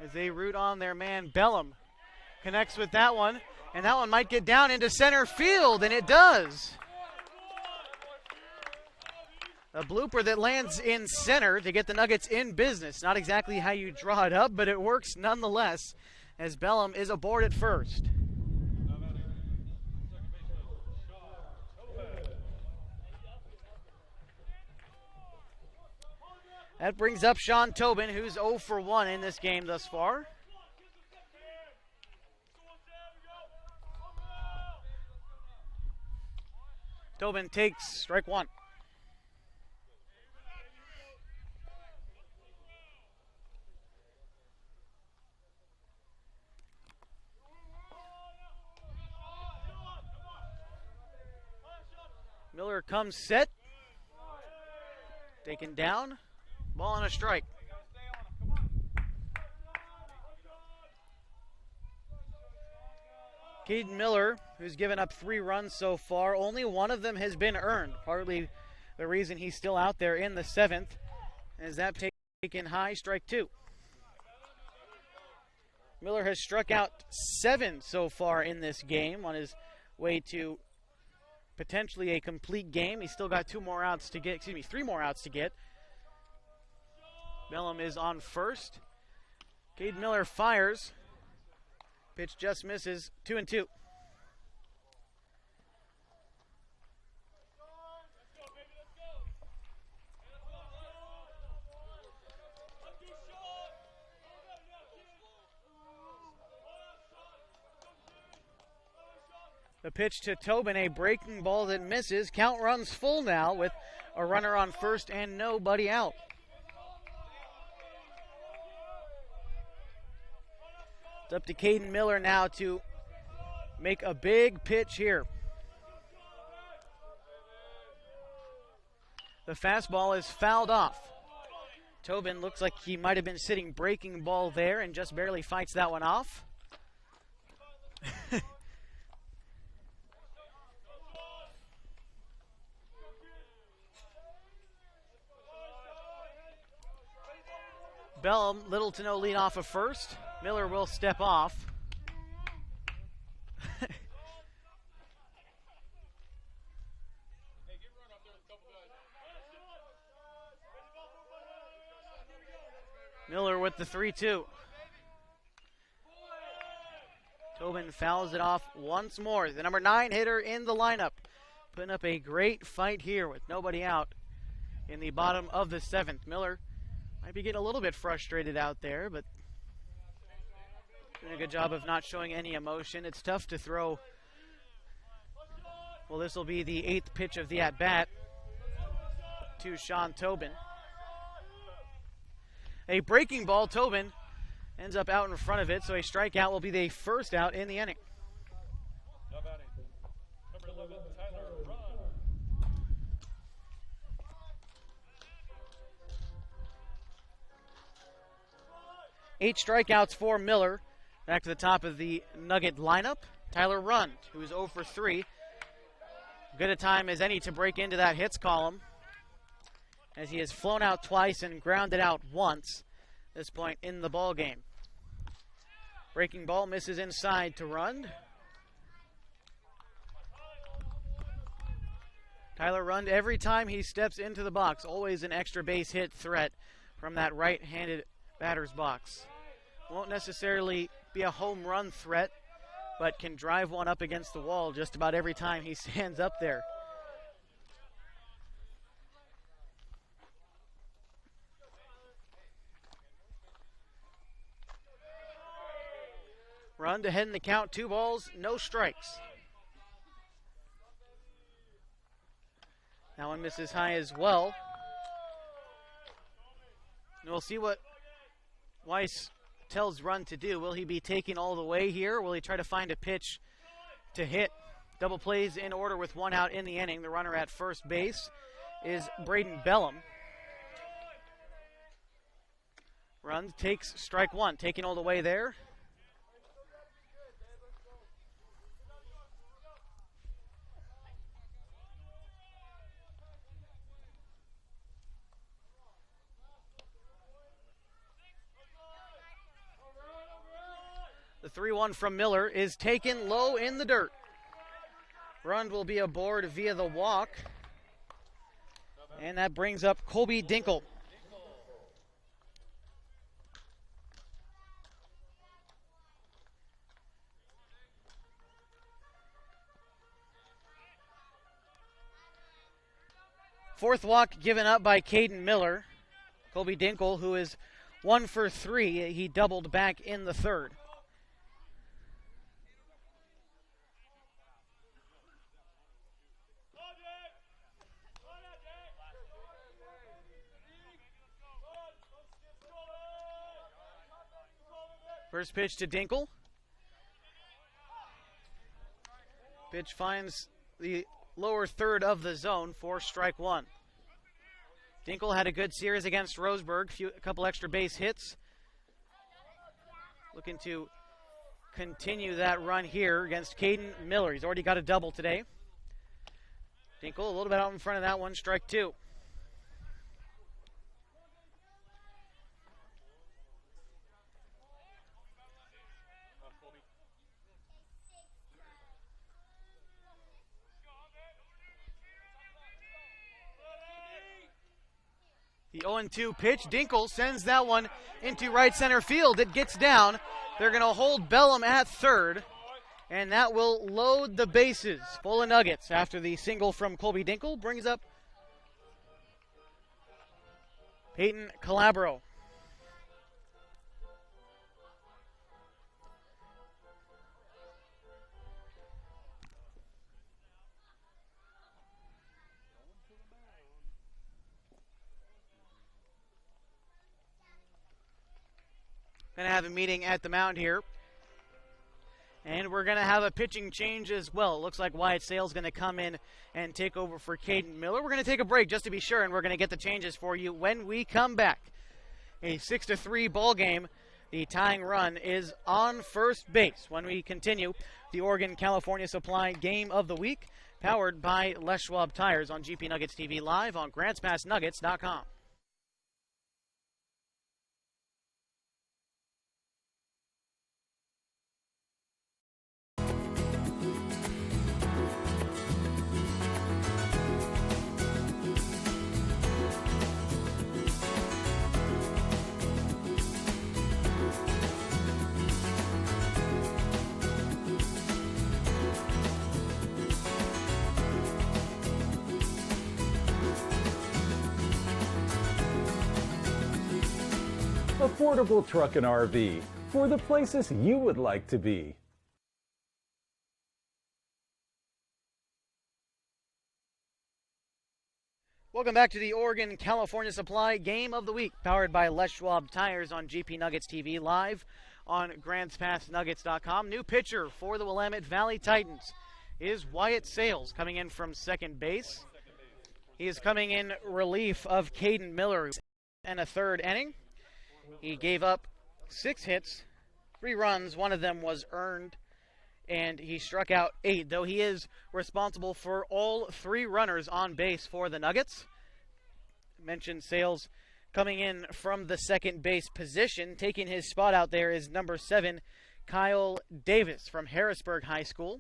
as they root on their man Bellum. Connects with that one, and that one might get down into center field, and it does. A blooper that lands in center to get the Nuggets in business. Not exactly how you draw it up, but it works nonetheless as Bellum is aboard at first. That brings up Sean Tobin, who's 0 for 1 in this game thus far. Tobin takes strike 1. Miller comes set. Taken down. Ball on a strike. Caden Miller, who's given up 3 runs so far, only one of them has been earned. Partly the reason he's still out there in the 7th. As that taken high, strike 2. Miller has struck out 7 so far in this game on his way to potentially a complete game. He's still got 3 more outs to get. Bellum is on first. Caden Miller fires. Pitch just misses. 2-2. The pitch to Tobin, a breaking ball that misses. Count runs full now with a runner on first and nobody out. It's up to Caden Miller now to make a big pitch here. The fastball is fouled off. Tobin looks like he might have been sitting breaking ball there and just barely fights that one off. Bellum, little to no lead off of first. Miller will step off. Miller with the 3-2. Tobin fouls it off once more. The number 9 hitter in the lineup. Putting up a great fight here with nobody out in the bottom of the 7th. Miller might be getting a little bit frustrated out there, but doing a good job of not showing any emotion. It's tough to throw. Well, this will be the 8th pitch of the at-bat to Sean Tobin. A breaking ball. Tobin ends up out in front of it, so a strikeout will be the first out in the inning.
Number 11, Tyler Run.
8 strikeouts for Miller. Back to the top of the Nugget lineup. Tyler Rund, who is 0 for 3. Good a time as any to break into that hits column, as he has flown out twice and grounded out once at this point in the ball game. Breaking ball misses inside to Rund. Tyler Rund, every time he steps into the box, always an extra base hit threat from that right-handed batter's box. Won't necessarily be a home run threat, but can drive one up against the wall just about every time he stands up there. Run ahead in the count, 2 balls, no strikes. One misses high as well. And we'll see what Weiss tells Run to do. Will he be taking all the way here? Will he try to find a pitch to hit? Double plays in order with one out in the inning. The runner at first base is Braden Bellum. Run takes strike one, taking all the way there. The 3-1 from Miller is taken low in the dirt. Run will be aboard via the walk. And that brings up Colby Dinkle. Fourth walk given up by Caden Miller. Colby Dinkle, who is 1 for 3, he doubled back in the third. First pitch to Dinkle. Pitch finds the lower third of the zone for strike one. Dinkle had a good series against Roseburg, a couple extra base hits. Looking to continue that run here against Caden Miller. He's already got a double today. Dinkle a little bit out in front of that one, strike two. The 0-2 pitch. Dinkle sends that one into right center field. It gets down. They're going to hold Bellum at third, and that will load the bases full of Nuggets after the single from Colby Dinkle brings up Peyton Calabro. Going to have a meeting at the mound here. And we're going to have a pitching change as well. It looks like Wyatt Sale's going to come in and take over for Caden Miller. We're going to take a break just to be sure, and we're going to get the changes for you when we come back. A 6-3 ball game. The tying run is on first base. When we continue, the Oregon-California Supply Game of the Week, powered by Les Schwab Tires on GP Nuggets TV live on GrantsPassNuggets.com.
Affordable truck and RV for the places you would like to be.
Welcome back to the Oregon-California Supply Game of the Week, powered by Les Schwab Tires on GP Nuggets TV live on GrantsPassNuggets.com. New pitcher for the Willamette Valley Titans is Wyatt Sales, coming in from second base. He is coming in relief of Caden Miller in a third inning. He gave up 6 hits, 3 runs. One of them was earned, and he struck out 8, though he is responsible for all 3 runners on base for the Nuggets. Mentioned Sales coming in from the second base position. Taking his spot out there is number 7, Kyle Davis from Harrisburg High School.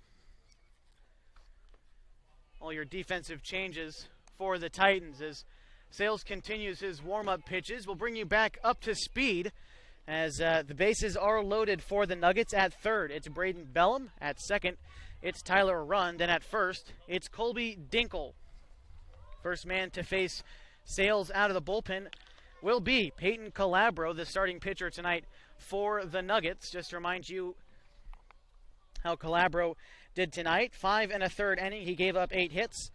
All your defensive changes for the Titans as Sales continues his warm-up pitches. We'll bring you back up to speed as the bases are loaded for the Nuggets. At third, it's Braden Bellum. At second, it's Tyler Rund. And at first, it's Colby Dinkle. First man to face Sales out of the bullpen will be Peyton Calabro, the starting pitcher tonight for the Nuggets. Just to remind you how Calabro did tonight. 5 1/3 inning. He gave up 8 hits.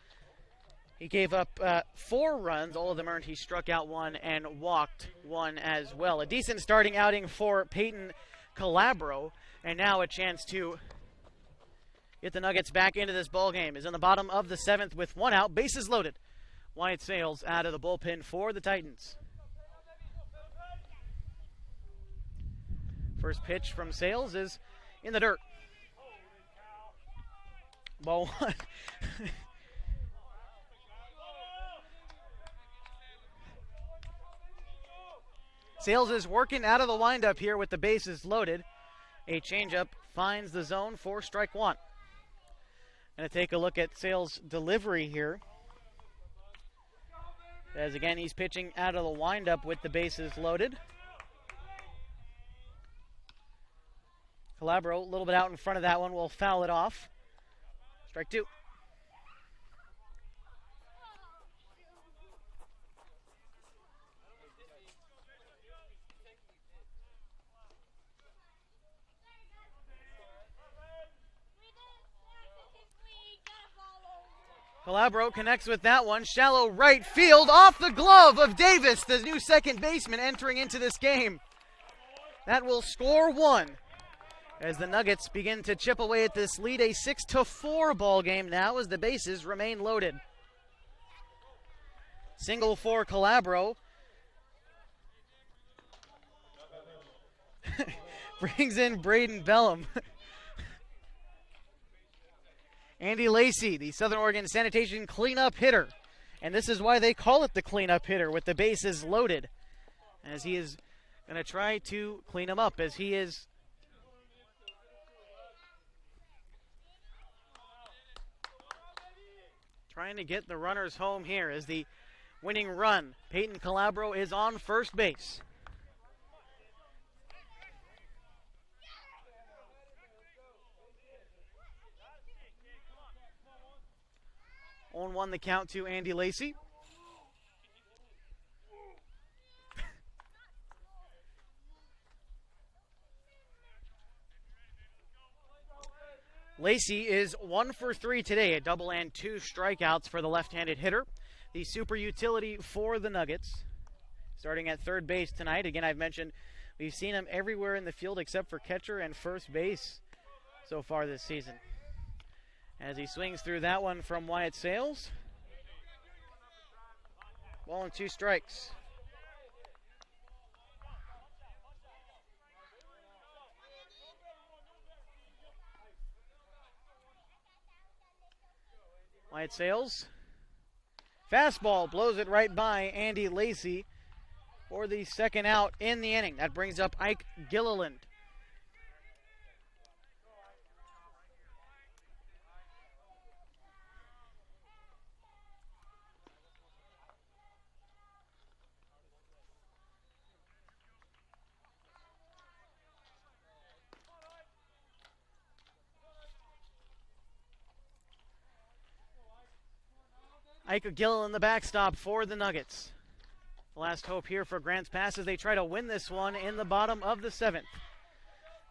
He gave up 4 runs, all of them earned. He struck out 1 and walked 1 as well. A decent starting outing for Peyton Calabro, and now a chance to get the Nuggets back into this ball game. Is in the bottom of the 7th with 1 out, bases loaded. Wyatt Sales out of the bullpen for the Titans. First pitch from Sales is in the dirt. Ball 1. Sales is working out of the windup here with the bases loaded. A changeup finds the zone for strike 1. Going to take a look at Sales' delivery here. As again, he's pitching out of the windup with the bases loaded. Calabro, a little bit out in front of that one, will foul it off. Strike 2. Calabro connects with that one. Shallow right field off the glove of Davis, the new second baseman entering into this game. That will score 1 as the Nuggets begin to chip away at this lead. A 6-4 ball game now as the bases remain loaded. Single for Calabro. Brings in Braden Bellum. Andy Lacey, the Southern Oregon Sanitation cleanup hitter. And this is why they call it the cleanup hitter, with the bases loaded, as he is going to try to clean them up, as he is trying to get the runners home here as the winning run. Peyton Calabro is on first base. On 1 the count to Andy Lacey. Lacey is 1 for 3 today, a double and 2 strikeouts for the left-handed hitter. The super utility for the Nuggets. Starting at third base tonight. Again, I've mentioned we've seen him everywhere in the field except for catcher and first base so far this season. As he swings through that one from Wyatt Sales. Ball and 2 strikes. Wyatt Sales. Fastball blows it right by Andy Lacey for the second out in the inning. That brings up Ike Gilliland. Ike Gilliland, the backstop for the Nuggets. The last hope here for Grants Pass as they try to win this one in the bottom of the 7th.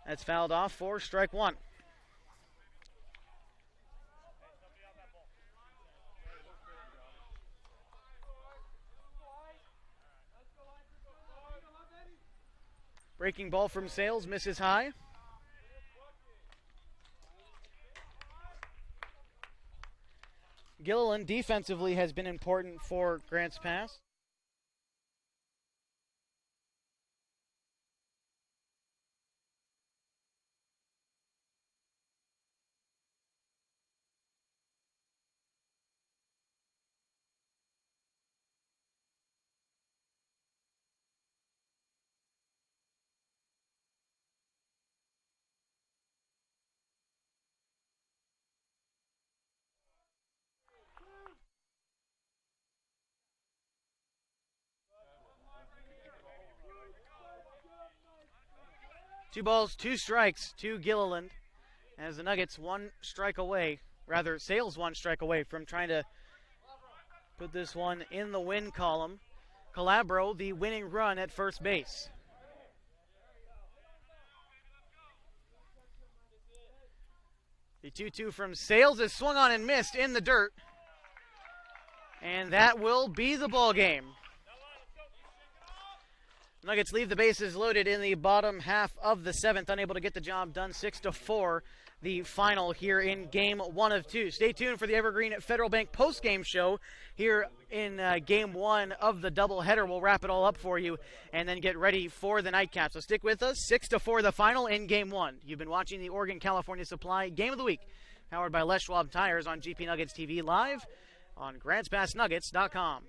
That's fouled off for strike 1. Breaking ball from Sales, misses high. Gilliland defensively has been important for Grants Pass. Two balls, 2 strikes to Gilliland, as the Nuggets 1 strike away, rather Sales 1 strike away from trying to put this one in the win column. Calabro, the winning run at first base. The 2-2 from Sales is swung on and missed in the dirt. And that will be the ball game. Nuggets leave the bases loaded in the bottom half of the 7th, unable to get the job done. 6-4, the final here in Game 1 of 2. Stay tuned for the Evergreen Federal Bank post-game show here in Game 1 of the doubleheader. We'll wrap it all up for you and then get ready for the nightcap. So stick with us. 6-4, the final in Game 1. You've been watching the Oregon California Supply Game of the Week, powered by Les Schwab Tires on GP Nuggets TV, live on GrantsPassNuggets.com.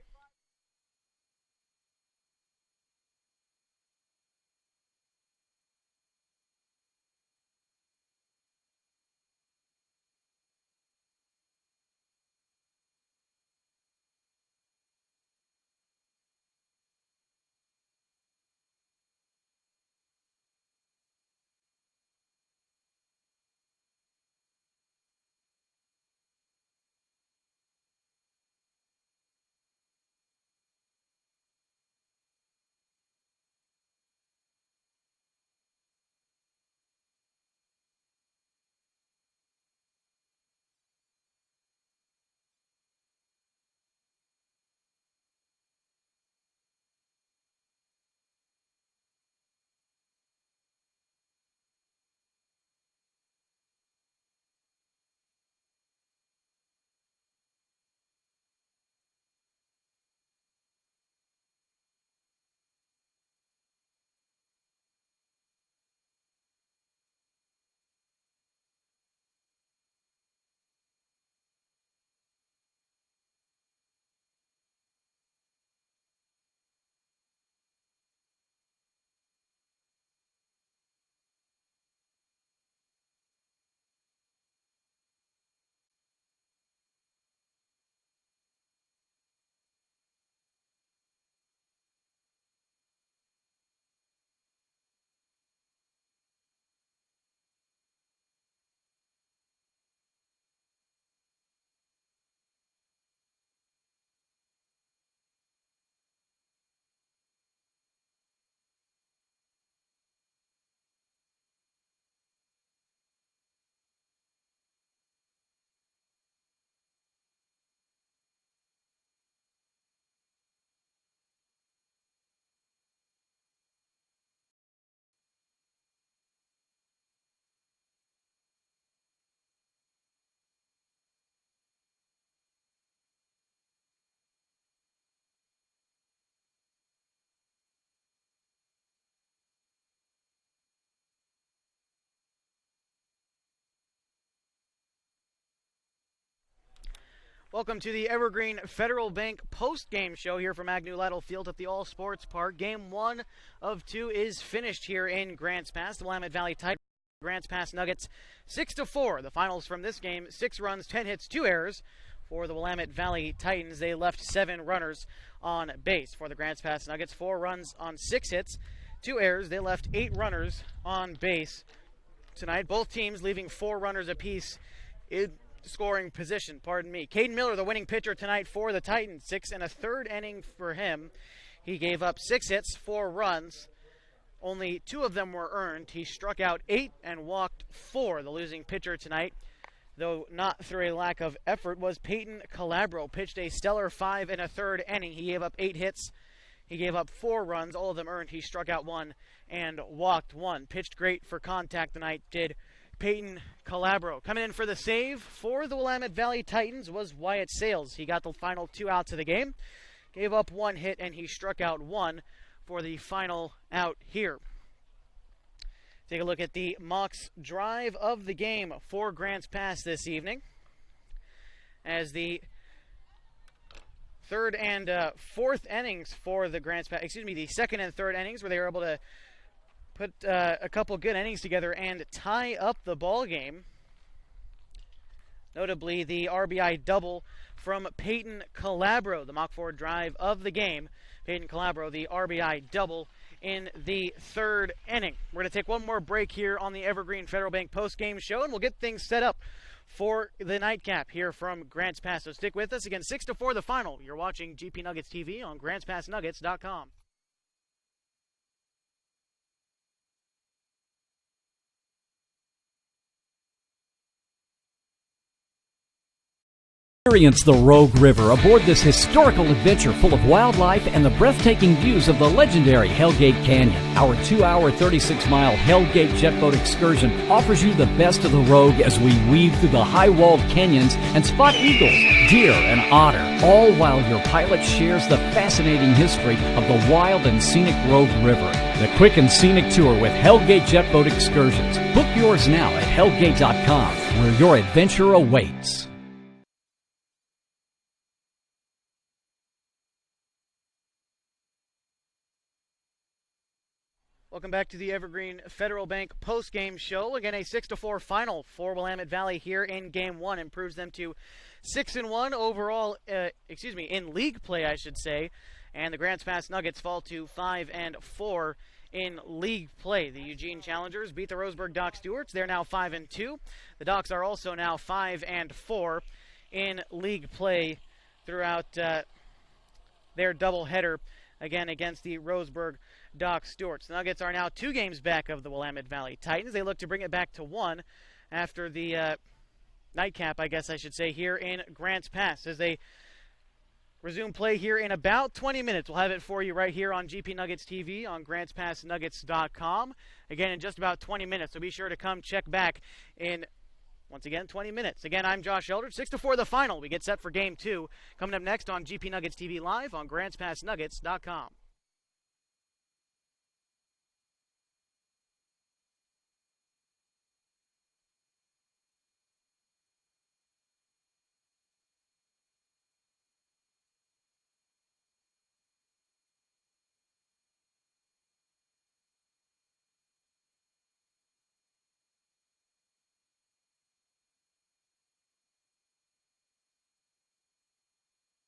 Welcome to the Evergreen Federal Bank post-game show here from Agnew Lytle Field at the All Sports Park. Game 1 of 2 is finished here in Grants Pass. The Willamette Valley Titans, Grants Pass Nuggets 6-4. The finals from this game: 6 runs, 10 hits, 2 errors. For the Willamette Valley Titans, they left 7 runners on base. For the Grants Pass Nuggets, 4 runs on 6 hits, 2 errors. They left 8 runners on base tonight. Both teams leaving 4 runners apiece in scoring position, Caden Miller, the winning pitcher tonight for the Titans. 6 1/3 inning for him. He gave up 6 hits, 4 runs. Only 2 of them were earned. He struck out 8 and walked 4. The losing pitcher tonight, though not through a lack of effort, was Peyton Calabro. Pitched a stellar 5 1/3 inning. He gave up 8 hits. He gave up 4 runs, all of them earned. He struck out 1 and walked 1. Pitched great for contact tonight, did Peyton Calabro. Coming in for the save for the Willamette Valley Titans was Wyatt Sales. He got the final 2 outs of the game, gave up 1 hit, and he struck out 1 for the final out here. Take a look at the Mocs drive of the game for Grants Pass this evening, as the third and fourth innings for the Grants Pass, the second and third innings, where they were able to put a couple good innings together and tie up the ball game. Notably, the RBI double from Peyton Calabro, the Mock Ford drive of the game. Peyton Calabro, the RBI double in the third inning. We're going to take one more break here on the Evergreen Federal Bank post-game show, and we'll get things set up for the nightcap here from Grants Pass. So stick with us. Again, 6-4 the final. You're watching GP Nuggets TV on GrantsPassNuggets.com.
Experience the Rogue River aboard this historical adventure full of wildlife and the breathtaking views of the legendary Hellgate Canyon. Our 2-hour, 36-mile Hellgate jetboat excursion offers you the best of the Rogue as we weave through the high-walled canyons and spot eagles, deer, and otter, all while your pilot shares the fascinating history of the wild and scenic Rogue River. The quick and scenic tour with Hellgate Jetboat Excursions. Book yours now at hellgate.com, where your adventure awaits.
Welcome back to the Evergreen Federal Bank post-game show. Again, a 6-4 final for Willamette Valley here in Game 1 improves them to 6-1 overall, in league play, I should say. And the Grants Pass Nuggets fall to 5-4 in league play. The Eugene Challengers beat the Roseburg Dock Stewarts. They're now 5-2. The Docks are also now 5-4 in league play throughout their doubleheader, again, against the Roseburg Dock Stewarts. The Nuggets are now 2 games back of the Willamette Valley Titans. They look to bring it back to 1 after the nightcap, I guess I should say, here in Grants Pass as they resume play here in about 20 minutes. We'll have it for you right here on GP Nuggets TV on GrantsPassNuggets.com. Again, in just about 20 minutes, so be sure to come check back in, once again, 20 minutes. Again, I'm Josh Eldridge. 6-4 the final. We get set for Game 2. Coming up next on GP Nuggets TV Live on GrantsPassNuggets.com.